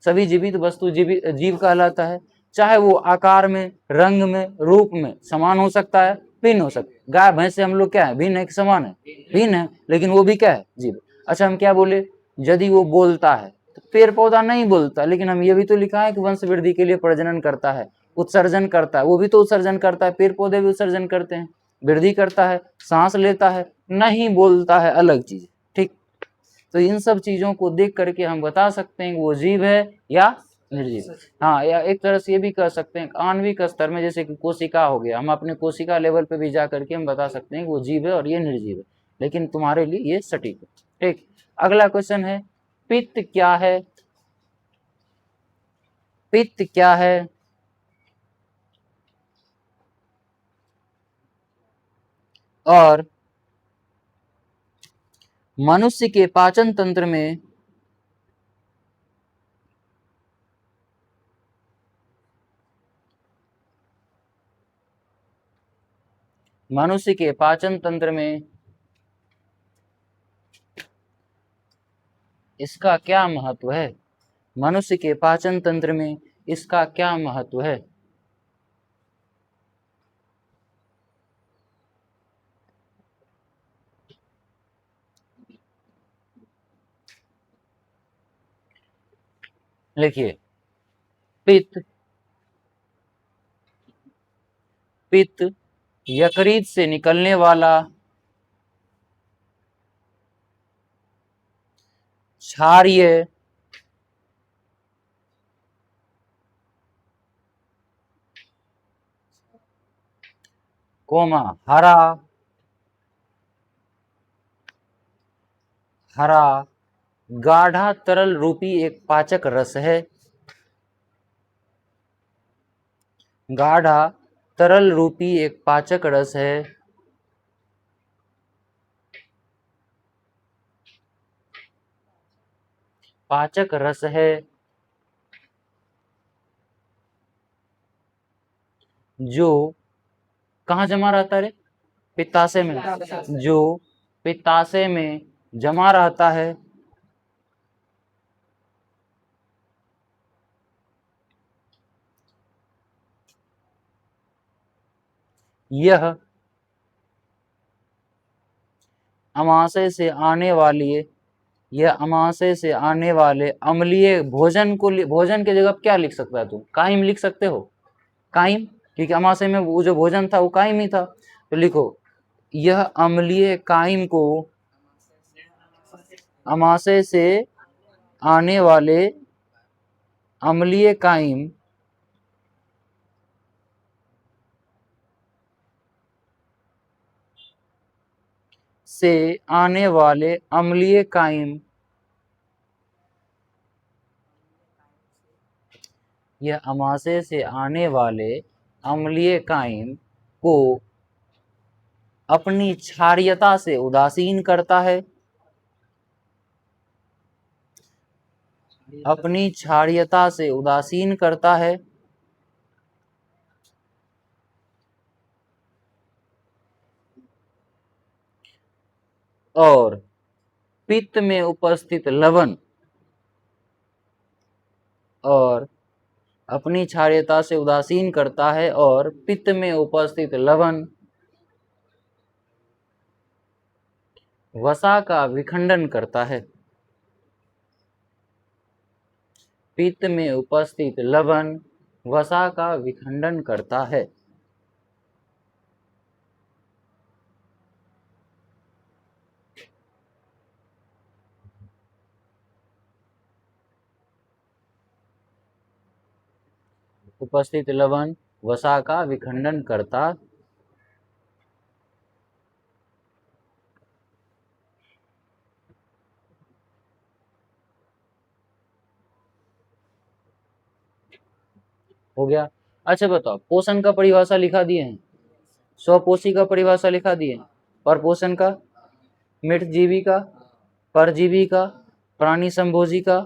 सभी जीवित वस्तु जीव कहलाता है। चाहे वो आकार में, रंग में, रूप में समान हो सकता है, भिन्न हो सकता है। गाय भैंस से हम लोग क्या है, भिन्न है कि समान है? भिन्न है, लेकिन वो भी क्या है, जीव। अच्छा, हम क्या बोले, यदि वो बोलता है, तो पेड़ पौधा नहीं बोलता, लेकिन हम ये भी तो लिखा है कि वंश वृद्धि के लिए प्रजनन करता है, उत्सर्जन करता है, वो भी तो उत्सर्जन करता है, पेड़ पौधे भी उत्सर्जन करते हैं, वृद्धि करता है, सांस लेता है, नहीं बोलता है, अलग चीज। ठीक, तो इन सब चीजों को देख करके हम बता सकते हैं कि वो जीव है या निर्जीव। हाँ, या एक तरह से ये भी कह सकते हैं आणविक स्तर में, जैसे कि कोशिका हो गया, हम अपने कोशिका लेवल पे भी जा करके हम बता सकते हैं कि वो जीव है और ये निर्जीव है, लेकिन तुम्हारे लिए ये सटीक है। ठीक, अगला क्वेश्चन है, पित्त क्या है? पित्त क्या है? और मनुष्य के पाचन तंत्र में मनुष्य के पाचन तंत्र में इसका क्या महत्व है? मनुष्य के पाचन तंत्र में इसका क्या महत्व है? लिखिए, पित्त, पित्त यकृत से निकलने वाला क्षारीय कोमा हरा हरा गाढ़ा तरल रूपी एक पाचक रस है। गाढ़ा तरल रूपी एक पाचक रस है। पाचक रस है जो कहाँ जमा रहता है? पित्ताशय में। जो पित्ताशय में जमा रहता है। यह अमाशय से आने वाली, यह अमाशय से आने वाले अम्लीय भोजन को, भोजन की जगह क्या लिख सकता है तू? काइम लिख सकते हो, काइम, क्योंकि अमाशय में वो जो भोजन था वो काइम ही था। तो लिखो, यह अम्लीय काइम को, अमाशय से आने वाले अम्लीय काइम से आने वाले अम्लीय काइम, यह अमाशय से आने वाले अम्लीय काइम को अपनी क्षारीयता से उदासीन करता है। अपनी क्षारीयता से उदासीन करता है और पित्त में उपस्थित लवण, और अपनी क्षारीयता से उदासीन करता है और पित्त में उपस्थित लवण वसा का विखंडन करता है। पित्त में उपस्थित लवण वसा का विखंडन करता है। उपस्थित लवण वसा का विखंडन करता हो गया। अच्छा बताओ, पोषण का परिभाषा लिखा दिए हैं, स्वपोषी का परिभाषा लिखा दिए हैं, पर पोषण का, मितजीवी का, परजीवी का, प्राणी संभोजी का,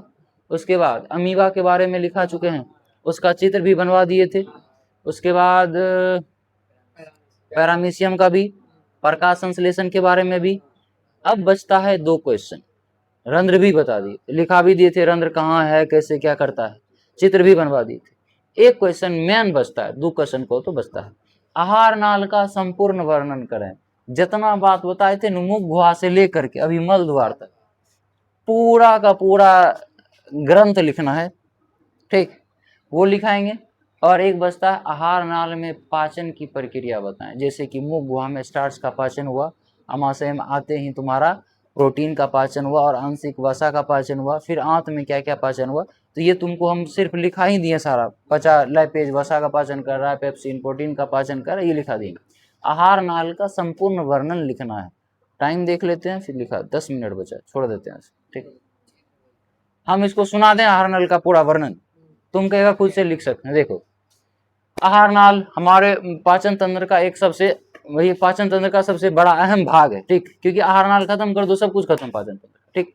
उसके बाद अमीबा के बारे में लिखा चुके हैं, उसका चित्र भी बनवा दिए थे। उसके बाद पैरामीशियम का भी, प्रकाश संश्लेषण के बारे में भी। अब बचता है 2 क्वेश्चन। रंध्र भी बता दिए, लिखा भी दिए थे रंध्र कहाँ है, कैसे क्या करता है, चित्र भी बनवा दिए थे। एक क्वेश्चन मेन बचता है, 2 क्वेश्चन को तो बचता है। आहार नाल का संपूर्ण वर्णन करें। जितना बात बताए थे मुख गुहा से लेकर के अभी मल द्वार तक पूरा का पूरा ग्रंथ लिखना है, ठीक, वो लिखाएंगे। और एक बचता है आहार नाल में पाचन की प्रक्रिया बताएं। जैसे कि मुख गुहा में स्टार्च का पाचन हुआ, अमाशय में आते ही तुम्हारा प्रोटीन का पाचन हुआ और आंशिक वसा का पाचन हुआ, फिर आंत में क्या क्या पाचन हुआ। तो ये तुमको हम सिर्फ लिखा ही दिए सारा, 50 लाइपेज वसा का पाचन कर रहा है, पेप्सिन प्रोटीन का पाचन कर रहा है, ये लिखा दिए। आहार नाल का संपूर्ण वर्णन लिखना है। टाइम देख लेते हैं, फिर लिखा 10 मिनट बचा, छोड़ देते हैं, ठीक। हम इसको सुना दें आहार नाल का पूरा वर्णन, तुम कहेगा खुद से लिख सकते हैं। देखो, आहार नाल हमारे पाचन तंत्र का एक सबसे, वही पाचन तंत्र का सबसे बड़ा अहम भाग है, ठीक, क्योंकि आहार नाल खत्म कर दो सब कुछ खत्म पाचन तंत्र, ठीक।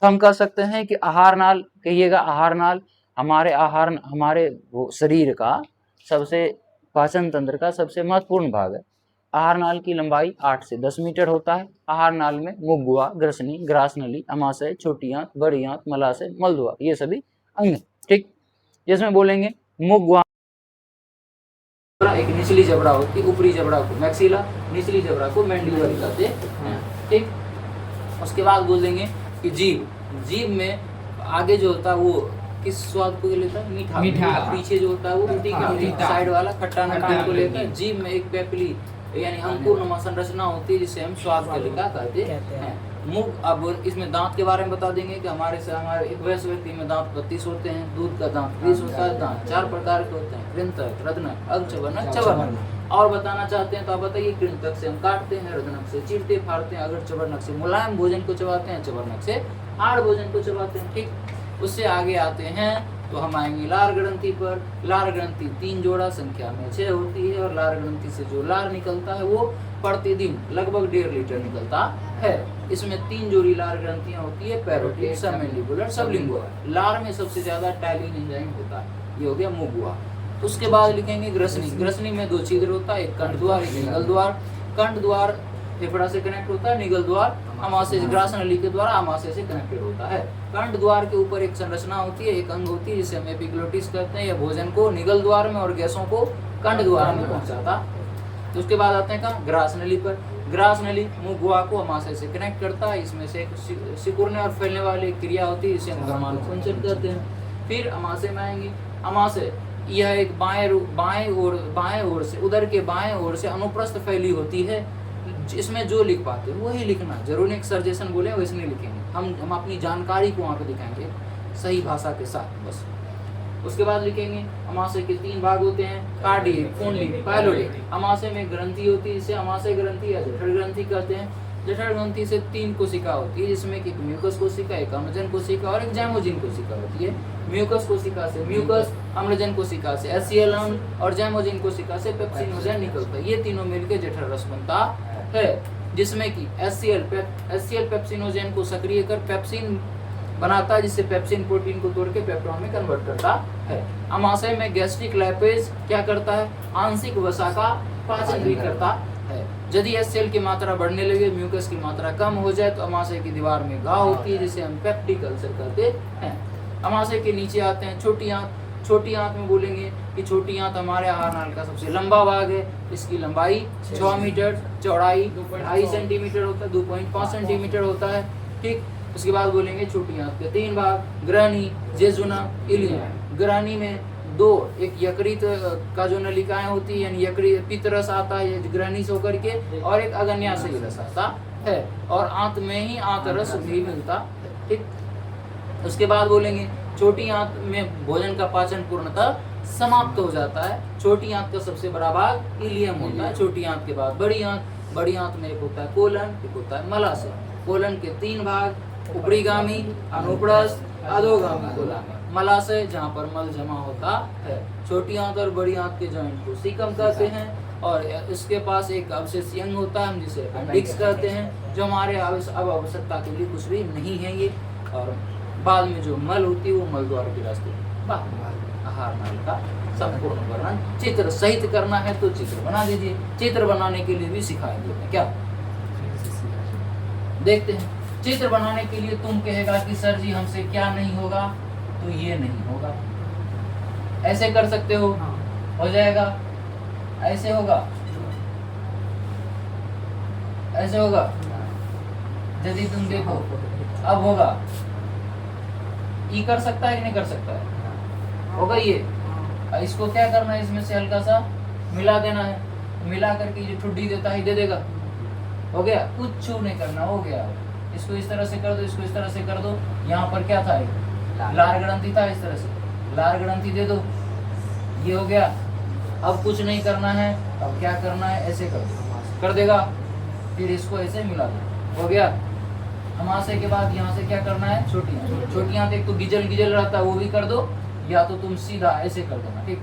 तो हम कह सकते हैं कि आहार नाल, कहिएगा आहार नाल हमारे शरीर का सबसे, पाचन तंत्र का सबसे महत्वपूर्ण भाग है। आहार नाल की लंबाई 8 से 10 मीटर होता है। आहार नाल में मुख गुहा, ग्रसनी, ग्रास नली, अमाशय, छोटी आंत, बड़ी आंत, मलाशय, मल द्वार, ये सभी अंग, ठीक। जिसमें बोलेंगे मुख गुहा एक निचली जबड़ा होती है, ऊपरी जबड़ा को मैक्सिला, निचली जबड़ा को मैंडिबुला कहते हैं, ठीक। उसके बाद बोल देंगे कि जीभ में आगे जो होता है वो किस स्वाद को लेता है, मीठा। पीछे जो होता है वो साइड वाला खट्टा नमकीन को लेता है। जीभ में एक पेपली यानी अंकुर संरचना होती है जिसे हम स्वाद कलिका कहते हैं। मुख, अब इसमें दांत के बारे में बता देंगे कि हमारे एक वयस्क व्यक्ति में दांत 32 होते हैं, दूध का दांत 20 होता है। दांत 4 प्रकार के होते हैं, कृंतक, रत्नक, अग्रचर्वणक, चवर्णक। और बताना चाहते हैं तो आप बताइए। कृंतक से हम काटते हैं, रत्नक से चीरते फाड़ते हैं, अग्रचर्वणक से मुलायम भोजन को चबाते हैं, चवर्णक से हार्ड भोजन को चबाते हैं, ठीक। उससे आगे आते हैं तो हम आएंगे लार ग्रंथि पर। लार ग्रंथि 3 जोड़ा संख्या में 6 होती है और लार ग्रंथि से जो लार निकलता है वो प्रतिदिन लगभग 1.5 लीटर निकलता है। इसमें 3 जोड़ी लार ग्रंथियां होती है, पैरोटिड, सबमैंडिबुलर, सबलिंगुअल। लार में सबसे ज्यादा टैलिन एंजाइम होता है, ये हो गया मुख गुहा। उसके बाद लिखेंगे ग्रसनी। ग्रसनी में 2 छिद्र होता है, एक कंठ द्वार, एक निगल द्वार। कंठ द्वार फेफड़ा से कनेक्ट होता है, निगल द्वार अमाशय, ग्रास नली के द्वारा अमाशय से कनेक्टेड होता है। कंठ द्वार के ऊपर एक संरचना होती है, एक अंग होती है जिसे हम एपिग्लोटिस कहते हैं। यह भोजन को निगल द्वार में और गैसों को कंठ द्वार में पहुंचाता। तो उसके बाद आते हैं कहाँ, ग्रास नली पर। ग्रास नली मुख गुहा को अमाशय से कनेक्ट करता है। इसमें से एक सिकुड़ने और फैलने वाली क्रिया होती है जिसे हम गर्मानुकुंचन कहते हैं। फिर अमाशय में आएंगे। अमाशय यह एक बाएं ओर से, उदर के बाएं ओर से अनुप्रस्थ फैली होती है। इसमें जो लिख पाते हैं वही लिखना, जरूर एक सर्जेशन बोले वैसे नहीं लिखेंगे। हम अपनी जानकारी को वहाँ पे दिखाएंगे सही भाषा के साथ, बस। उसके बाद लिखेंगे अमाशय के 3 भाग होते हैं, कार्डियक, कुंडली, पाइलोडिक। अमाशय में ग्रंथि होती है, इसे अमाशय ग्रंथि या जठर ग्रंथि कहते हैं। जठर ग्रंथि से 3 कोशिका होती है, जिसमें कि एक म्यूकस कोशिका, एक अम्लजन कोशिका और एक जाइमोजिन कोशिका होती है। म्यूकस कोशिका से म्यूकस, अम्लजन कोशिका से HCl और जाइमोजिन कोशिका से पेप्सिनोजेन निकलता है। ये तीनों मिलकर जठर रस बनता है, जिसमें कि HCl पेप्सिनोजेन को सक्रिय कर पेप्सिन बनाता है, जिससे पेप्सिन प्रोटीन को तोड़ के पेप्टोन में कन्वर्ट करता है। अमाशय में गैस्ट्रिक लाइपेज क्या करता है, आंशिक वसा का पाचन भी करता है। यदि HCl की मात्रा बढ़ने लगे, म्यूकस की मात्रा कम हो जाए तो अमाशय की दीवार में घाव होती है, जिसे हम पेप्टिक अल्सर कहते हैं। अमाशय के नीचे आते हैं छोटी आंत। छोटी आंत में बोलेंगे कि छोटी आंत हमारे आहार नाल का सबसे लंबा भाग है। इसकी लंबाई 6 मीटर, चौड़ाई 2.5 सेंटीमीटर होता है, 2.5 सेंटीमीटर होता है, ठीक। उसके बाद बोलेंगे छोटी आंत के 3 भाग, ग्रहणी, जेजुना, इलियम। ग्रहणी में 2, एक यकृत का जो नलिकाएं होती है, यानी यकृत पित्तरस आता है ग्रहणी से होकर के, और एक अग्न्याशयी रस आता है, और आंत में ही आंत रस भी मिलता है, ठीक। उसके बाद बोलेंगे छोटी आंत में भोजन का पाचन पूर्णतः समाप्त हो जाता है। छोटी आंत का सबसे बड़ा भाग इलियम होता है। छोटी आंत के बाद बड़ी आंत। बड़ी आंत में एक होता है कोलन, एक होता है मलाशय। कोलन के 3 भाग, ऊपरीगामी, अनुप्रस्थ, अधोगामी कोलन। मलाशय जहाँ पर मल जमा होता है। छोटी आंत और बड़ी आंत के जॉइंट को सीकम कहते हैं, और इसके पास एक अवशेषीय अंग होता है, हम जिसे अपेंडिक्स कहते हैं, जो हमारे अब आवश्यकता के लिए कुछ भी नहीं है ये। और बाद में जो मल होती है वो मल द्वार के रास्ते बाहर आहार नाल का संपूर्ण वर्णन चित्र सहित करना है तो चित्र बना दीजिए। चित्र बनाने के लिए भी सिखाएंगे क्या, देखते हैं। चित्र बनाने के लिए तुम कहेगा कि सर जी हमसे क्या नहीं होगा, तो ये नहीं होगा, ऐसे कर सकते हो, हो जाएगा, ऐसे होगा, ऐसे होगा। यदि तुम देखो अब होगा, ई कर सकता है कि नहीं कर सकता है, होगा ये। इसको क्या करना है, इसमें से हल्का सा मिला देना है, मिला करके ये ठुड्डी देता है दे देगा, हो गया, कुछ नहीं करना, हो गया। इसको इस तरह से कर दो, इसको इस तरह से कर दो। यहाँ पर क्या था, लार ग्रंथि था, इस तरह से लार ग्रंथि दे दो, ये हो गया। अब कुछ नहीं करना है, अब क्या करना है, ऐसे कर दो, कर देगा, फिर इसको ऐसे मिला दो, हो गया। हमाशय के बाद यहाँ से क्या करना है, छोटियाँ, छोटियाँ देख तो गिजल गिजल रहता है वो भी कर दो, या तो तुम सीधा ऐसे कर देना, ठीक,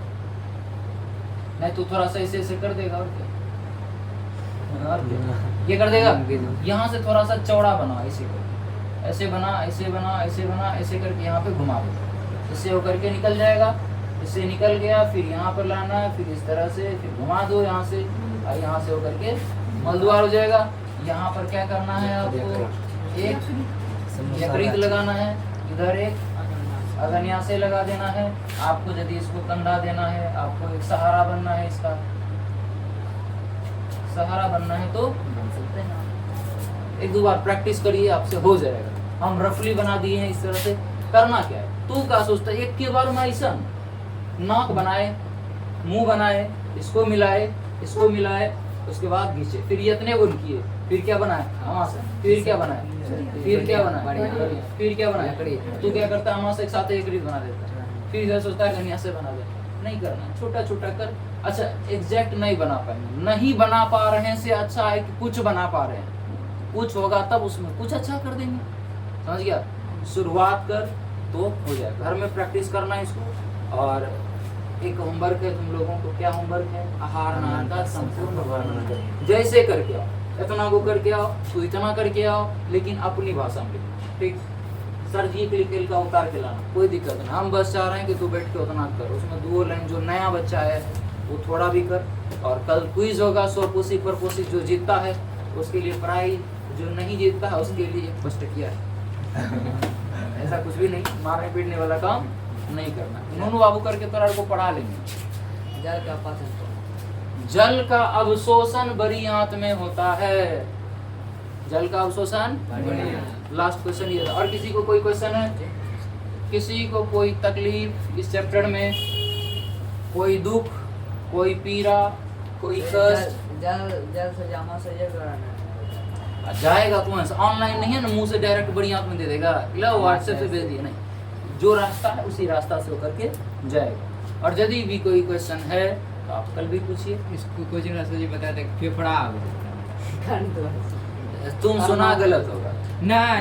नहीं तो थोड़ा सा ऐसे ऐसे कर देगा, और क्या ये कर देगा। यहाँ से थोड़ा सा चौड़ा बना, ऐसे कर, ऐसे बना, ऐसे बना, ऐसे बना, ऐसे करके यहाँ पे घुमा दो, इससे होकर के निकल जाएगा, इससे निकल गया, फिर यहाँ पर लाना है, फिर इस तरह से, फिर घुमा दो यहाँ से, और यहाँ से होकर के मलद्वार हो जाएगा। यहाँ पर क्या करना है आपको, एक यकृत लगाना है, इधर एक अगन्याशय लगा देना है आपको। यदि इसको कंधा देना है, आपको एक सहारा बनना है, इसका सहारा बनना है तो बन सकते हैं। एक दो बार प्रैक्टिस करिए, आपसे हो जाएगा। हम रफली बना दिए हैं इस तरह से। करना क्या है, तू क्या सोचता है, एक के बार में ऐसा नाक बनाए, मुंह बनाए, इसको मिलाए, इसको मिलाए, उसके बाद खींचे, फिर इतने गुण किए, फिर क्या बनाए, हमाशा, फिर क्या बनाए, फिर क्या बनाए, फिर क्या बनाए। तू क्या करता है, हमाशा एक साथ एक रीत बना देता है, फिर इधर सोचता है गनिया से बना दे, नहीं करना, छोटा छोटा कर। अच्छा एग्जैक्ट नहीं बना पाएंगे, नहीं बना पा रहे हैं से अच्छा है कि कुछ बना पा रहे हैं, कुछ होगा तब उसमें कुछ अच्छा कर देंगे, समझ गया। शुरुआत कर तो हो जाएगा, घर में प्रैक्टिस करना है इसको। और एक होमवर्क है तुम लोगों को, क्या होमवर्क है, आहार नाम का संपूर्ण वर्णन, जैसे करके आओ, इतना को करके आओ, तो इतना करके आओ, लेकिन अपनी भाषा में लिखो, ठीक। सर जी के का उतार के लाना, कोई दिक्कत नहीं, हम बस चाह रहे हैं कि तू बैठ के उतना कर, उसमें 2 लाइन जो नया बच्चा है वो थोड़ा भी कर। और कल क्विज होगा 100 पोसी पर पोसी, जो जीतता है उसके लिए प्राइज, जो नहीं जीतता है उसके लिए फर्स्ट किया है। ऐसा कुछ भी नहीं, मारने पीटने वाला काम नहीं करना। नूनू बाबू करके तोरा को पढ़ा लेंगे। जल का पाचन, जल का अवशोषण बड़ी आंत में होता है, जल का अवशोषण। लास्ट क्वेश्चन ये था। और किसी को कोई क्वेश्चन है, किसी को कोई तकलीफ इस चैप्टर में, कोई दुख, कोई पीड़ा, कोई कष्ट, जल जल से जामा से ये कराना है, जाएगा तो ऑनलाइन नहीं है ना, मुंह से डायरेक्ट बड़ी आंत में दे देगा, लो व्हाट्सएप से भेज दिया, नहीं, जो रास्ता है उसी रास्ता से होकर के जाएगा। और यदि भी कोई क्वेश्चन है तो आप कल भी पूछिए। इसको कोचिंग रास्ता जी बताते फेफड़ा तुम सुना गलत होगा ना।